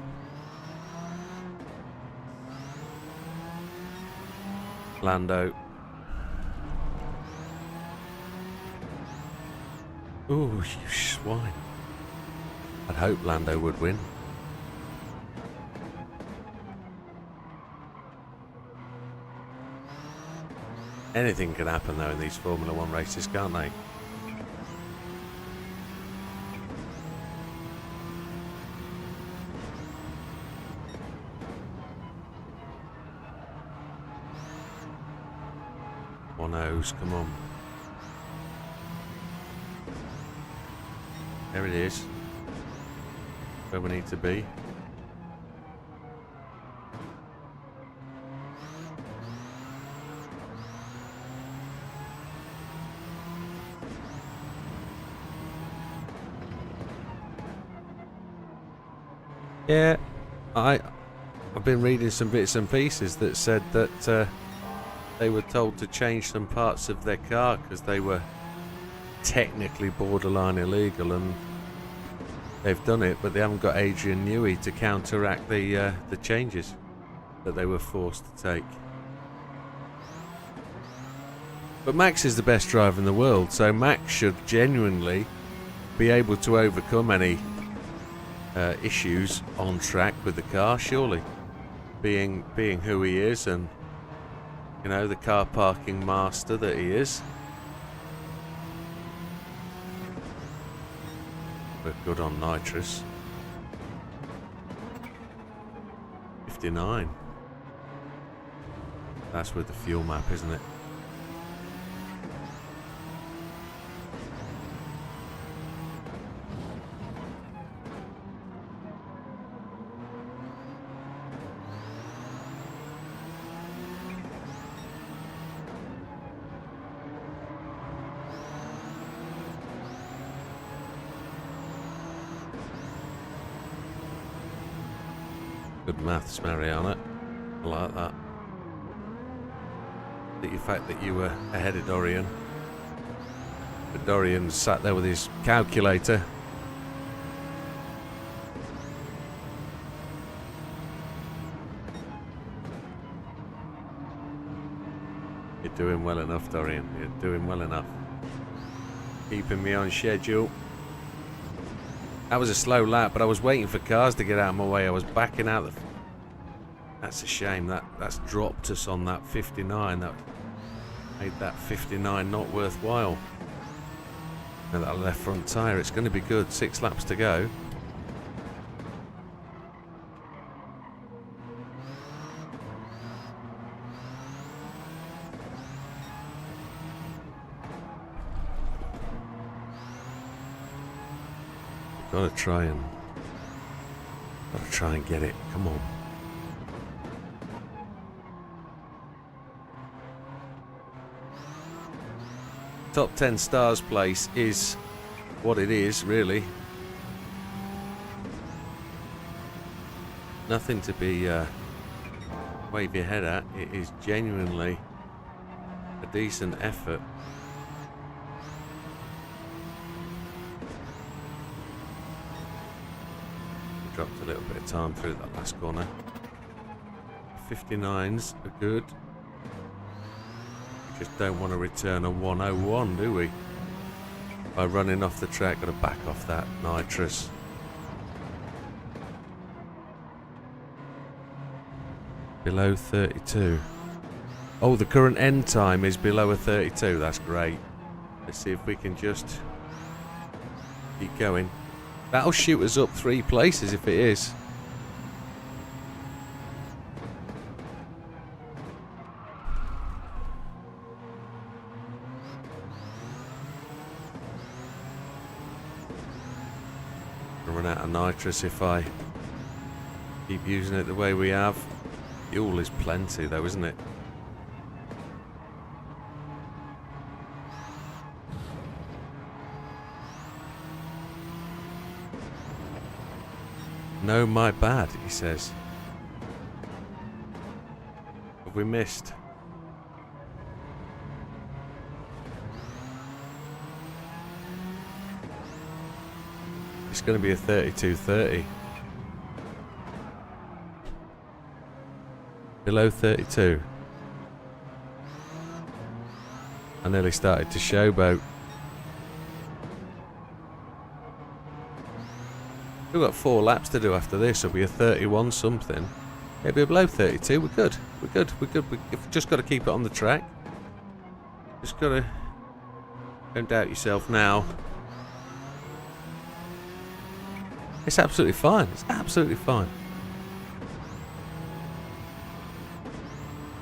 Lando. Ooh, you swine. I'd hope Lando would win. Anything can happen though in these Formula 1 races, can't they? Come on. There it is. Where we need to be. Yeah, I've been reading some bits and pieces that said that they were told to change some parts of their car because they were technically borderline illegal, and they've done it, but they haven't got Adrian Newey to counteract the changes that they were forced to take. But Max is the best driver in the world, so Max should genuinely be able to overcome any issues on track with the car, surely, being who he is and, you know, the car parking master that he is. We're good on nitrous. 59. That's with the fuel map, isn't it? Good maths, Mariana. I like that. The fact that you were ahead of Dorian. But Dorian sat there with his calculator. You're doing well enough, Dorian. You're doing well enough. Keeping me on schedule. That was a slow lap, but I was waiting for cars to get out of my way. I was backing out. That's a shame. That's dropped us on that 59. That made that 59 not worthwhile. And that left front tyre. It's going to be good. 6 laps to go. Gotta try and get it. Come on. Top 10 stars place is what it is, really. Nothing to be wave your head at. It is genuinely a decent effort. Dropped a little bit of time through that last corner. 59s are good. We just don't want to return a 101, do we? By running off the track, got to back off that nitrous. Below 32. Oh, the current end time is below a 32. That's great. Let's see if we can just keep going. That'll shoot us up 3 places if it is. I'll run out of nitrous if I keep using it the way we have. Fuel is plenty though, isn't it? No, my bad, he says. Have we missed? It's going to be a 32.30. Below 32. I nearly started to showboat. We've got 4 laps to do after this. It'll be a 31 something. It'll be below 32. We're good. We're good. We're good. We've just got to keep it on the track. Just got to... Don't doubt yourself now. It's absolutely fine. It's absolutely fine.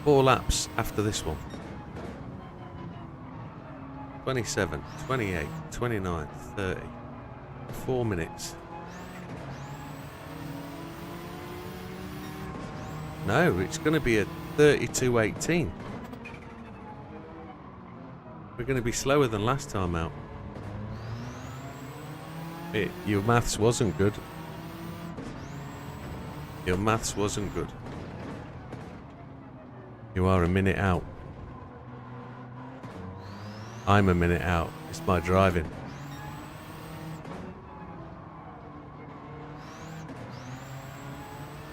4 laps after this one. 27, 28, 29, 30. 4 minutes. No, it's going to be a 32.18. We're going to be slower than last time out. Your maths wasn't good. Your maths wasn't good. You are a minute out. I'm a minute out. It's my driving.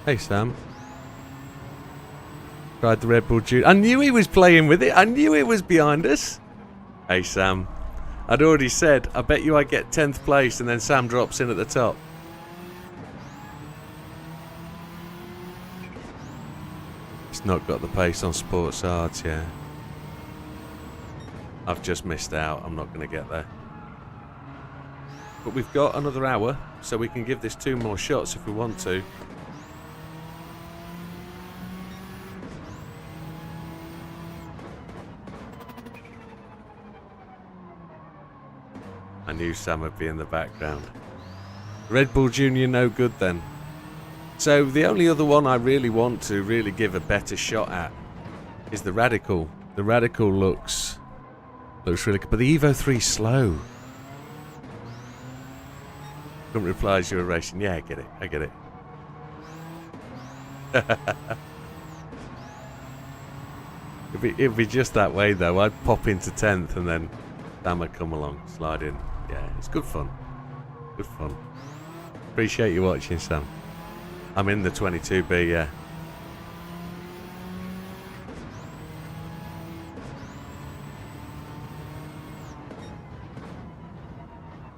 Hey, Sam. Tried the Red Bull Junior. I knew he was playing with it. I knew it was behind us. Hey, Sam. I'd already said, I bet you I get 10th place and then Sam drops in at the top. It's not got the pace on Sports Arts, yeah. I've just missed out. I'm not going to get there. But we've got another hour, so we can give this 2 more shots if we want to. I knew Sam would be in the background. Red Bull Junior no good then. So the only other one I really want to really give a better shot at is the Radical. The Radical looks really good, but the Evo 3's slow. Couldn't reply as you were racing. Yeah, I get it. I get it. It'd be just that way though. I'd pop into 10th and then Sam would come along, slide in. Yeah, it's good fun. Good fun. Appreciate you watching, Sam. I'm in the 22B, yeah.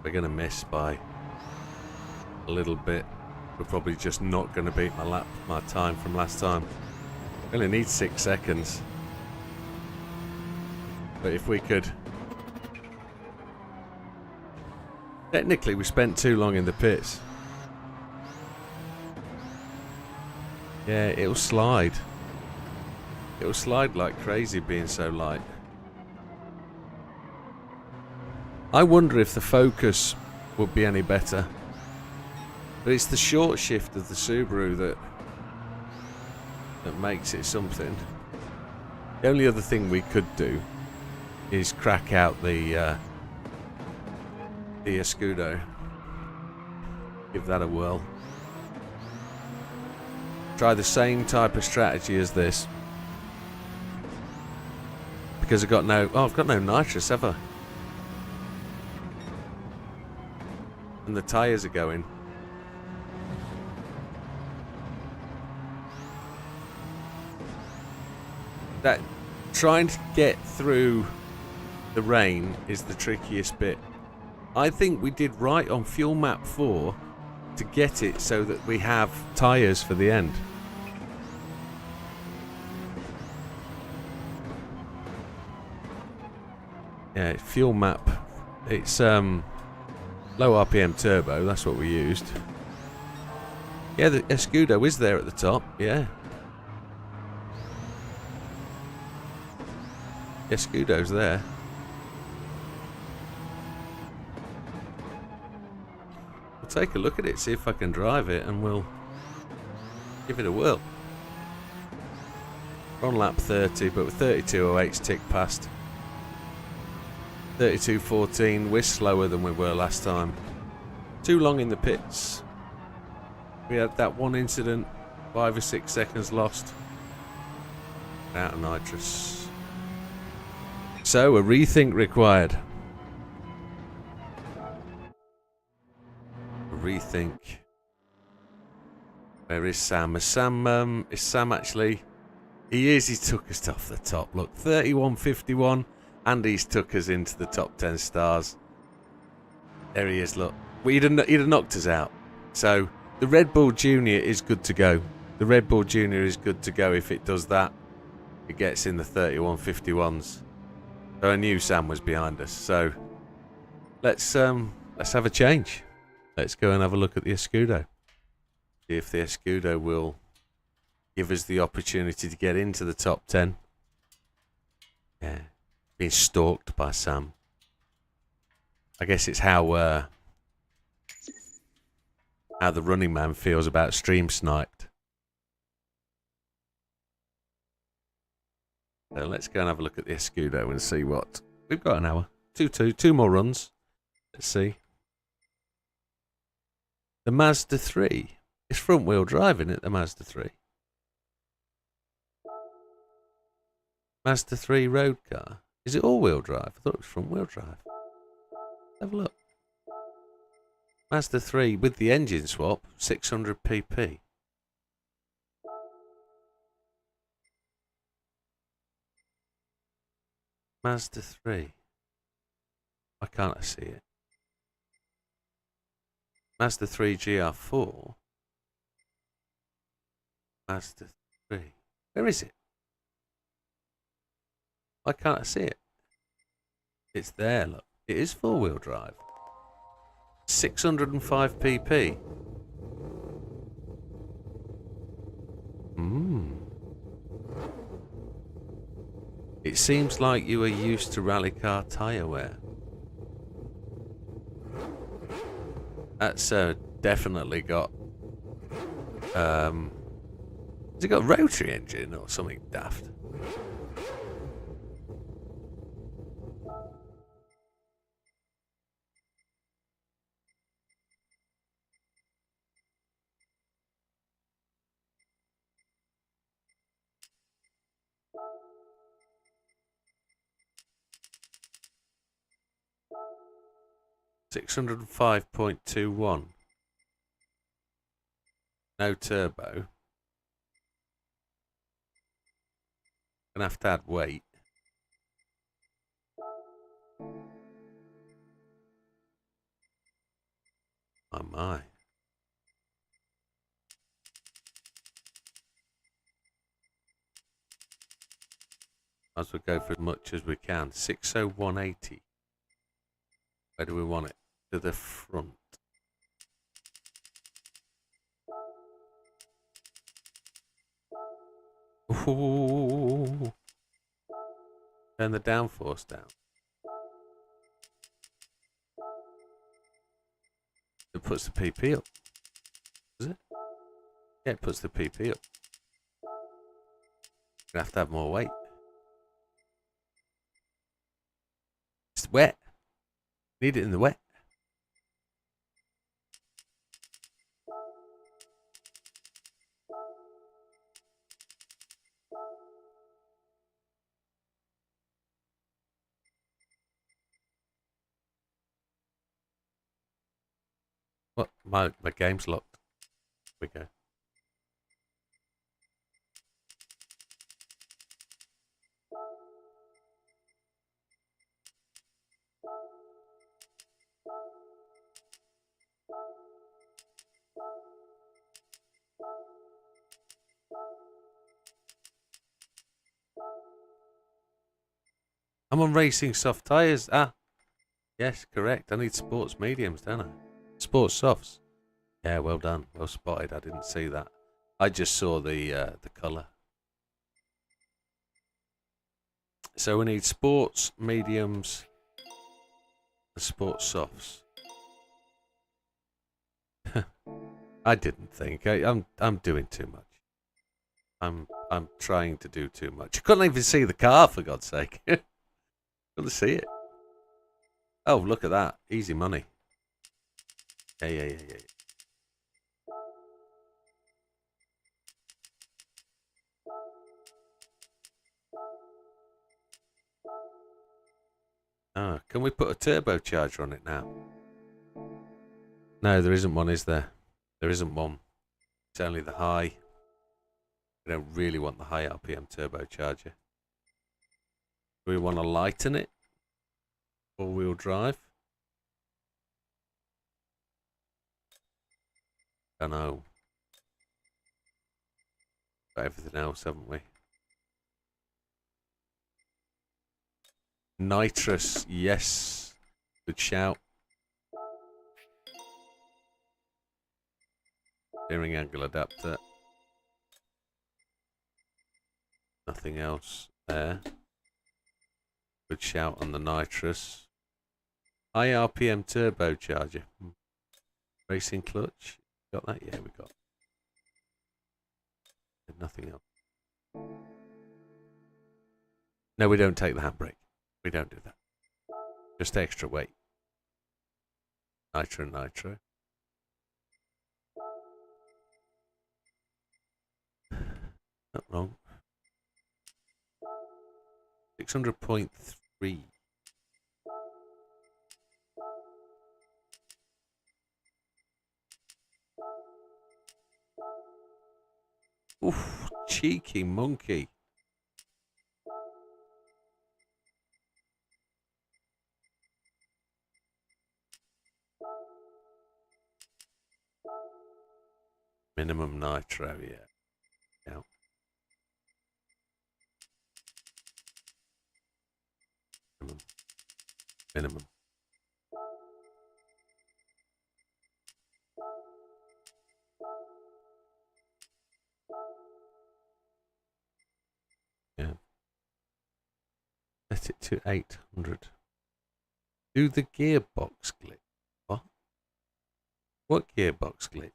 We're going to miss by a little bit. We're probably just not going to beat my time from last time. We only need 6 seconds. But if we could... Technically, we spent too long in the pits. Yeah, it'll slide. It'll slide like crazy being so light. I wonder if the Focus would be any better. But it's the short shift of the Subaru that makes it something. The only other thing we could do is crack out the Escudo. Give that a whirl. Try the same type of strategy as this. Because I've got no nitrous, have I? And the tyres are going. That trying to get through the rain is the trickiest bit. I think we did right on fuel map 4 to get it so that we have tyres for the end. Yeah, fuel map. It's low RPM turbo. That's what we used. Yeah, the Escudo is there at the top. Yeah. Escudo's there. I'll take a look at it, see if I can drive it, and we'll give it a whirl. We're on lap 30, but with 32.08's ticked past. 32.14, we're slower than we were last time. Too long in the pits. We had that one incident, 5 or 6 seconds lost. Out of nitrous. So, a rethink required. A rethink. Where is Sam? Is Sam actually... He is, he took us off the top. Look, 31.51, and he's took us into the top 10 stars. There he is, look. Well, he'd have knocked us out. So, the Red Bull Junior is good to go. The Red Bull Junior is good to go if it does that. It gets in the 31.51s. So I knew Sam was behind us. So, let's have a change. Let's go and have a look at the Escudo. See if the Escudo will give us the opportunity to get into the top 10. Yeah, being stalked by Sam. I guess it's how the running man feels about stream sniped. So let's go and have a look at the Escudo and see what we've got. An hour, two more runs. Let's see. The Mazda 3. It's front wheel drive, isn't it? The Mazda 3. Mazda 3 road car. Is it all-wheel drive? I thought it was front-wheel drive. Have a look. Mazda 3 with the engine swap, 600 pp. Mazda 3. Why can't I see it? Mazda 3 GR4. Mazda 3. Where is it? Why can't I see it? It's there, look. It is four-wheel drive. 605 pp. It seems like you are used to rally car tyre wear. That's definitely got... has it got a rotary engine or something daft? $605.21. No turbo. Gonna have to add weight. Oh my. Might as well go for as much as we can. 60180. Where do we want it? To the front. Ooh. Turn the downforce down. It puts the PP up. Does it? Yeah, it puts the PP up. Gonna have to have more weight. It's wet. Need it in the wet. What? My game's locked. Here we go. I'm on racing soft tyres. Ah, yes, correct. I need sports mediums, don't I? Sports softs. Yeah, well done. Well spotted. I didn't see that. I just saw the colour. So we need sports mediums and sports softs. I didn't think. I'm doing too much. I'm trying to do too much. I couldn't even see the car, for God's sake. Couldn't see it. Oh, look at that. Easy money. Yeah. Oh, can we put a turbocharger on it now? No, there isn't one, is there? There isn't one. It's only the high. We don't really want the high RPM turbocharger. Do we want to lighten it? Four-wheel drive? Don't know. Got everything else, haven't we? Nitrous, yes. Good shout. Steering angle adapter. Nothing else there. Good shout on the nitrous. High RPM turbocharger. Racing clutch. Got that? Yeah, we got. Nothing else. No, we don't take the handbrake. We don't do that. Just extra weight. Nitro. Not wrong. 600.3. Oof, cheeky monkey. Minimum nitro, yeah. Minimum. Yeah. Set it to 800. Do the gearbox glitch. What? What gearbox glitch?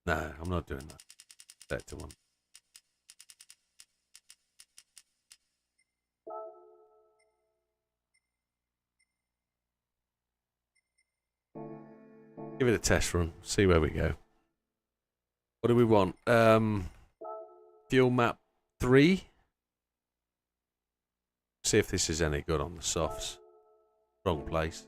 No, I'm not doing that. Set to 1. Give it a test run. See where we go. What do we want? Fuel map 3. See if this is any good on the softs. Wrong place.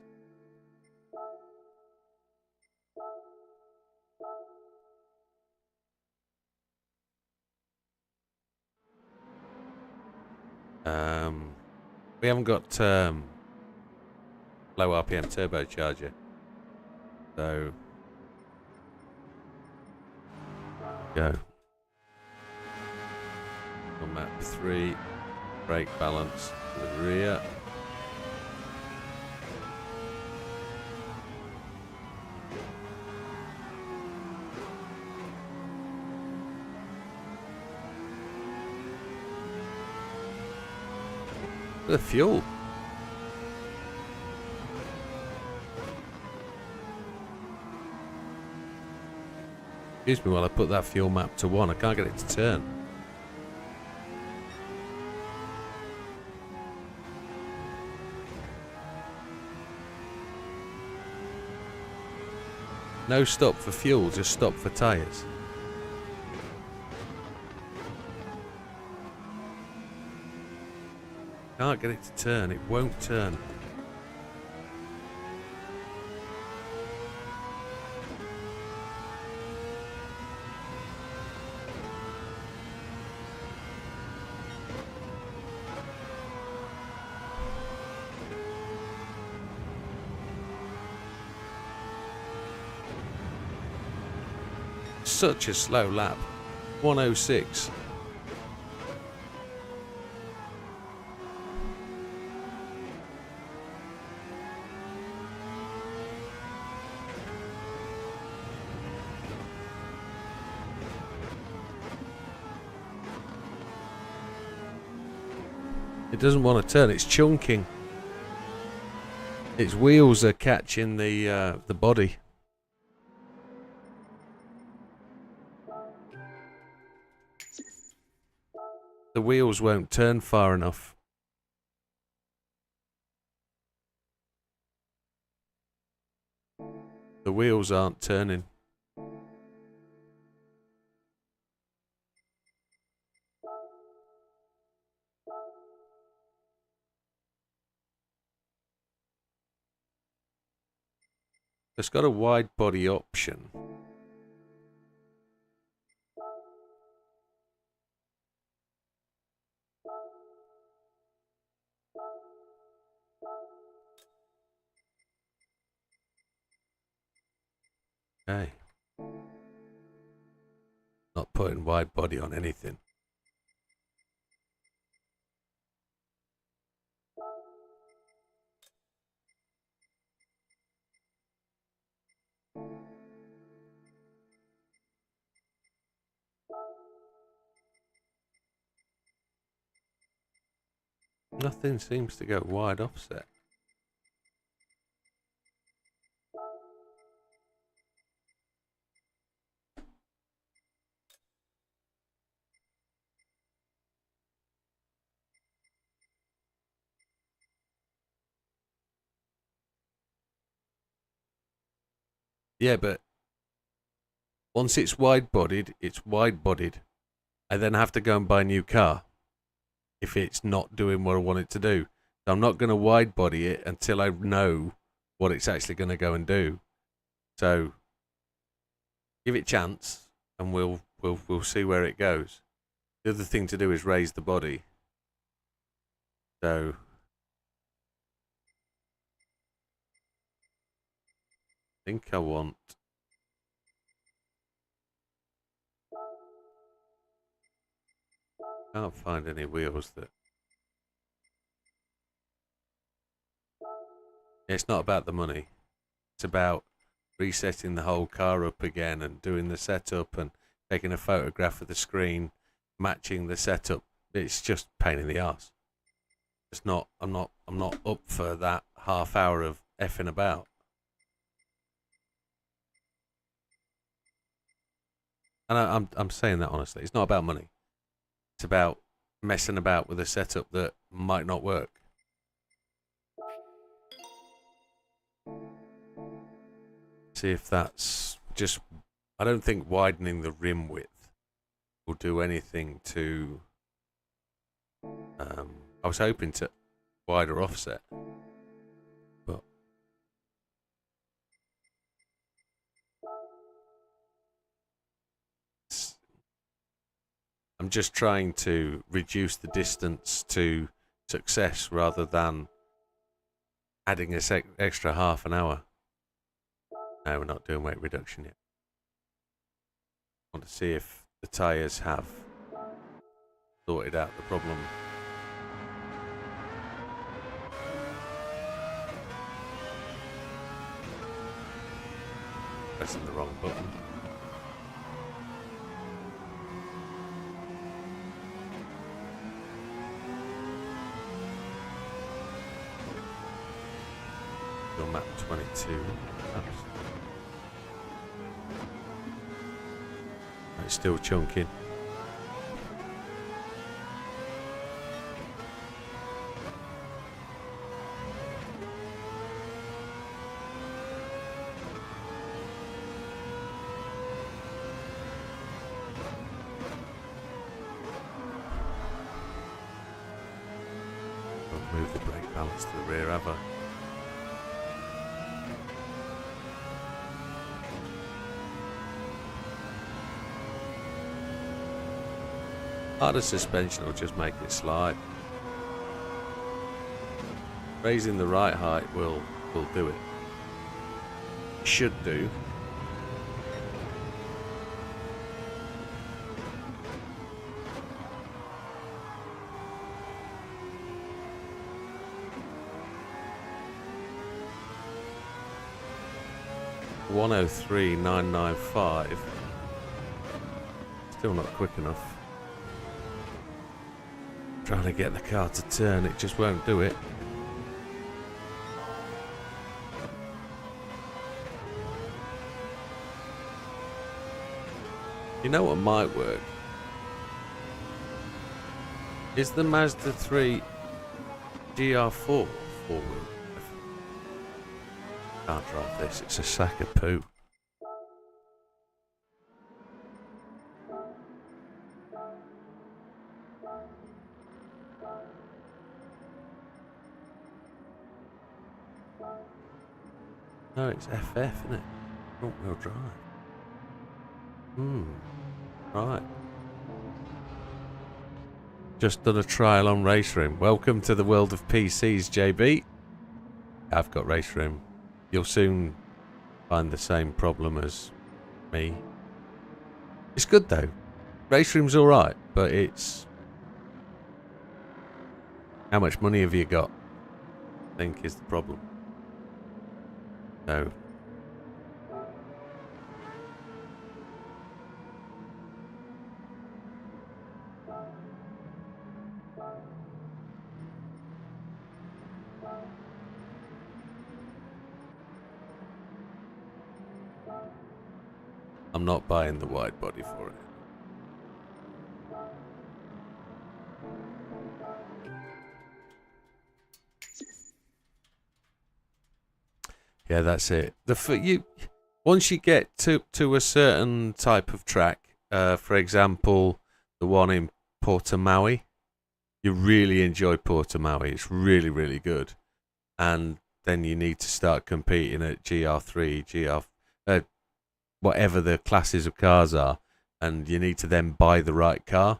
We haven't got low RPM turbocharger. So go. On map 3, brake balance to the rear. The fuel. Excuse me while I put that fuel map to 1. I can't get it to turn. No stop for fuel, just stop for tyres. Can't get it to turn, it won't turn. Such a slow lap. 106. It doesn't want to turn. It's chunking. Its wheels are catching the body. The wheels won't turn far enough. The wheels aren't turning. It's got a wide body option. Okay. Not putting wide body on anything. Nothing seems to go wide offset. Yeah, but once it's wide-bodied, it's wide-bodied. I then have to go and buy a new car if it's not doing what I want it to do. So I'm not going to wide-body it until I know what it's actually going to go and do. So give it a chance, and we'll see where it goes. The other thing to do is raise the body. So I think I want. Can't find any wheels that. It's not about the money. It's about resetting the whole car up again and doing the setup and taking a photograph of the screen, matching the setup. It's just a pain in the arse. It's not. I'm not up for that half hour of effing about. And I'm saying that honestly. It's not about money. It's about messing about with a setup that might not work. See if that's just. I don't think widening the rim width will do anything to. I was hoping to wider offset, but I'm just trying to reduce the distance to success rather than adding a extra half an hour. No, we're not doing weight reduction yet. I want to see if the tyres have sorted out the problem. Pressing the wrong button. Your map 22. It's still chunking. I'll move the brake balance to the rear, have I? Harder suspension will just make it slide. Raising the right height will do it. Should do. $103,995. Still not quick enough. Trying to get the car to turn, it just won't do it. You know what might work? Is the Mazda 3 GR4 four-wheel? Can't drive this, it's a sack of poo. No, it's FF, isn't it? Front-wheel drive. Right. Just done a trial on Race Room. Welcome to the world of PCs, JB. I've got Race Room. You'll soon find the same problem as me. It's good though. Race Room's alright, but it's... how much money have you got? I think is the problem. So... I'm not buying the wide body for it. Yeah, that's it. Once you get to a certain type of track, for example, the one in Portimao, you really enjoy Portimao. It's really, really good. And then you need to start competing at GR3, whatever the classes of cars are, and you need to then buy the right car.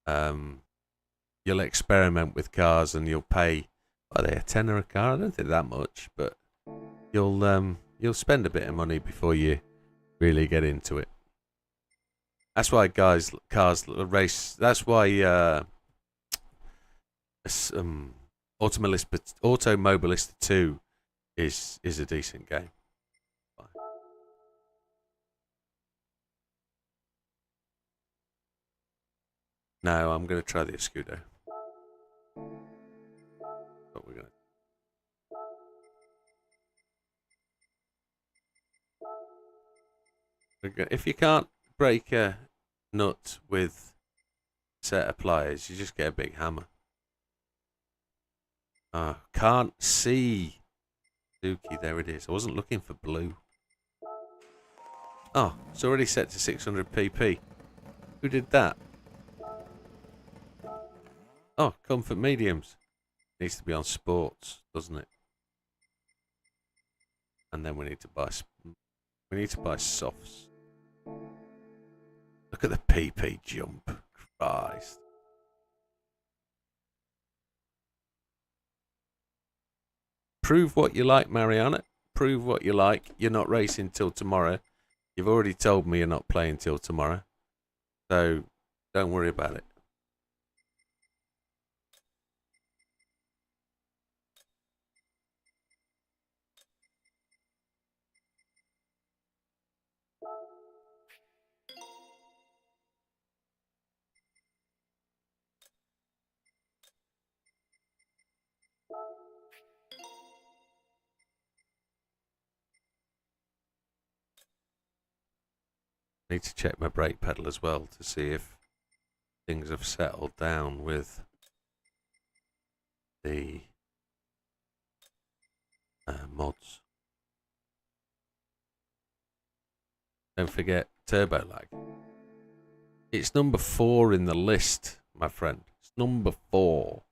You'll experiment with cars and you'll pay, are they a tenner a car? I don't think that much, but you'll spend a bit of money before you really get into it. That's why cars race. That's why Automobilista 2 is a decent game. No, I'm going to try the Escudo. But we're going. If you can't break a nut with a set of pliers, you just get a big hammer. Can't see Suzuki. There it is. I wasn't looking for blue. Oh, it's already set to 600 pp. Who did that? Oh, comfort mediums. Needs to be on sports, doesn't it? And then we need to buy softs. Look at the PP jump. Christ. Prove what you like, Mariana. Prove what you like. You're not racing till tomorrow. You've already told me you're not playing till tomorrow. So don't worry about it. Need to check my brake pedal as well to see if things have settled down with the mods. Don't forget turbo lag. It's number 4 in the list, my friend. It's number 4.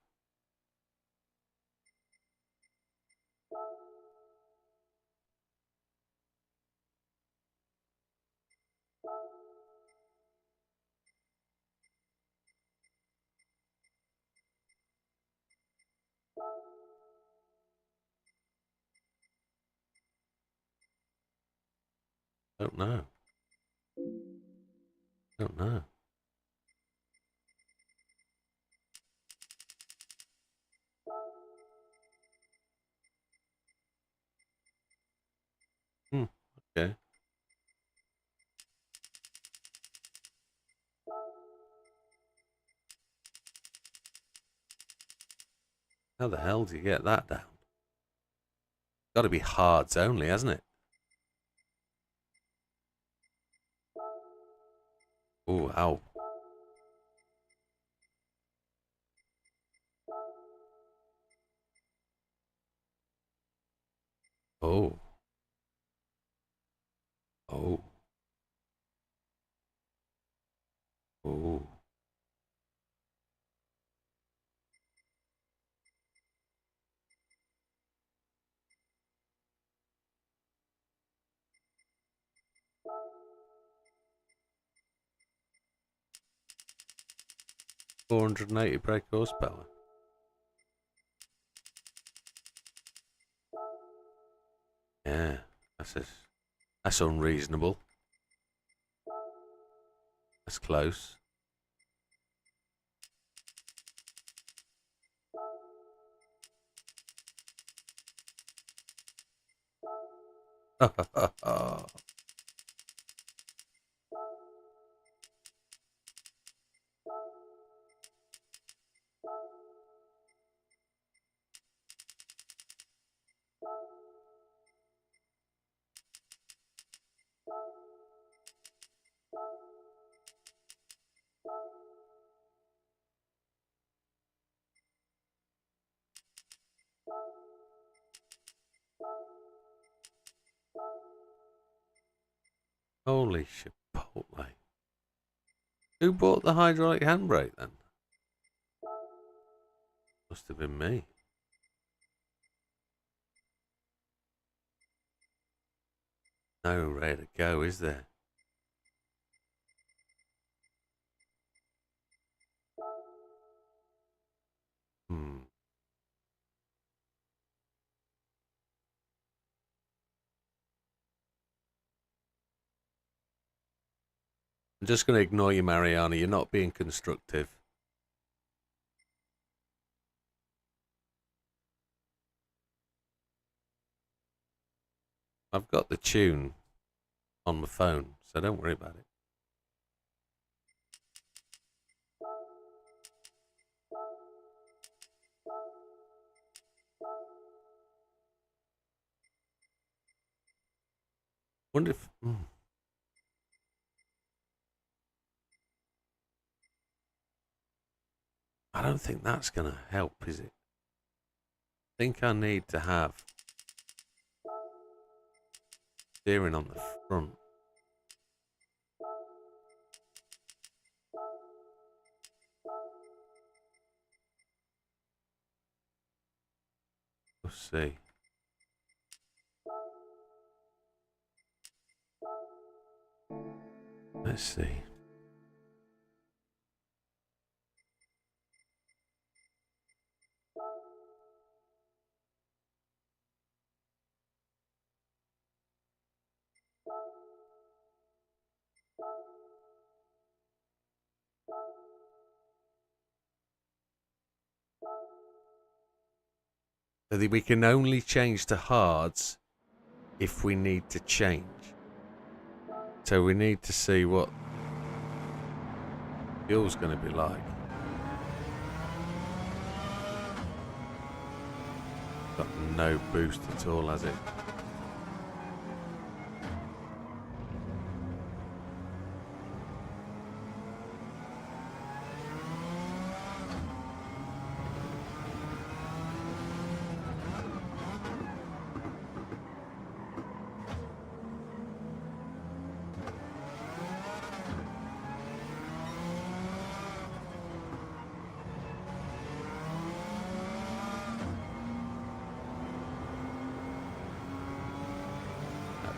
Don't know. Don't know. Okay. How the hell do you get that down? Got to be hards only, hasn't it? Oh, ow. Oh. Oh. Oh. 480 brake horsepower. Yeah, that's unreasonable. That's close. Holy chipotle. Who bought the hydraulic handbrake then? Must have been me. No way to go, is there? Hmm. I'm just going to ignore you, Mariana. You're not being constructive. I've got the tune on my phone, so don't worry about it. Wonder if... I don't think that's going to help, is it? I think I need to have steering on the front. Let's see. Let's see. So we can only change to hards if we need to change. So we need to see what fuel's going to be like. Got no boost at all, has it?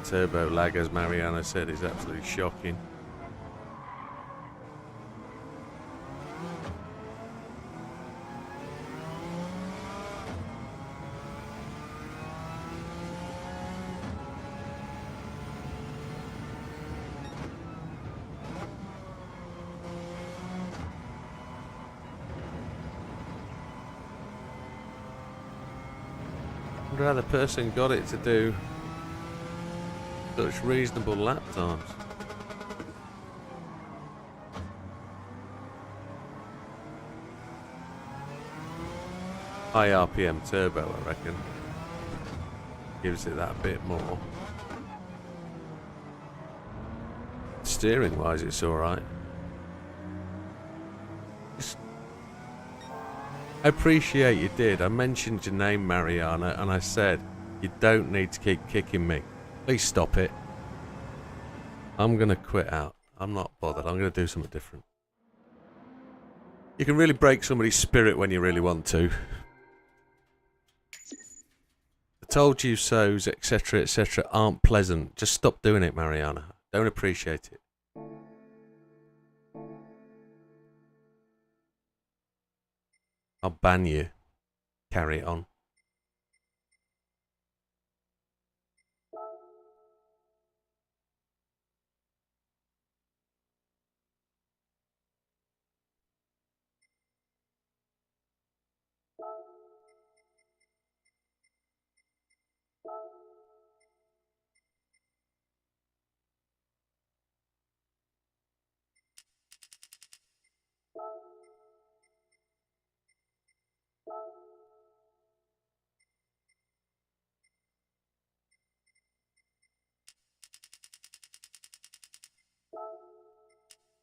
Turbo lag, as Mariana said, is absolutely shocking. I wonder how the person got it to do such reasonable lap times. High RPM turbo, I reckon. Gives it that bit more. Steering wise, it's alright. I appreciate you did. I mentioned your name, Mariana, and I said, you don't need to keep kicking me. Please stop it. I'm going to quit out. I'm not bothered. I'm going to do something different. You can really break somebody's spirit when you really want to. The told you so's, etc., etc., aren't pleasant. Just stop doing it, Mariana. Don't appreciate it. I'll ban you. Carry on.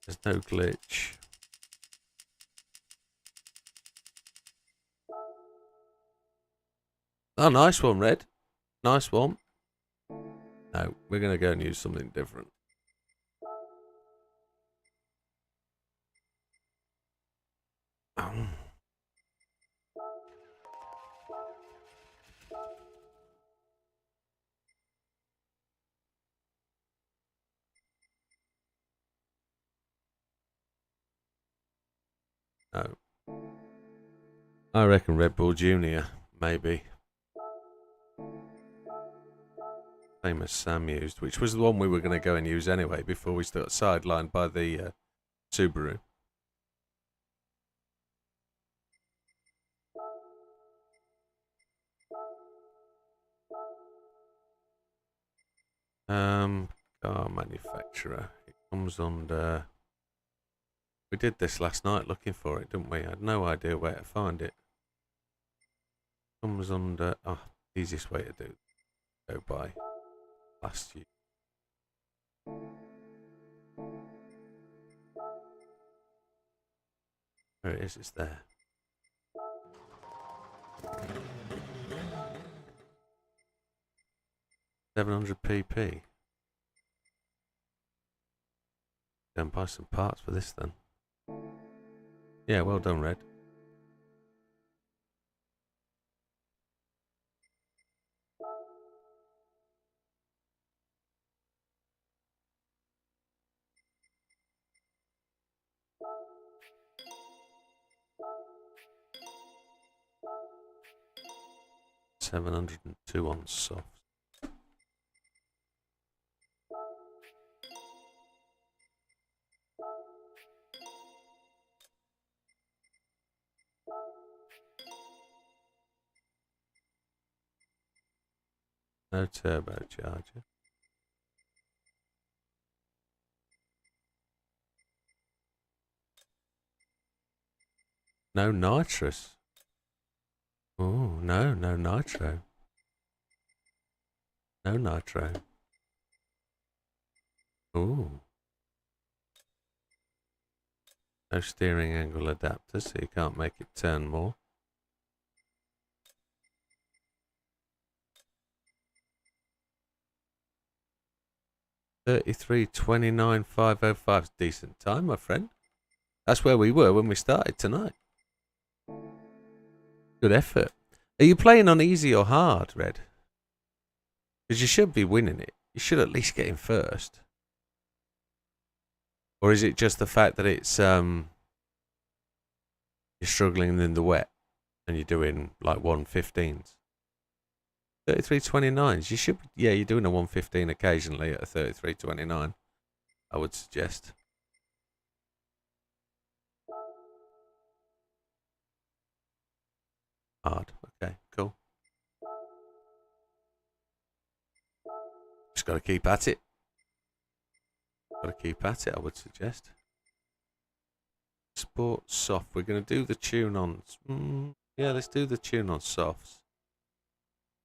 There's no glitch. Oh, nice one, Red. Nice one. No, we're going to go and use something different. No. I reckon Red Bull Junior, maybe. Famous Sam used, which was the one we were going to go and use anyway before we got sidelined by the Subaru. Car manufacturer. It comes under. We did this last night looking for it, didn't we? I had no idea where to find it. Comes under. Oh, easiest way to go by. Last year. There it is. It's there. $700 pp. Go and buy some parts for this then. Yeah, well done, Red. $702 on soft. No turbocharger. No nitrous. Oh, no nitro. No nitro. Ooh. No steering angle adapter, so you can't make it turn more. $33.29,505. Decent time, my friend. That's where we were when we started tonight. Good effort. Are you playing on easy or hard, Red? Because you should be winning it. You should at least get in first. Or is it just the fact that it's you're struggling in the wet and you're doing like 115s? 33.29s. You should, yeah, you're doing a 115 occasionally at a 33.29. I would suggest. Hard. Okay, cool. Just got to keep at it. Got to keep at it, I would suggest. Sport soft. We're going to do the tune on. Yeah, let's do the tune on softs.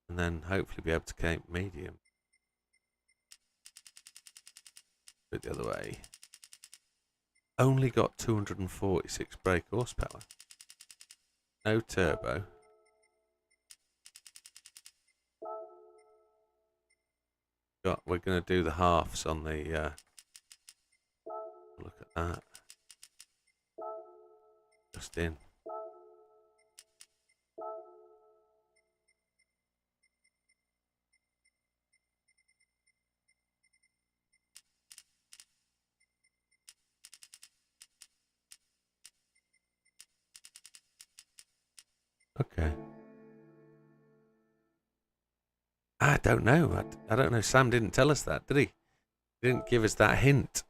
And then hopefully be able to keep medium. Do it the other way. Only got 246 brake horsepower. No turbo. We're going to do the halves on the... look at that. Just in. Okay. I don't know. I don't know. Sam didn't tell us that, did he? He didn't give us that hint.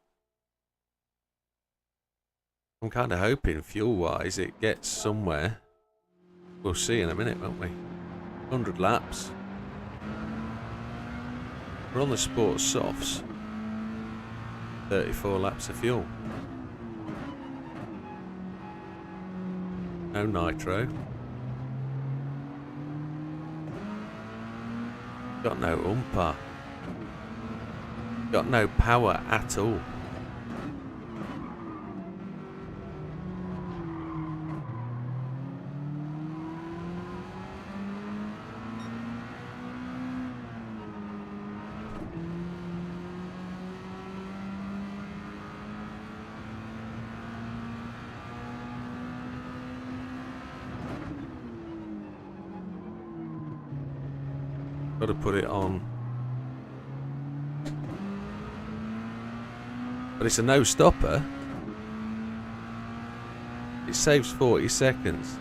I'm kind of hoping fuel-wise it gets somewhere. We'll see in a minute, won't we? 100 laps. We're on the sports softs. 34 laps of fuel. No nitro. Got no umpire. Got no power at all. Got to put it on. But it's a no-stopper. It saves 40 seconds.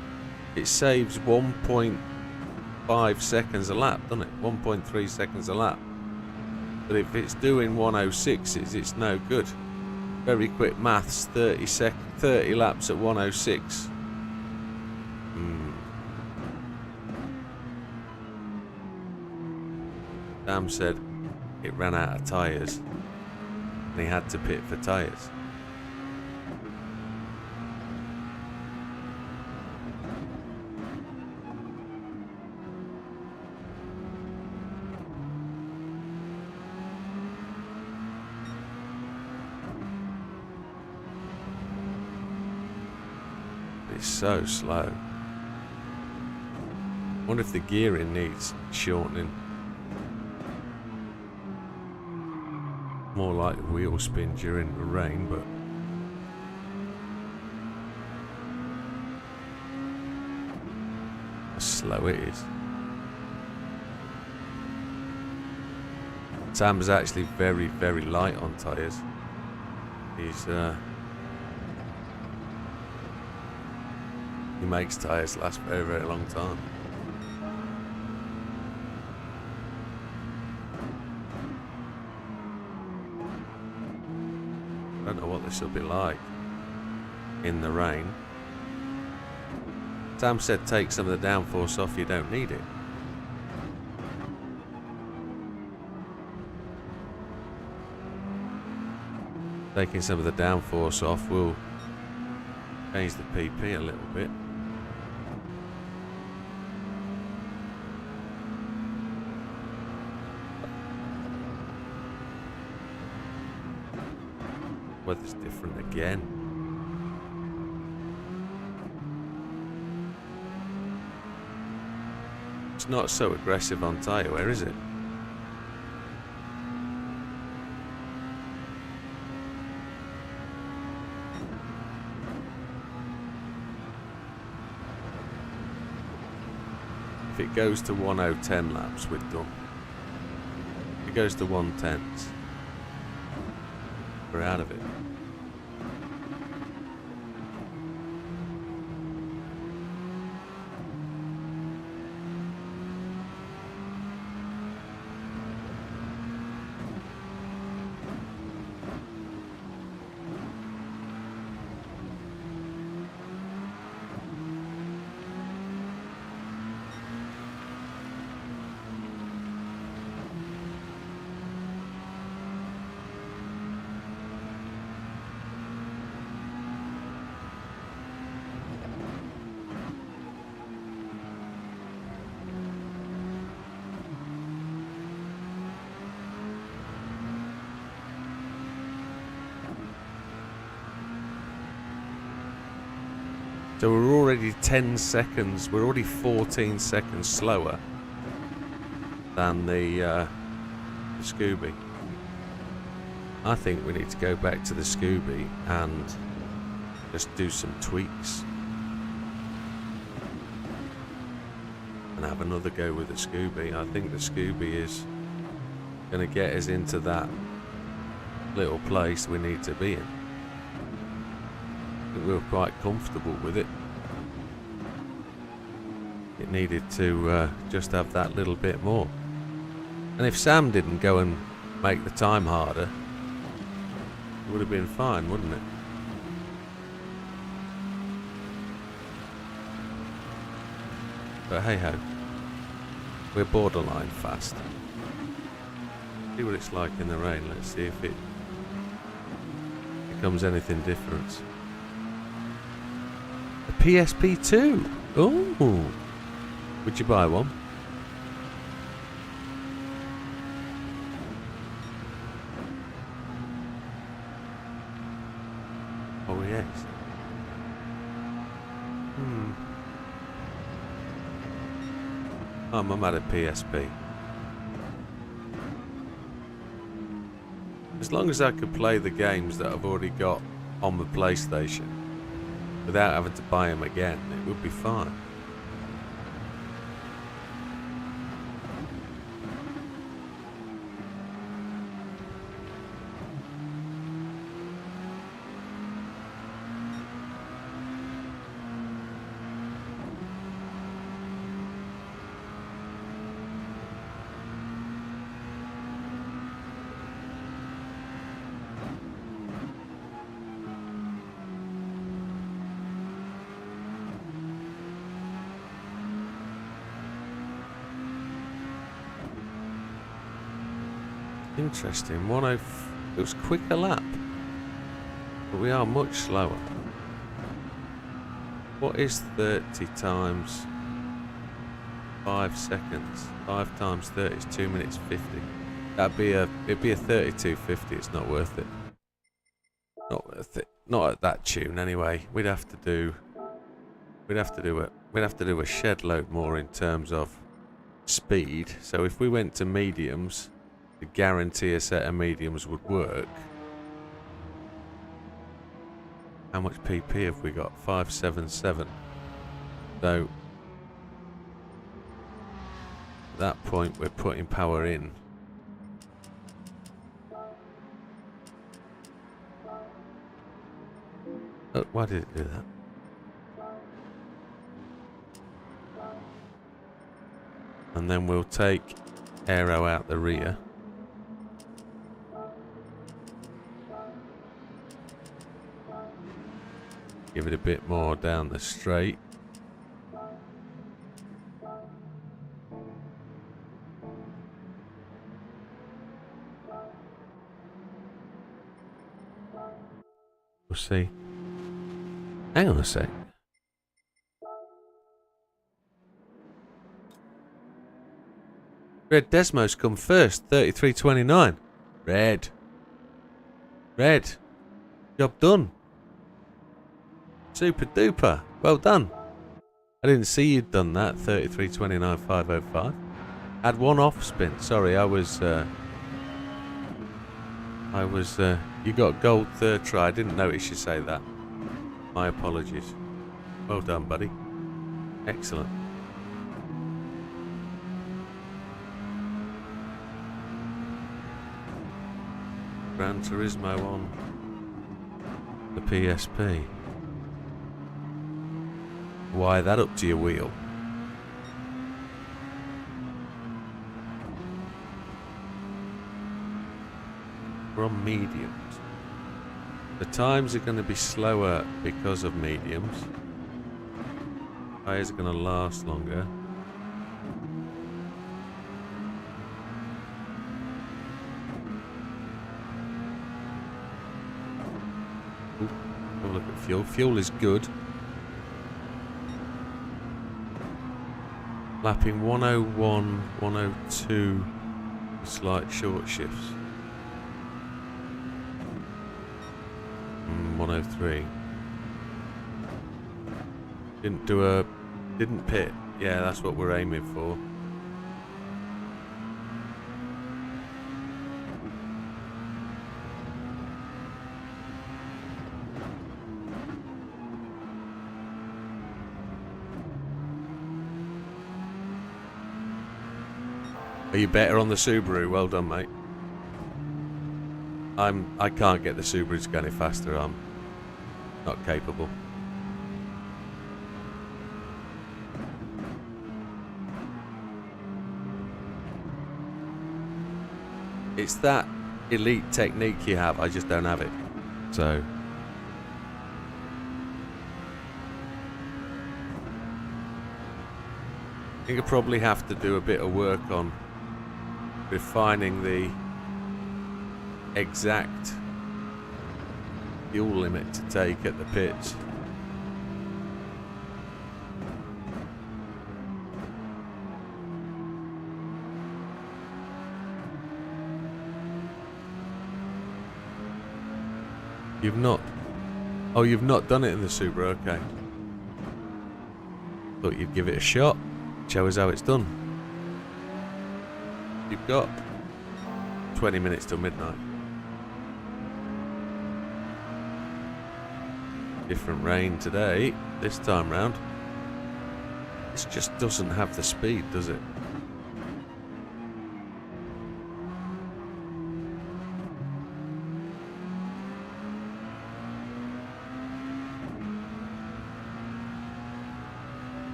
It saves 1.5 seconds a lap, doesn't it? 1.3 seconds a lap. But if it's doing 106s, it's no good. Very quick maths, 30 laps at 106. Sam said it ran out of tyres and he had to pit for tyres. It's so slow. I wonder if the gearing needs shortening. More like wheel spin during the rain, but how slow it is. Sam's actually very, very light on tyres. He makes tyres last a very, very long time. I don't know what this will be like in the rain. Sam said take some of the downforce off, you don't need it. Taking some of the downforce off will change the PP a little bit. Weather's different again. It's not so aggressive on tyre wear, is it? If it goes to 1010 laps, we're done. If it goes to 110s, we're out of it. So we're already 10 seconds, we're already 14 seconds slower than the Scooby. I think we need to go back to the Scooby and just do some tweaks. And have another go with the Scooby. I think the Scooby is going to get us into that little place we need to be in. I think we were quite comfortable with it. It needed to just have that little bit more. And if Sam didn't go and make the time harder, it would have been fine, wouldn't it? But hey ho, we're borderline fast. See what it's like in the rain. Let's see if it becomes anything different. A PSP 2. Oh, would you buy one? Oh yes. Oh, Mum had a PSP. As long as I could play the games that I've already got on the PlayStation without having to buy them again, it would be fine. Interesting. It was quicker lap, but we are much slower. What is 30 times 5 seconds? 5 times 30 is 2 minutes 50. It'd be a 32.50. It's not worth it. Not worth it. Not at that tune anyway. We'd have to do a shed load more in terms of speed. So if we went to mediums, to guarantee a set of mediums would work. How much PP have we got? 577. So at that point we're putting power in. Oh, why did it do that? And then we'll take aero out the rear. Give it a bit more down the straight. We'll see. Hang on a sec. Red Desmos come first, 33.29. Red. Job done. Super duper. Well done. I didn't see you'd done that. 33.29.505. Had one off spin. Sorry, I was. You got gold third try. I didn't notice you say that. My apologies. Well done, buddy. Excellent. Gran Turismo on the PSP. Wire that up to your wheel. We're on mediums. The times are going to be slower because of mediums. Tires are going to last longer. Ooh, have a look at fuel. Fuel is good. Lapping 101, 102, slight short shifts. 103. Didn't pit. Yeah, that's what we're aiming for. Are you better on the Subaru? Well done, mate. I can't get the Subaru to go any faster. I'm not capable. It's that elite technique you have. I just don't have it. So I think I probably have to do a bit of work on refining the exact fuel limit to take at the pits. You've not? Oh, you've not done it in the Subaru, okay. Thought you'd give it a shot. Show us how it's done. You've got 20 minutes till midnight. Different rain today, this time round. This just doesn't have the speed, does it?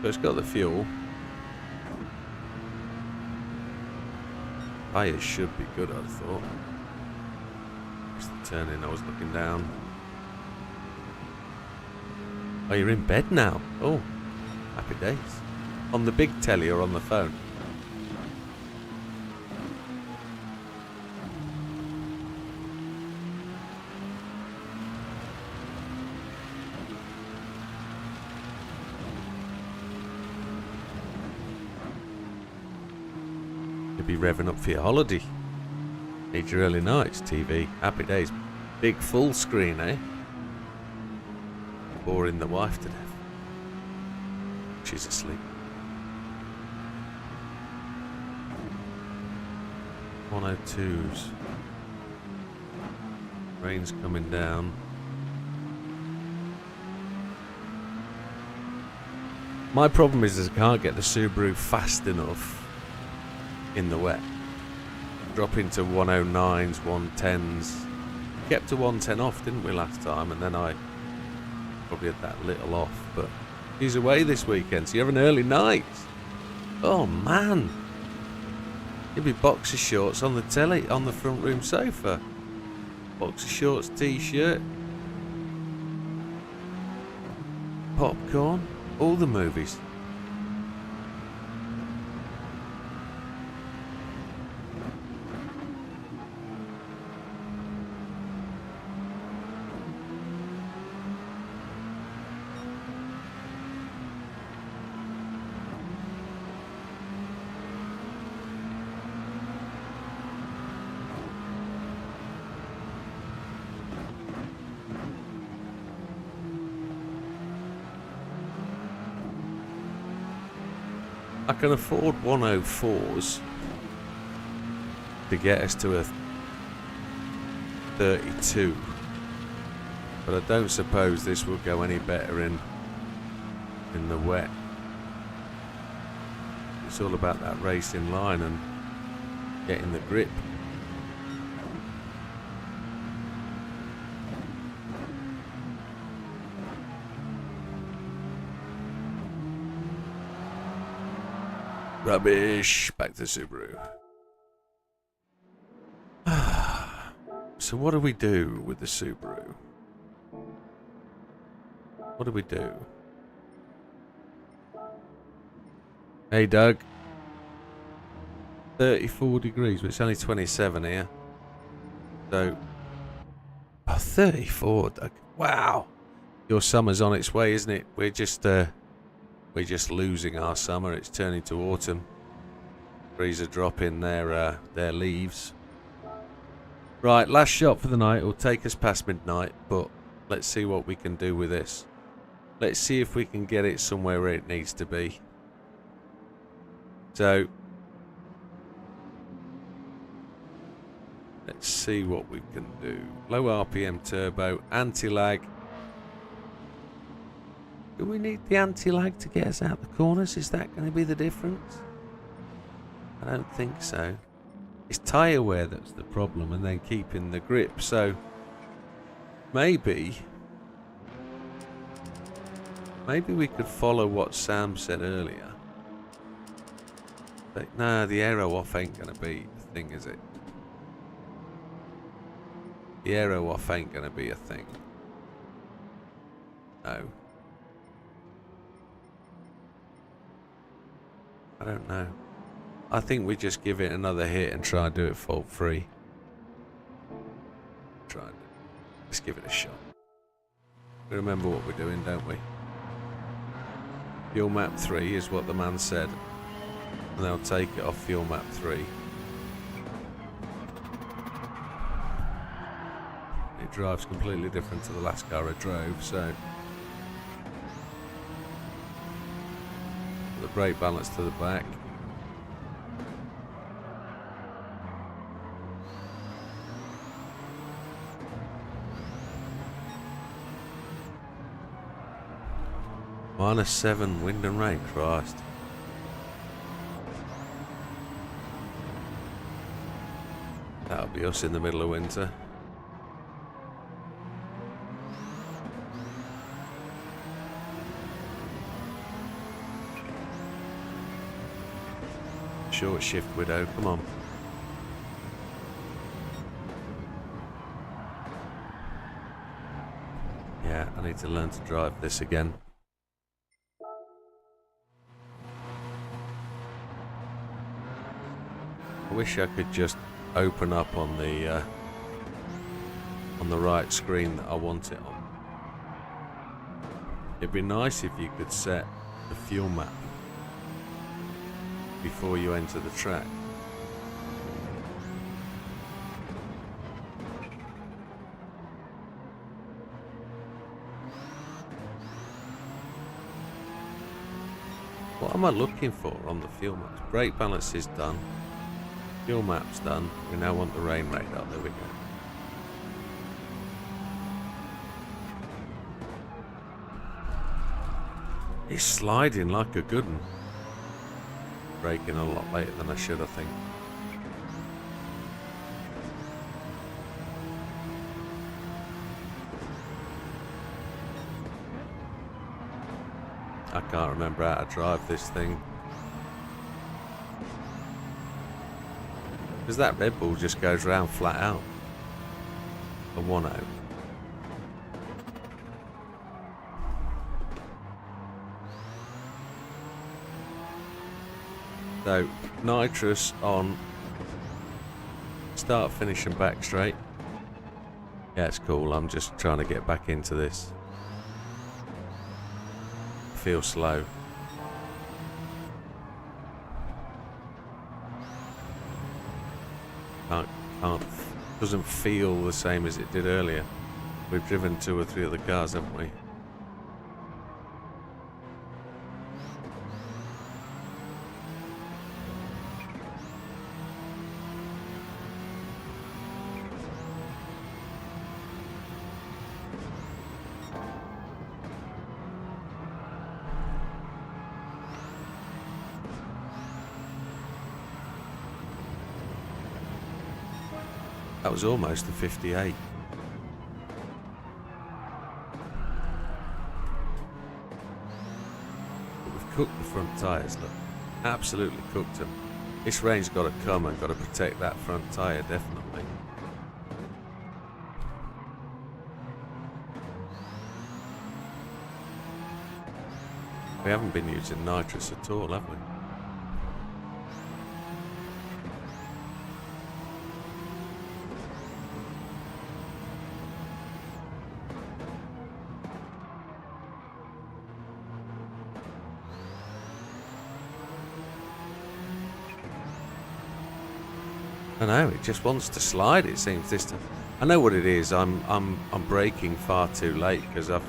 So it's got the fuel. Tyres should be good, I'd thought. Just the turn in, I was looking down. Oh, you're in bed now? Oh, happy days. On the big telly or on the phone? Be revving up for your holiday. Need your early nights, TV. Happy days. Big full screen, eh? Boring the wife to death. She's asleep. 102s. Rain's coming down. My problem is I can't get the Subaru fast enough in the wet. Dropping to 109s, 110s. Kept to 110 off, didn't we, last time? And then I probably had that little off. But he's away this weekend, so you have an early night. Oh, man. You'll be boxer shorts on the telly, on the front room sofa. Boxer shorts, t-shirt. Popcorn. All the movies. I can afford 104s to get us to a 32, but I don't suppose this will go any better in the wet. It's all about that racing line and getting the grip. Rubbish. Back to Subaru. So what do we do with the Subaru? What do we do? Hey, Doug. 34 degrees, but it's only 27 here. So, oh, 34, Doug. Wow. Your summer's on its way, isn't it? We're just losing our summer. It's turning to autumn. Trees are dropping their leaves. Right, last shot for the night. It'll take us past midnight, but let's see what we can do with this. Let's see if we can get it somewhere where it needs to be. So let's see what we can do. Low RPM turbo, anti-lag. Do we need the anti-lag to get us out the corners? Is that going to be the difference? I don't think so. It's tyre wear that's the problem, and then keeping the grip. So maybe we could follow what Sam said earlier. But nah, the aero off ain't going to be a thing, is it? The aero off ain't going to be a thing. No. I don't know. I think we just give it another hit and try and do it fault free. Let's give it a shot. We remember what we're doing, don't we? Fuel map 3 is what the man said. And they'll take it off fuel map 3. It drives completely different to the last car I drove, so the brake balance to the back. -7 wind and rain, Christ. That'll be us in the middle of winter. Short shift, Widow, come on. Yeah, I need to learn to drive this again. I wish I could just open up on the right screen that I want it on. It'd be nice if you could set the fuel map before you enter the track. What am I looking for on the fuel maps? Brake balance is done. Fuel map's done. We now want the rain radar. There we go. It's sliding like a good one. Braking a lot later than I should, I think. I can't remember how to drive this thing. Because that Red Bull just goes round flat out. A 1-0. So, nitrous on start, finish and back straight. Yeah, it's cool. I'm just trying to get back into this. Feel slow. Doesn't feel the same as it did earlier. We've driven 2 or 3 other cars, haven't we? That was almost a 58. But we've cooked the front tyres, look. Absolutely cooked them. This rain's got to come and got to protect that front tyre, definitely. We haven't been using nitrous at all, have we? I know, it just wants to slide, it seems this time. I know what it is. I'm braking far too late because I've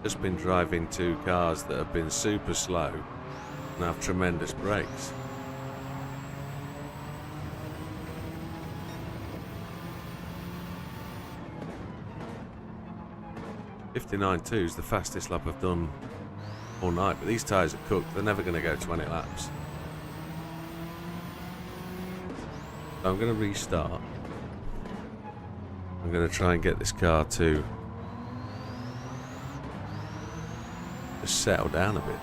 Just been driving two cars that have been super slow and have tremendous brakes. .59.2 is the fastest lap I've done all night, but these tyres are cooked. They're never going to go 20 laps. So I'm going to restart. I'm going to try and get this car to just settle down a bit.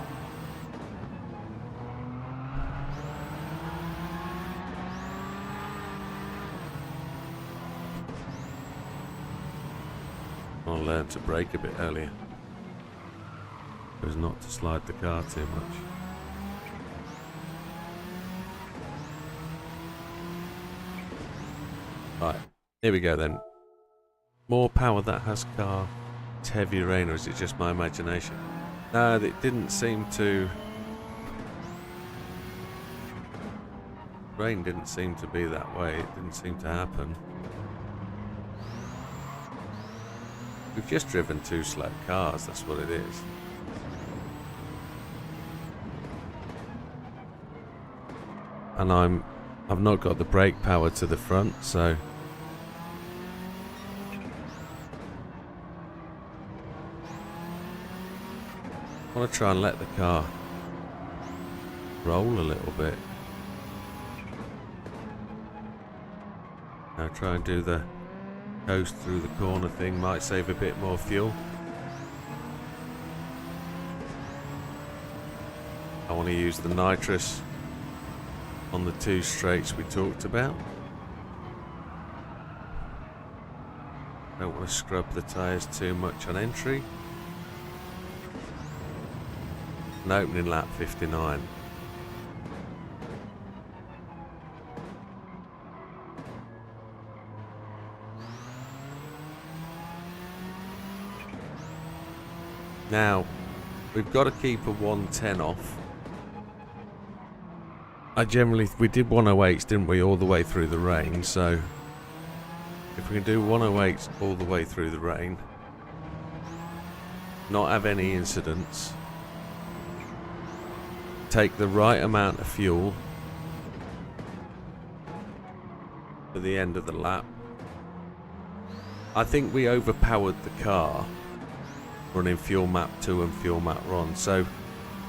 I'll learn to brake a bit earlier, so as not to slide the car too much. Right, here we go then. More power, that has car. It's heavy rain, or is it just my imagination? No, it didn't seem to. Rain didn't seem to be that way. It didn't seem to happen. We've just driven two slow cars, that's what it is. And I've not got the brake power to the front, so I want to try and let the car roll a little bit. Now try and do the coast through the corner thing, might save a bit more fuel. I want to use the nitrous on the two straights we talked about. Don't want to scrub the tyres too much on entry. An opening lap 59. Now, we've got to keep a 110 off. We did 108s, didn't we, all the way through the rain, so if we can do 108s all the way through the rain, not have any incidents, take the right amount of fuel for the end of the lap. I think we overpowered the car running fuel map 2 and fuel map 1, so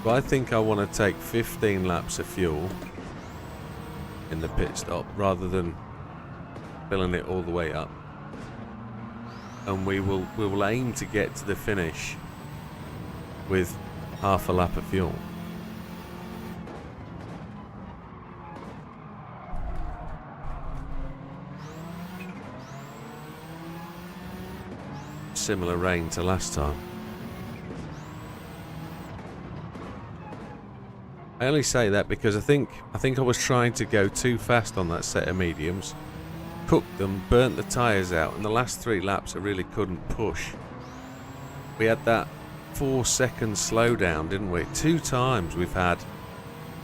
I think I want to take 15 laps of fuel in the pit stop rather than filling it all the way up, and we will aim to get to the finish with half a lap of fuel. Similar rain to last time. I only say that because I think I was trying to go too fast on that set of mediums, cooked them, burnt the tyres out, and the last 3 laps I really couldn't push. We had that 4-second slowdown, didn't we? 2 times we've had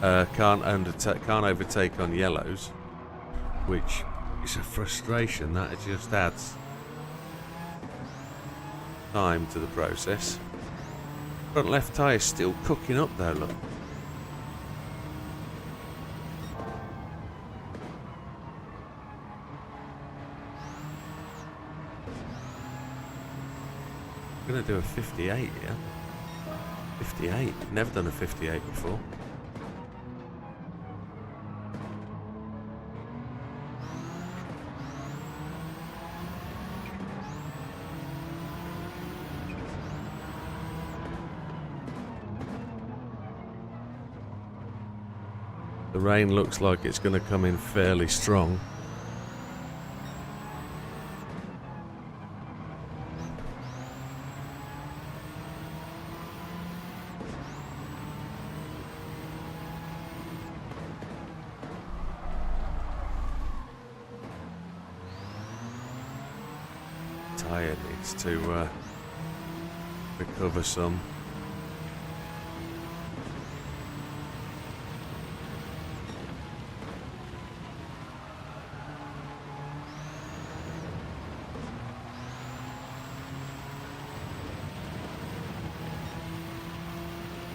can't overtake on yellows, which is a frustration. That just adds time to the process. Front left tyre still cooking up though, look. I'm going to do a 58, yeah? 58. Never done a 58 before. The rain looks like it's going to come in fairly strong. Tyre needs to recover some.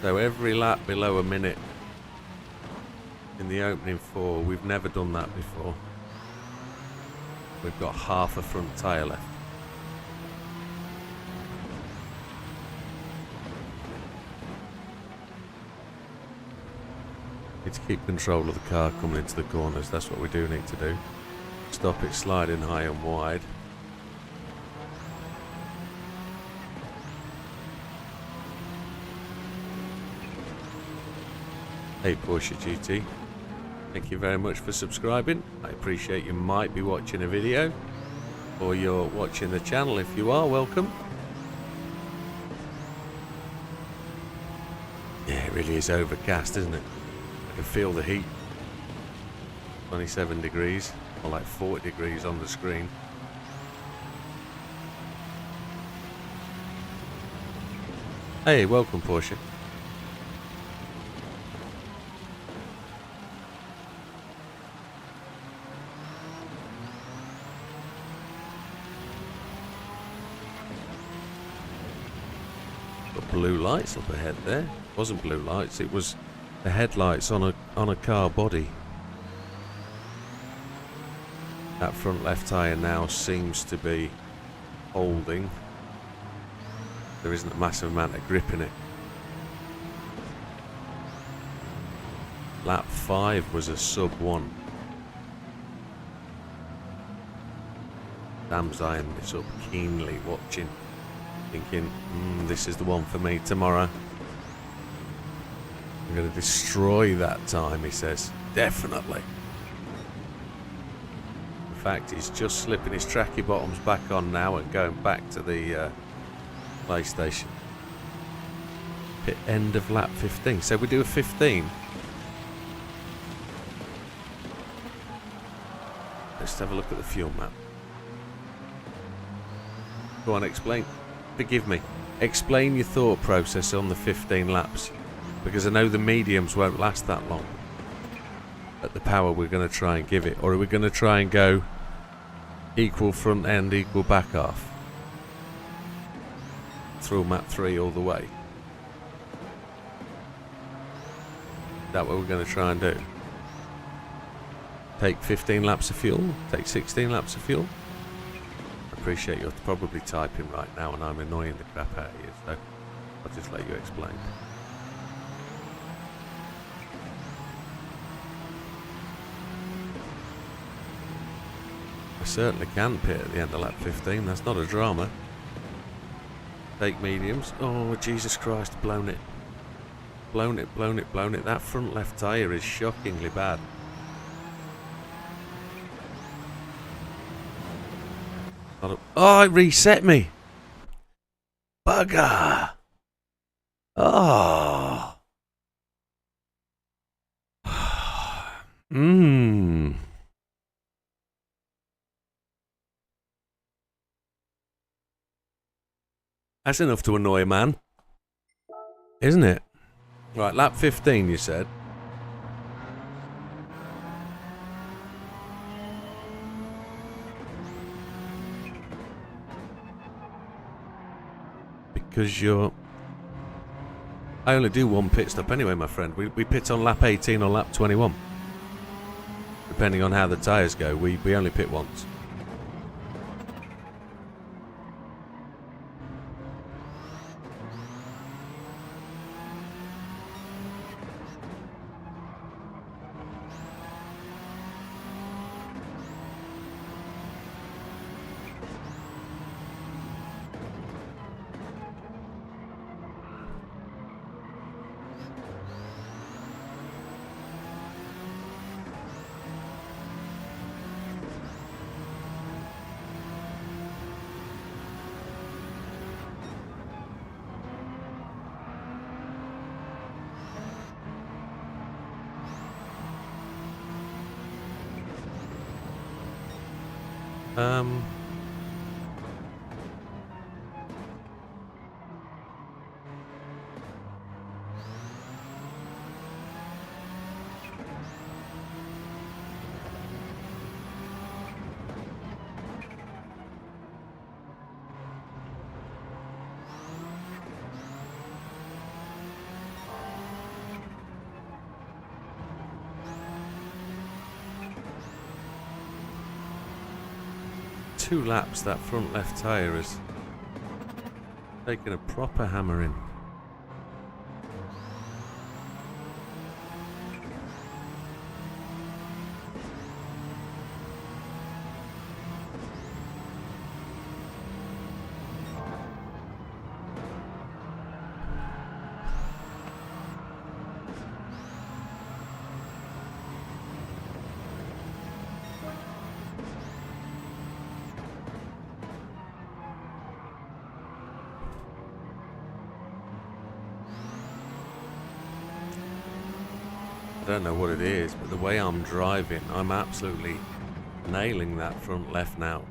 So every lap below a minute in the opening 4, we've never done that before. We've got half a front tyre left. Need to keep control of the car coming into the corners. That's what we do need to do. Stop it sliding high and wide. Hey Porsche GT, thank you very much for subscribing. I appreciate you might be watching a video, or you're watching the channel. If you are, welcome. Yeah, it really is overcast, isn't it? I can feel the heat. 27 degrees, or like 40 degrees on the screen. Hey, welcome Porsche. Blue lights up ahead there. It wasn't blue lights, it was the headlights on a car body. That front left tyre now seems to be holding. There isn't a massive amount of grip in it. Lap 5 was a sub 1. Sam's eyeing this up keenly, watching, thinking, this is the one for me tomorrow. I'm going to destroy that time, he says. Definitely. In fact, he's just slipping his tracky bottoms back on now and going back to the PlayStation. Pit end of lap 15. So we do a 15. Let's have a look at the fuel map. Go on, explain. Forgive me. Explain your thought process on the 15 laps, because I know the mediums won't last that long at the power we're going to try and give it. Or are we going to try and go equal front end, equal back half through map 3 all the way? Is that what we're going to try and do? Take 15 laps of fuel? Take 16 laps of fuel? I appreciate you're probably typing right now and I'm annoying the crap out of you, so I'll just let you explain. I certainly can pit at the end of lap 15, that's not a drama. Take mediums. Oh, Jesus Christ, blown it. Blown it, blown it, blown it. That front left tyre is shockingly bad. Oh, it reset me. Bugger. Oh. That's enough to annoy a man, isn't it? Right, lap 15 you said. Because you're... I only do one pit stop anyway, my friend. We pit on lap 18 or lap 21. Depending on how the tyres go, we only pit once. 2 laps that front left tyre has taken a proper hammering. I don't know what it is, but the way I'm driving, I'm absolutely nailing that front left now.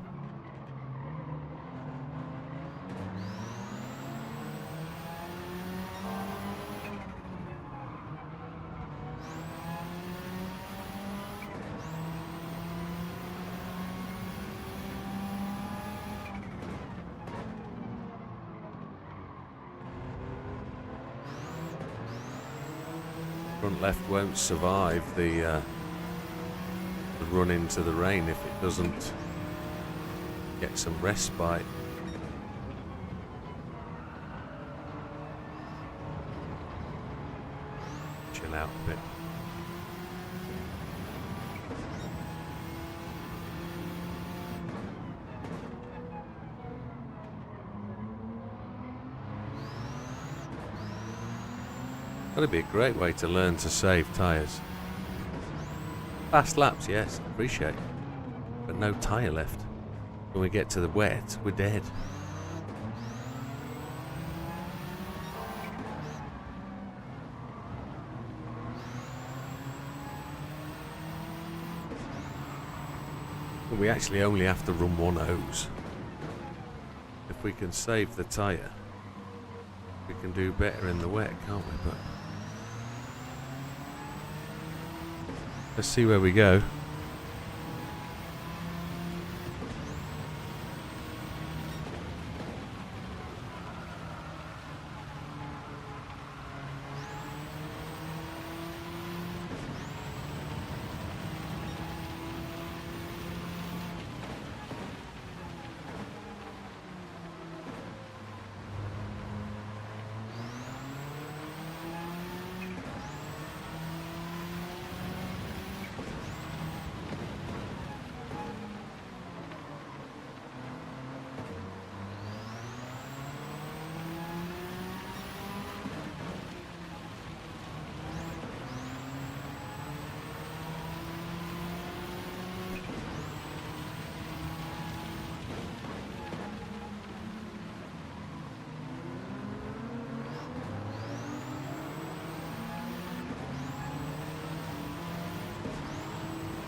Front left won't survive the run into the rain if it doesn't get some respite. Chill out a bit. That'd be a great way to learn to save tyres. Fast laps, yes, appreciate, but no tyre left. When we get to the wet, we're dead. We actually only have to run one hose. If we can save the tyre, we can do better in the wet, can't we? But let's see where we go.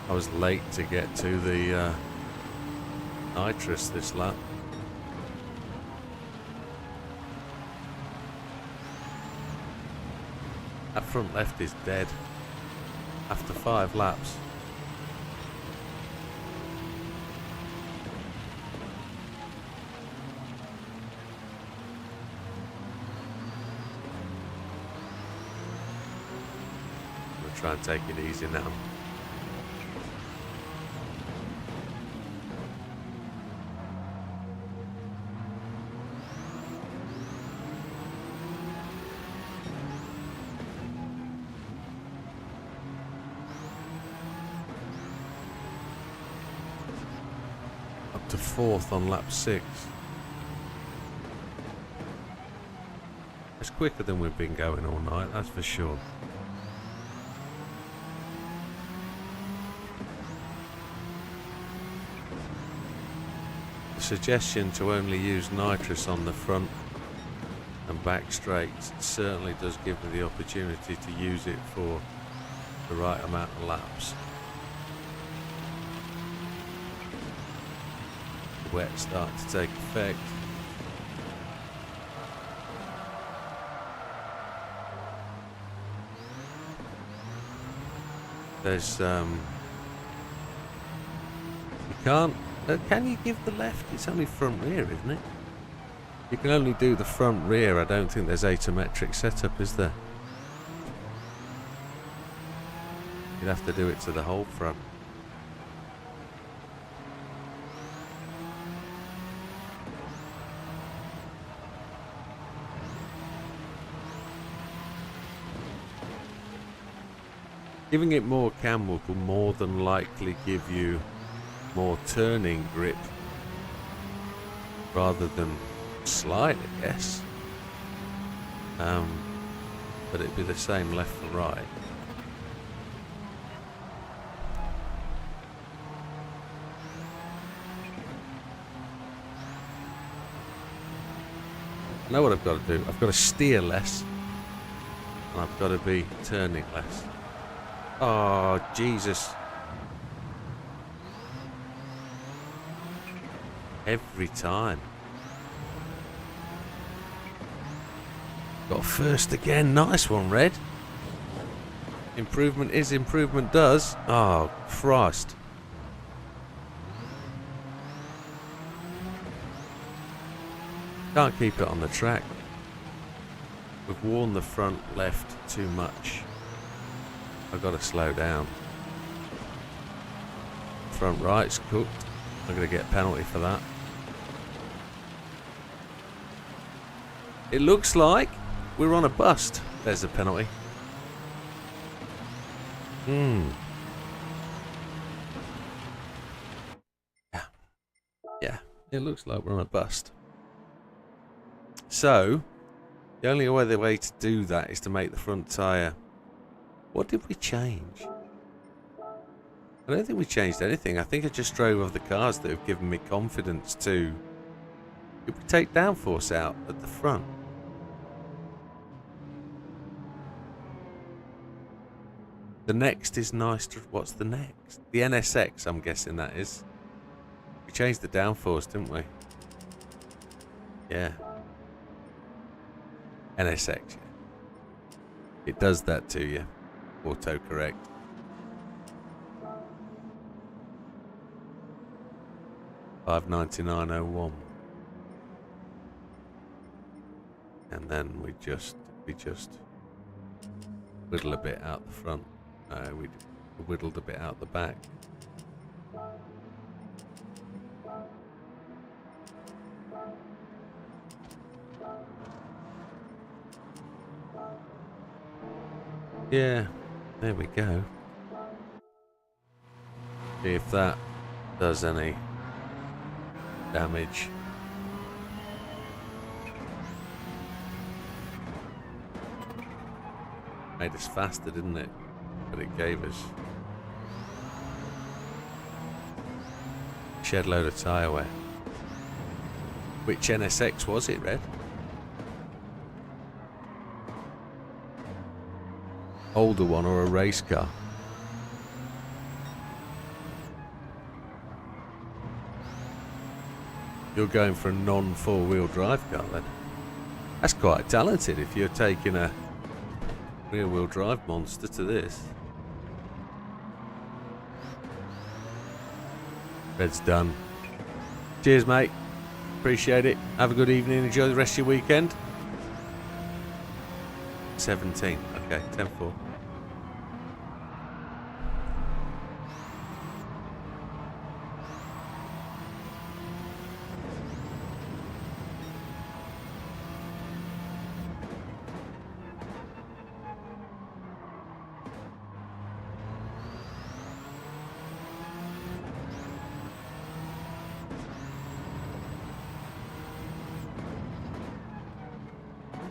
I was late to get to the nitrous this lap. That front left is dead after 5 laps. We'll try and take it easy now. To 4th on lap 6. It's quicker than we've been going all night, that's for sure. The suggestion to only use nitrous on the front and back straights certainly does give me the opportunity to use it for the right amount of laps. Wet start to take effect. There's you can't can you give the left? It's only front rear, isn't it? You can only do the front rear. I don't think there's asymmetric setup, is there? You'd have to do it to the whole front. Giving it more cam will more than likely give you more turning grip rather than slide, I guess. But it'd be the same left and right. I know what I've got to do. I've got to steer less, and I've got to be turning less. Oh, Jesus. Every time. Got first again. Nice one, Red. Improvement is improvement does. Oh, Christ. Can't keep it on the track. We've worn the front left too much. I've got to slow down. Front right's cooked. I'm going to get a penalty for that. It looks like we're on a bust. There's a penalty. Yeah, it looks like we're on a bust. So, the only other way to do that is to make the front tyre. What did we change? I don't think we changed anything. I think I just drove off the cars that have given me confidence to... Did we take downforce out at the front? The next is nice to... What's the next? The NSX, I'm guessing that is. We changed the downforce, didn't we? Yeah. NSX, yeah. It does that to you. Autocorrect. $599.01. And then we just whittle a bit out the front. No, we whittled a bit out the back. Yeah, there we go. See if that does any damage. Made us faster, didn't it? But it gave us a shed load of tyre wear. Which NSX was it, Red? Older one or a race car? You're going for a non-four-wheel drive car then? That's quite talented if you're taking a rear-wheel drive monster to this. Red's done. Cheers, mate. Appreciate it. Have a good evening. Enjoy the rest of your weekend. 17. Okay, 10-4.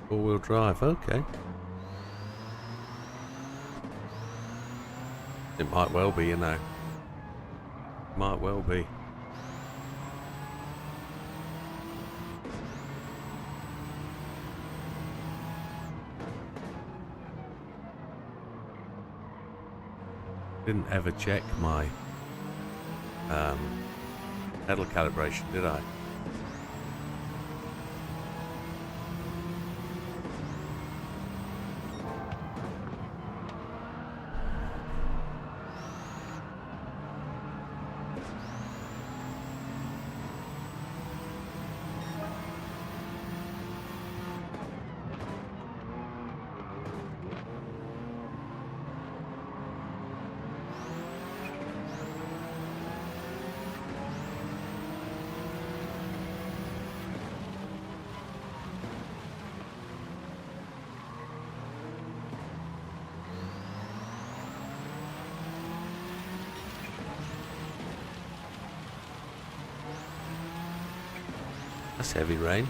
Four-wheel drive, okay. It might well be, you know. Might well be. Didn't ever check my pedal calibration, did I? That's heavy rain.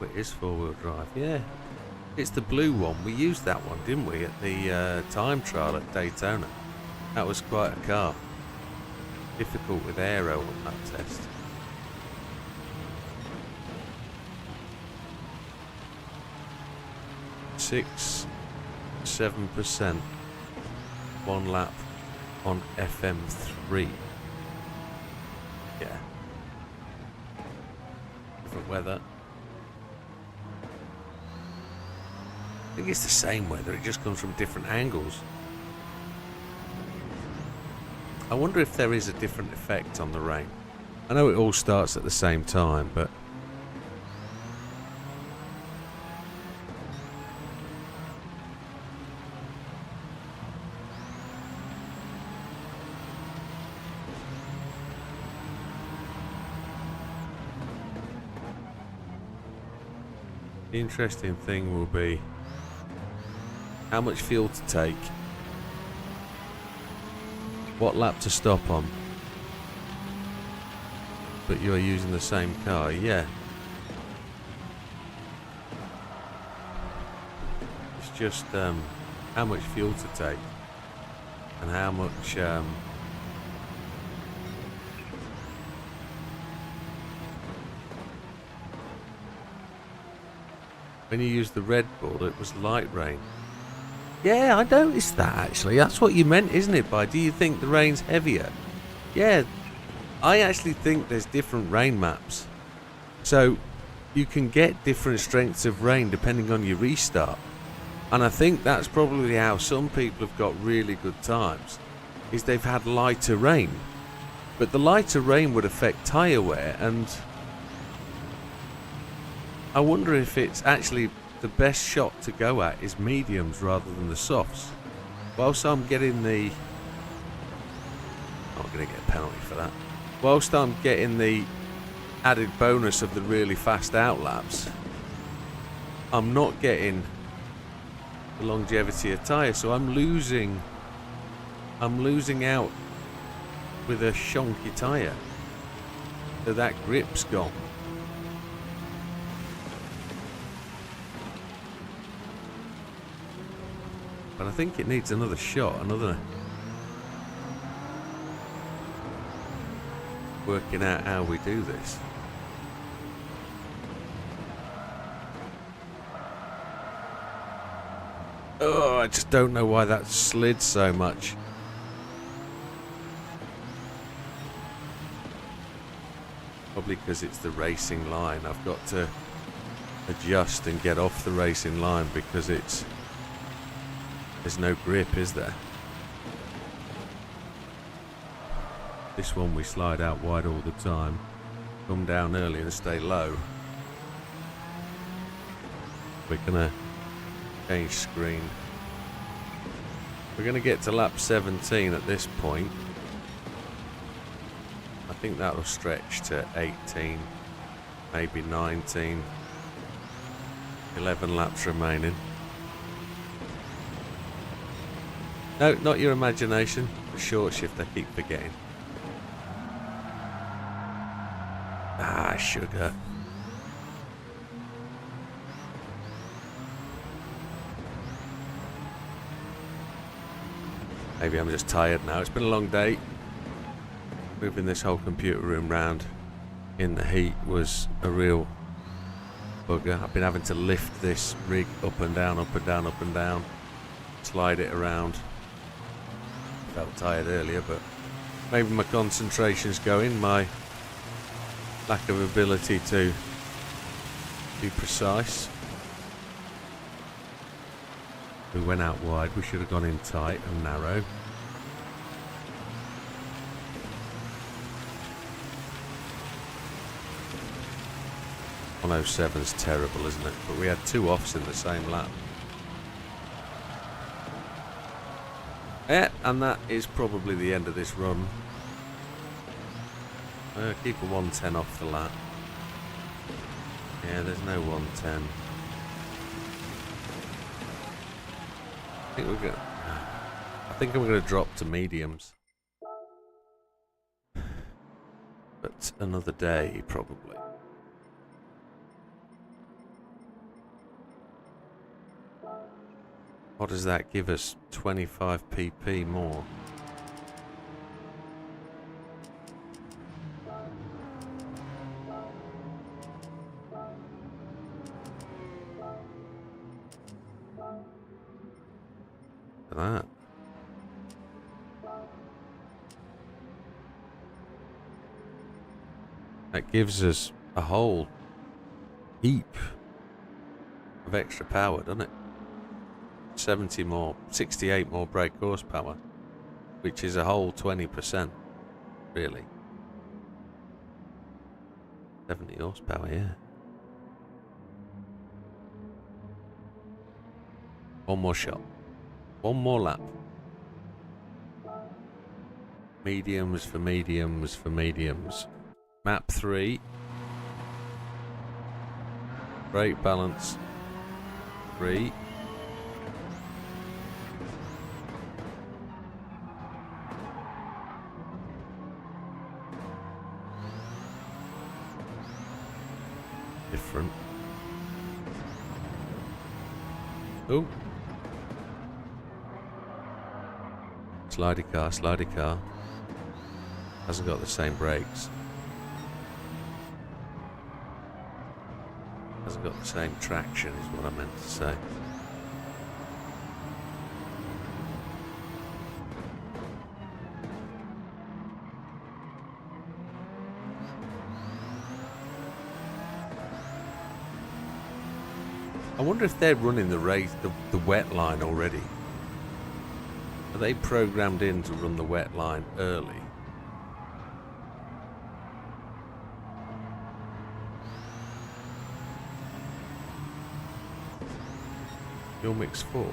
It is four-wheel drive, yeah. It's the blue one. We used that one, didn't we, at the time trial at Daytona. That was quite a car. Difficult with aero on that test. Six, 7%. One lap on FM3. Yeah. Different weather. I think it's the same weather, it just comes from different angles. I wonder if there is a different effect on the rain. I know it all starts at the same time, but the interesting thing will be how much fuel to take, what lap to stop on, but you're using the same car, yeah. It's just how much fuel to take and how much when you use the Red Bull it was light rain. Yeah, I noticed that actually. That's what you meant, isn't it, by do you think the rain's heavier? Yeah, I actually think there's different rain maps. So you can get different strengths of rain depending on your restart. And I think that's probably how some people have got really good times, is they've had lighter rain. But the lighter rain would affect tyre wear, and I wonder if it's actually the best shot to go at is mediums rather than the softs. Whilst I'm getting the... I'm going to get a penalty for that. Whilst I'm getting the added bonus of the really fast out laps, I'm not getting the longevity of tyre, so I'm losing out with a shonky tyre. So that grip's gone. But I think it needs another shot, another working out how we do this. Oh, I just don't know why that slid so much. Probably because it's the racing line. I've got to adjust and get off the racing line because there's no grip, is there? This one we slide out wide all the time, come down early and stay low. We're gonna change screen. We're gonna get to lap 17 at this point. I think that'll stretch to 18, maybe 19. 11 laps remaining. No, not your imagination. The short shift, I keep forgetting. Ah, sugar. Maybe I'm just tired now. It's been a long day. Moving this whole computer room round in the heat was a real bugger. I've been having to lift this rig up and down, up and down, up and down. Slide it around. Felt tired earlier, but maybe my concentration's going, my lack of ability to be precise. We went out wide, we should have gone in tight and narrow. .107's terrible, isn't it? But we had two offs in the same lap. Yeah, and that is probably the end of this run. Keep a 110 off the lap. Yeah, there's no 110. I think we're good. I think I'm going to drop to mediums. But another day, probably. What does that give us? 25 pp more. That. That gives us a whole heap of extra power, doesn't it? 70 more, 68 more brake horsepower, which is a whole 20%, really. 70 horsepower, yeah. One more shot. One more lap. Mediums for mediums for mediums. Map 3. Brake balance 3. Different. Oh. Slidey car, slidey car. Hasn't got the same brakes. Hasn't got the same traction is what I meant to say. I wonder if they're running the race, the wet line already. Are they programmed in to run the wet line early? Fuel mix 4.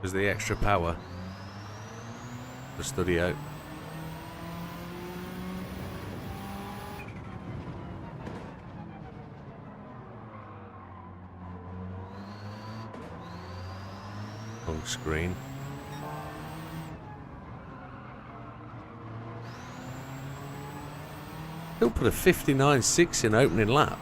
Is the extra power to study out? On screen. He'll put a 59.6 in opening lap.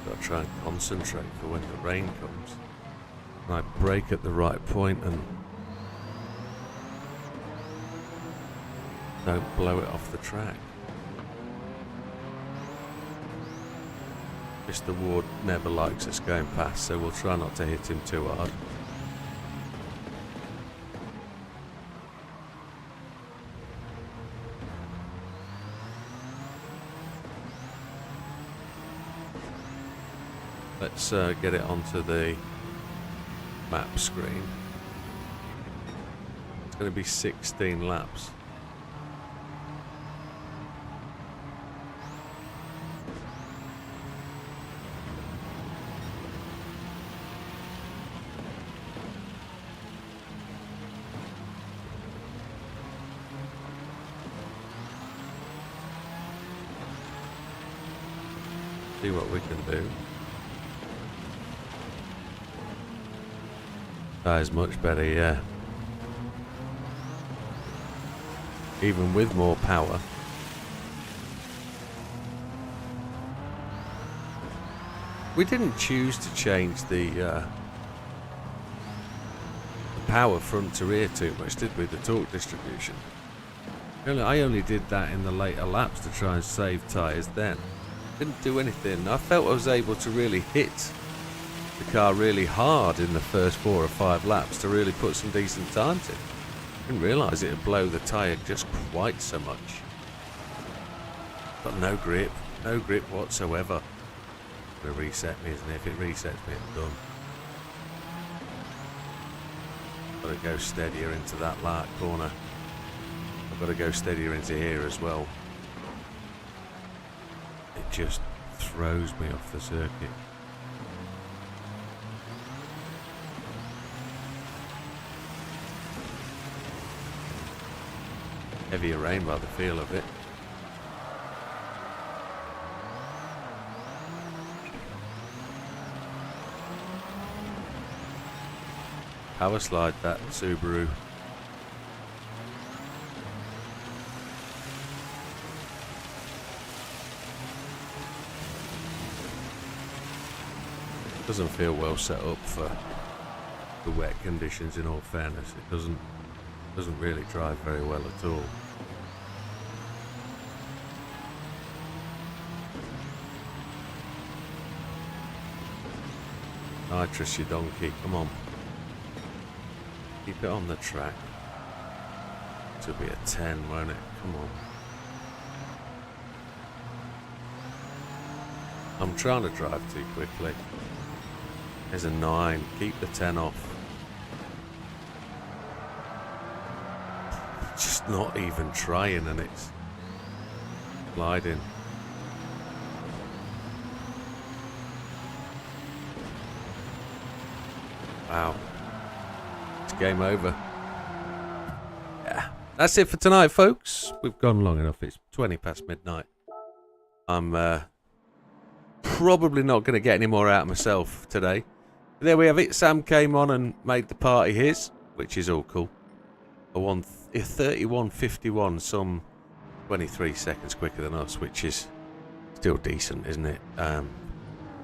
Got to try and concentrate for when the rain comes. And I brake at the right point and don't blow it off the track. Mr. Ward never likes us going past, so we'll try not to hit him too hard. Let's get it onto the map screen. It's going to be 16 laps. See what we can do. That is much better, yeah. Even with more power. We didn't choose to change the power front to rear too much, did we? The torque distribution. I only did that in the later laps to try and save tyres then. Didn't do anything. I felt I was able to really hit the car really hard in the first 4 or 5 laps to really put some decent times in. Didn't realise it would blow the tyre just quite so much. But no grip whatsoever. It'll reset me, isn't it? If it resets me, it's done. Got to go steadier into that light corner. I've got to go steadier into here as well. It just throws me off the circuit. Heavier rain by the feel of it. Power slide that Subaru. Doesn't feel well set up for the wet conditions, in all fairness. It doesn't really drive very well at all. Nitrous, you donkey, come on. Keep it on the track. It'll be a 10, won't it? Come on. I'm trying to drive too quickly. There's a 9. Keep the 10 off. Just not even trying, and it's gliding. Wow. It's game over. Yeah. That's it for tonight, folks. We've gone long enough. It's 20 past midnight. I'm probably not going to get any more out of myself today. But there we have it. Sam came on and made the party his, which is all cool. A 31.51, some 23 seconds quicker than us, which is still decent, isn't it?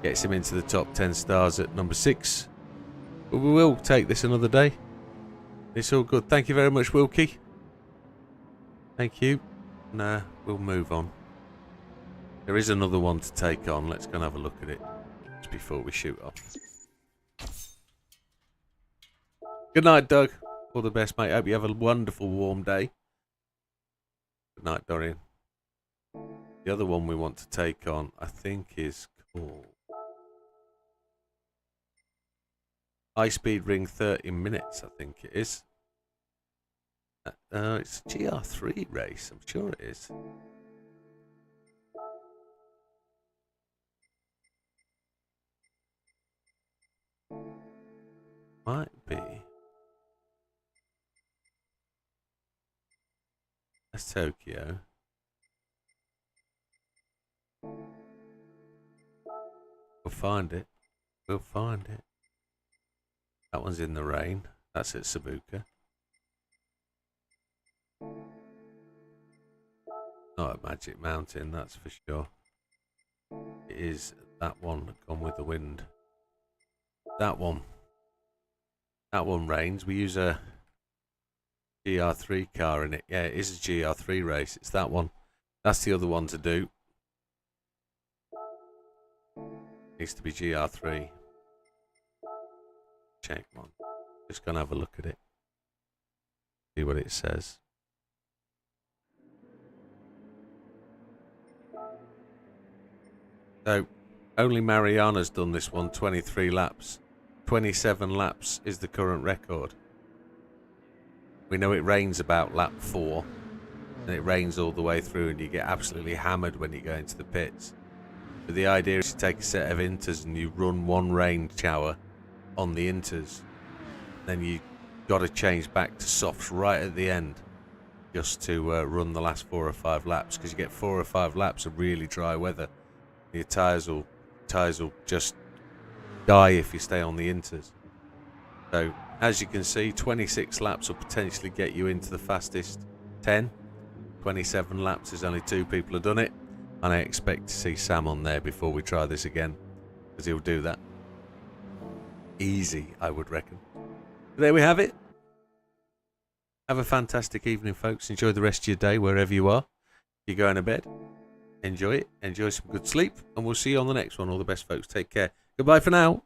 Gets him into the top 10 stars at number 6. But we will take this another day. It's all good. Thank you very much, Wilkie. Thank you. Nah, we'll move on. There is another one to take on. Let's go and have a look at it just before we shoot off. Good night, Doug. All the best, mate. Hope you have a wonderful, warm day. Good night, Dorian. The other one we want to take on, I think, is called High Speed Ring 30 minutes, I think it is. It's a GR3 race, I'm sure it is. Might be. That's Tokyo. We'll find it. We'll find it. That one's in the rain. That's at Sabuka. Not at Magic Mountain, that's for sure. It is that one, Gone with the Wind. That one. That one rains. We use a GR3 car in it. Yeah, it is a GR3 race. It's that one. That's the other one to do. Needs to be GR3. Check one. Just gonna have a look at it. See what it says. So, only Mariana's done this one, 23 laps. 27 laps is the current record. We know it rains about lap 4. And it rains all the way through and you get absolutely hammered when you go into the pits. But the idea is to take a set of inters and you run one rain shower on the inters. Then you got to change back to softs right at the end. Just to run the last 4 or 5 laps. Because you get 4 or 5 laps of really dry weather. Your tyres will just die if you stay on the inters. So, as you can see, 26 laps will potentially get you into the fastest 10. 27 laps is only 2 people have done it. And I expect to see Sam on there before we try this again. Because he'll do that. Easy, I would reckon. But there we have it. Have a fantastic evening, folks. Enjoy the rest of your day wherever you are. If you're going to bed, enjoy it. Enjoy some good sleep. And we'll see you on the next one. All the best, folks. Take care. Goodbye for now.